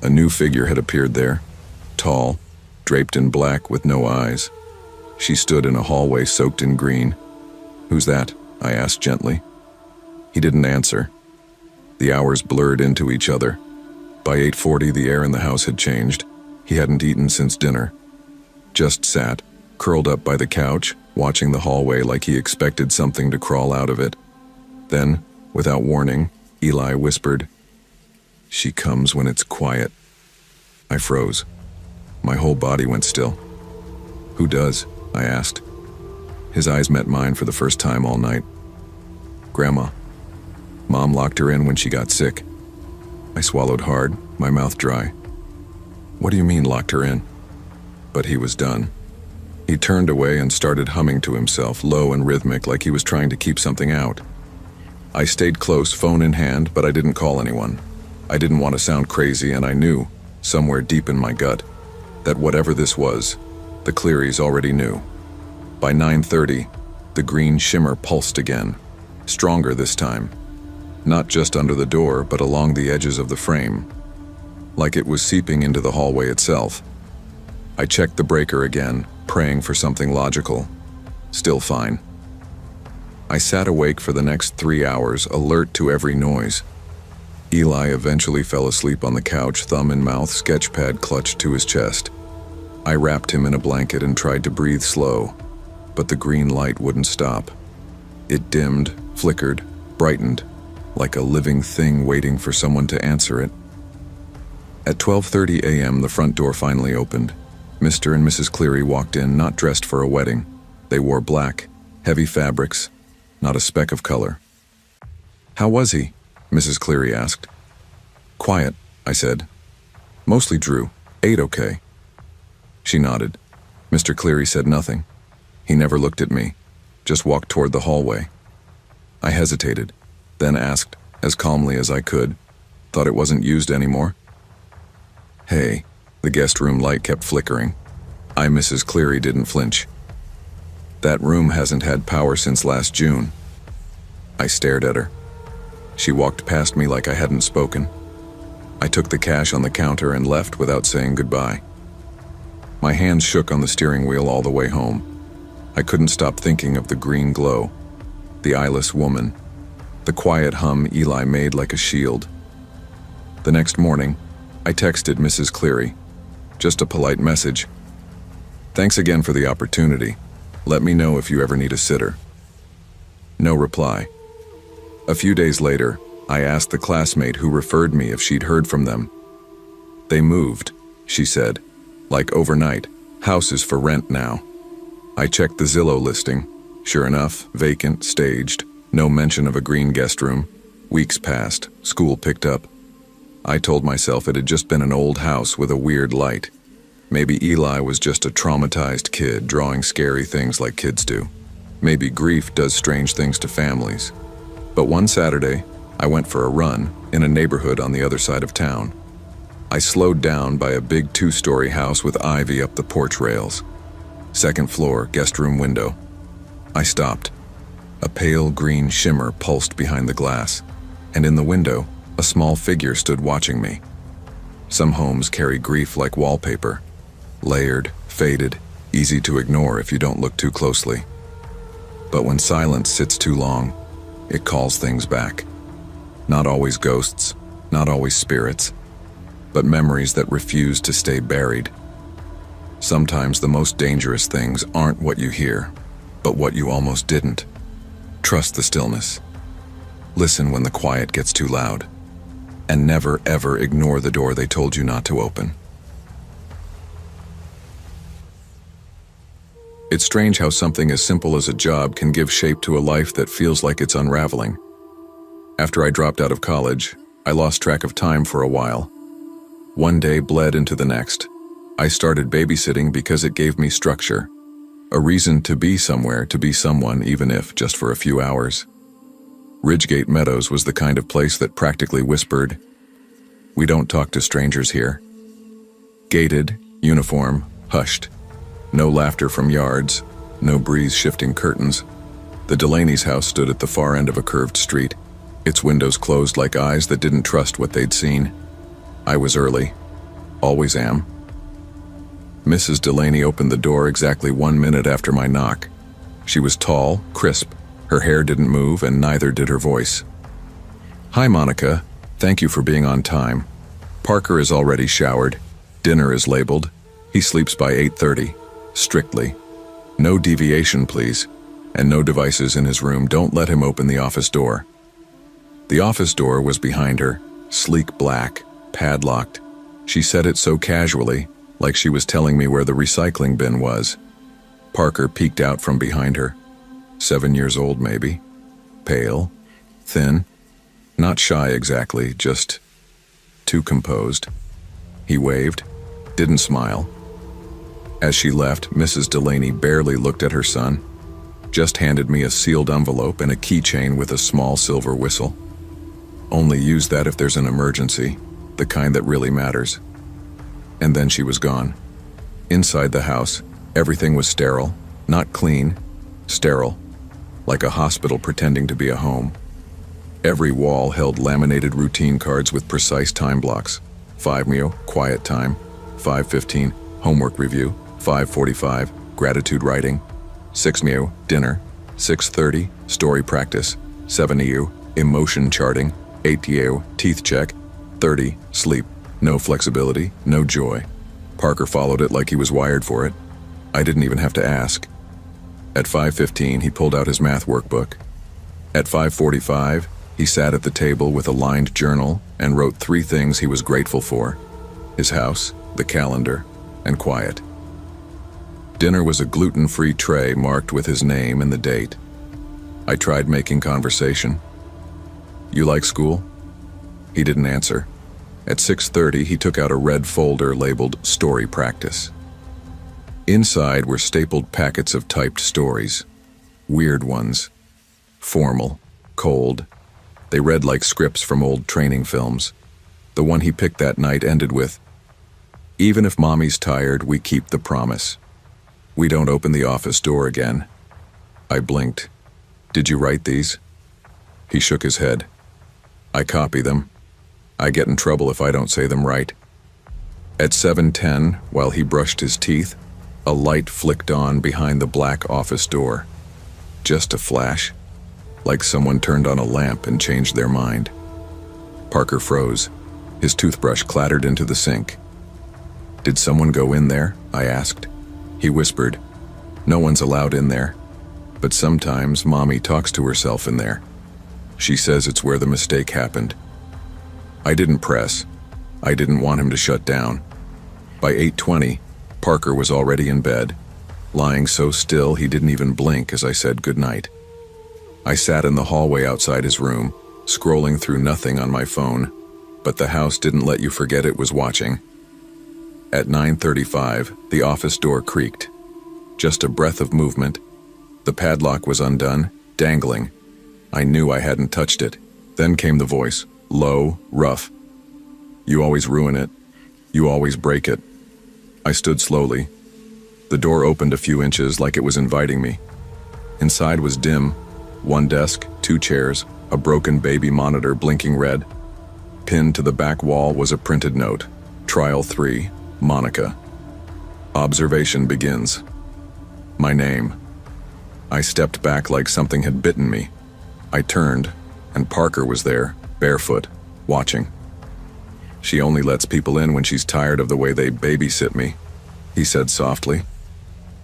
A new figure had appeared there, tall, draped in black with no eyes. She stood in a hallway soaked in green. "Who's that?" I asked gently. He didn't answer. The hours blurred into each other. By 8:40, the air in the house had changed. He hadn't eaten since dinner. Just sat, curled up by the couch, watching the hallway like he expected something to crawl out of it. Then, without warning, Eli whispered, "She comes when it's quiet." I froze. My whole body went still. "Who does?" I asked. His eyes met mine for the first time all night. "Grandma. Mom locked her in when she got sick." I swallowed hard, my mouth dry. "What do you mean locked her in?" But he was done. He turned away and started humming to himself, low and rhythmic, like he was trying to keep something out. I stayed close, phone in hand, but I didn't call anyone. I didn't want to sound crazy, and I knew, somewhere deep in my gut, that whatever this was, the Clearys already knew. By 9:30, the green shimmer pulsed again, stronger this time. Not just under the door, but along the edges of the frame, like it was seeping into the hallway itself. I checked the breaker again, praying for something logical. Still fine. I sat awake for the next 3 hours, alert to every noise. Eli eventually fell asleep on the couch, thumb in mouth, sketchpad clutched to his chest. I wrapped him in a blanket and tried to breathe slow, but the green light wouldn't stop. It dimmed, flickered, brightened, like a living thing waiting for someone to answer it. At 12:30 a.m., the front door finally opened. Mr. and Mrs. Cleary walked in, not dressed for a wedding. They wore black, heavy fabrics, not a speck of color. "How was he?" Mrs. Cleary asked. "Quiet," I said. "Mostly drew. Ate okay." She nodded. Mr. Cleary said nothing. He never looked at me, just walked toward the hallway. I hesitated, then asked, as calmly as I could, "Thought it wasn't used anymore?" "Hey," the guest room light kept flickering. Mrs. Cleary didn't flinch. "That room hasn't had power since last June." I stared at her. She walked past me like I hadn't spoken. I took the cash on the counter and left without saying goodbye. My hands shook on the steering wheel all the way home. I couldn't stop thinking of the green glow, the eyeless woman, the quiet hum Eli made like a shield. The next morning, I texted Mrs. Cleary, just a polite message. "Thanks again for the opportunity. Let me know if you ever need a sitter." No reply. A few days later, I asked the classmate who referred me if she'd heard from them. "They moved," she said, "like overnight. House is for rent now." I checked the Zillow listing. Sure enough, vacant, staged, no mention of a green guest room. Weeks passed, school picked up. I told myself it had just been an old house with a weird light. Maybe Eli was just a traumatized kid drawing scary things like kids do. Maybe grief does strange things to families. But one Saturday, I went for a run in a neighborhood on the other side of town. I slowed down by a big 2-story house with ivy up the porch rails. Second floor, guest room window. I stopped. A pale green shimmer pulsed behind the glass, and in the window, a small figure stood watching me. Some homes carry grief like wallpaper. Layered, faded, easy to ignore if you don't look too closely. But when silence sits too long, it calls things back. Not always ghosts, not always spirits, but memories that refuse to stay buried. Sometimes the most dangerous things aren't what you hear, but what you almost didn't. Trust the stillness. Listen when the quiet gets too loud. And never ever ignore the door they told you not to open. It's strange how something as simple as a job can give shape to a life that feels like it's unraveling. After I dropped out of college, I lost track of time for a while. One day bled into the next. I started babysitting because it gave me structure, a reason to be somewhere, to be someone, even if just for a few hours. Ridgegate Meadows was the kind of place that practically whispered, "We don't talk to strangers here." Gated, uniform, hushed. No laughter from yards, no breeze shifting curtains. The Delaney's house stood at the far end of a curved street, its windows closed like eyes that didn't trust what they'd seen. I was early. Always am. Mrs. Delaney opened the door exactly 1 minute after my knock. She was tall, crisp. Her hair didn't move, and neither did her voice. "Hi, Monica. Thank you for being on time. Parker is already showered. Dinner is labeled. He sleeps by 8:30. Strictly. No deviation, please. And no devices in his room. Don't let him open the office door." The office door was behind her, sleek black, padlocked. She said it so casually, like she was telling me where the recycling bin was. Parker peeked out from behind her. 7 years old, maybe. Pale, thin, not shy exactly, just too composed. He waved, didn't smile. As she left, Mrs. Delaney barely looked at her son, just handed me a sealed envelope and a keychain with a small silver whistle. "Only use that if there's an emergency, the kind that really matters." And then she was gone. Inside the house, everything was sterile, not clean, sterile, like a hospital pretending to be a home. Every wall held laminated routine cards with precise time blocks. 5 m, quiet time. 5:15, homework review. 5:45, gratitude writing. 6 m, dinner. 6:30, story practice. 7 u, emotion charting. 8 u, teeth check. 30, sleep. No flexibility, no joy. Parker followed it like he was wired for it. I didn't even have to ask. At 5:15, he pulled out his math workbook. At 5:45, he sat at the table with a lined journal and wrote 3 things he was grateful for. his house, the calendar, and quiet. Dinner was a gluten-free tray marked with his name and the date. I tried making conversation. "You like school?" He didn't answer. At 6:30, he took out a red folder labeled Story Practice. Inside were stapled packets of typed stories. Weird ones. Formal. Cold. They read like scripts from old training films. The one he picked that night ended with, "Even if mommy's tired, we keep the promise. We don't open the office door again." I blinked. "Did you write these?" He shook his head. "I copy them. I get in trouble if I don't say them right." At 7:10, while he brushed his teeth, a light flicked on behind the black office door. Just a flash, like someone turned on a lamp and changed their mind. Parker froze. His toothbrush clattered into the sink. "Did someone go in there?" I asked. He whispered, "No one's allowed in there. But sometimes Mommy talks to herself in there. She says it's where the mistake happened." I didn't press. I didn't want him to shut down. By 8:20, Parker was already in bed, lying so still he didn't even blink as I said goodnight. I sat in the hallway outside his room, scrolling through nothing on my phone, but the house didn't let you forget it was watching. At 9:35, the office door creaked. Just a breath of movement. The padlock was undone, dangling. I knew I hadn't touched it. Then came the voice, low, rough. "You always ruin it. You always break it." I stood slowly. The door opened a few inches like it was inviting me. Inside was dim. One desk, 2 chairs, a broken baby monitor blinking red. Pinned to the back wall was a printed note. Trial 3, Monica. Observation begins. My name. I stepped back like something had bitten me. I turned, and Parker was there, barefoot, watching. "She only lets people in when she's tired of the way they babysit me," he said softly.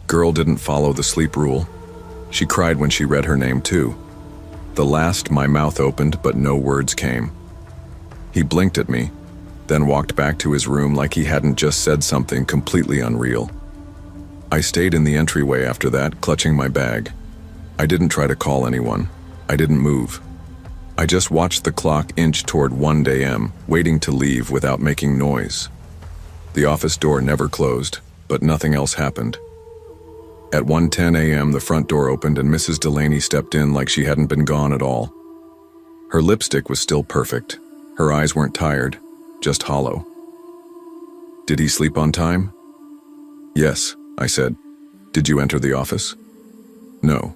Girl didn't follow the sleep rule. She cried when she read her name too. The last, my mouth opened, but no words came. He blinked at me, then walked back to his room like he hadn't just said something completely unreal. I stayed in the entryway after that, clutching my bag. I didn't try to call anyone. I didn't move. I just watched the clock inch toward 1 a.m., waiting to leave without making noise. The office door never closed, but nothing else happened. At 1:10 a.m., the front door opened and Mrs. Delaney stepped in like she hadn't been gone at all. Her lipstick was still perfect. Her eyes weren't tired, just hollow. "Did he sleep on time?" "Yes," I said. "Did you enter the office?" "No."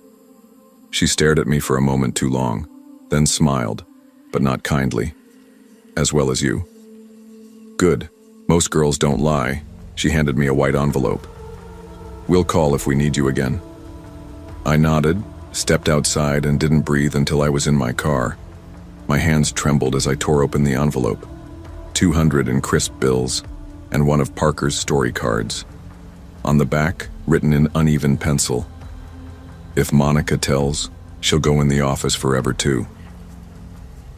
She stared at me for a moment too long, then smiled, but not kindly. "As well as you." "Good. Most girls don't lie." She handed me a white envelope. "We'll call if we need you again." I nodded, stepped outside, and didn't breathe until I was in my car. My hands trembled as I tore open the envelope. 200 in crisp bills, and one of Parker's story cards. On the back, written in uneven pencil, "If Monica tells, she'll go in the office forever too."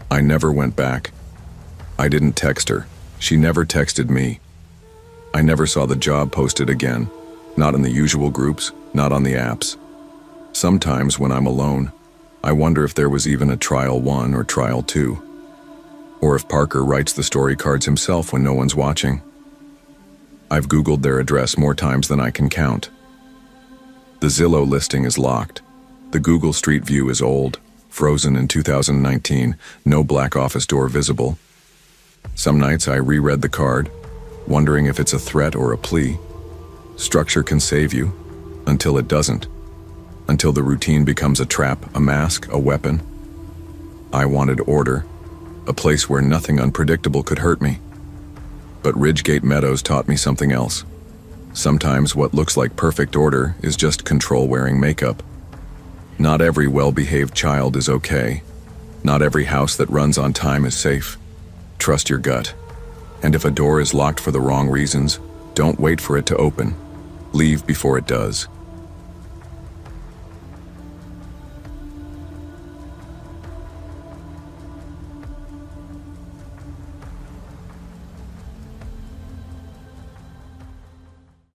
I never went back. I didn't text her. She never texted me. I never saw the job posted again. Not in the usual groups, not on the apps. Sometimes when I'm alone, I wonder if there was even a trial 1 or trial 2. Or if Parker writes the story cards himself when no one's watching. I've Googled their address more times than I can count. The Zillow listing is locked. The Google Street View is old, frozen in 2019, no black office door visible. Some nights I reread the card, wondering if it's a threat or a plea. Structure can save you, until it doesn't. Until the routine becomes a trap, a mask, a weapon. I wanted order, a place where nothing unpredictable could hurt me. But Ridgegate Meadows taught me something else. Sometimes what looks like perfect order is just control wearing makeup. Not every well-behaved child is okay. Not every house that runs on time is safe. Trust your gut. And if a door is locked for the wrong reasons, don't wait for it to open. Leave before it does.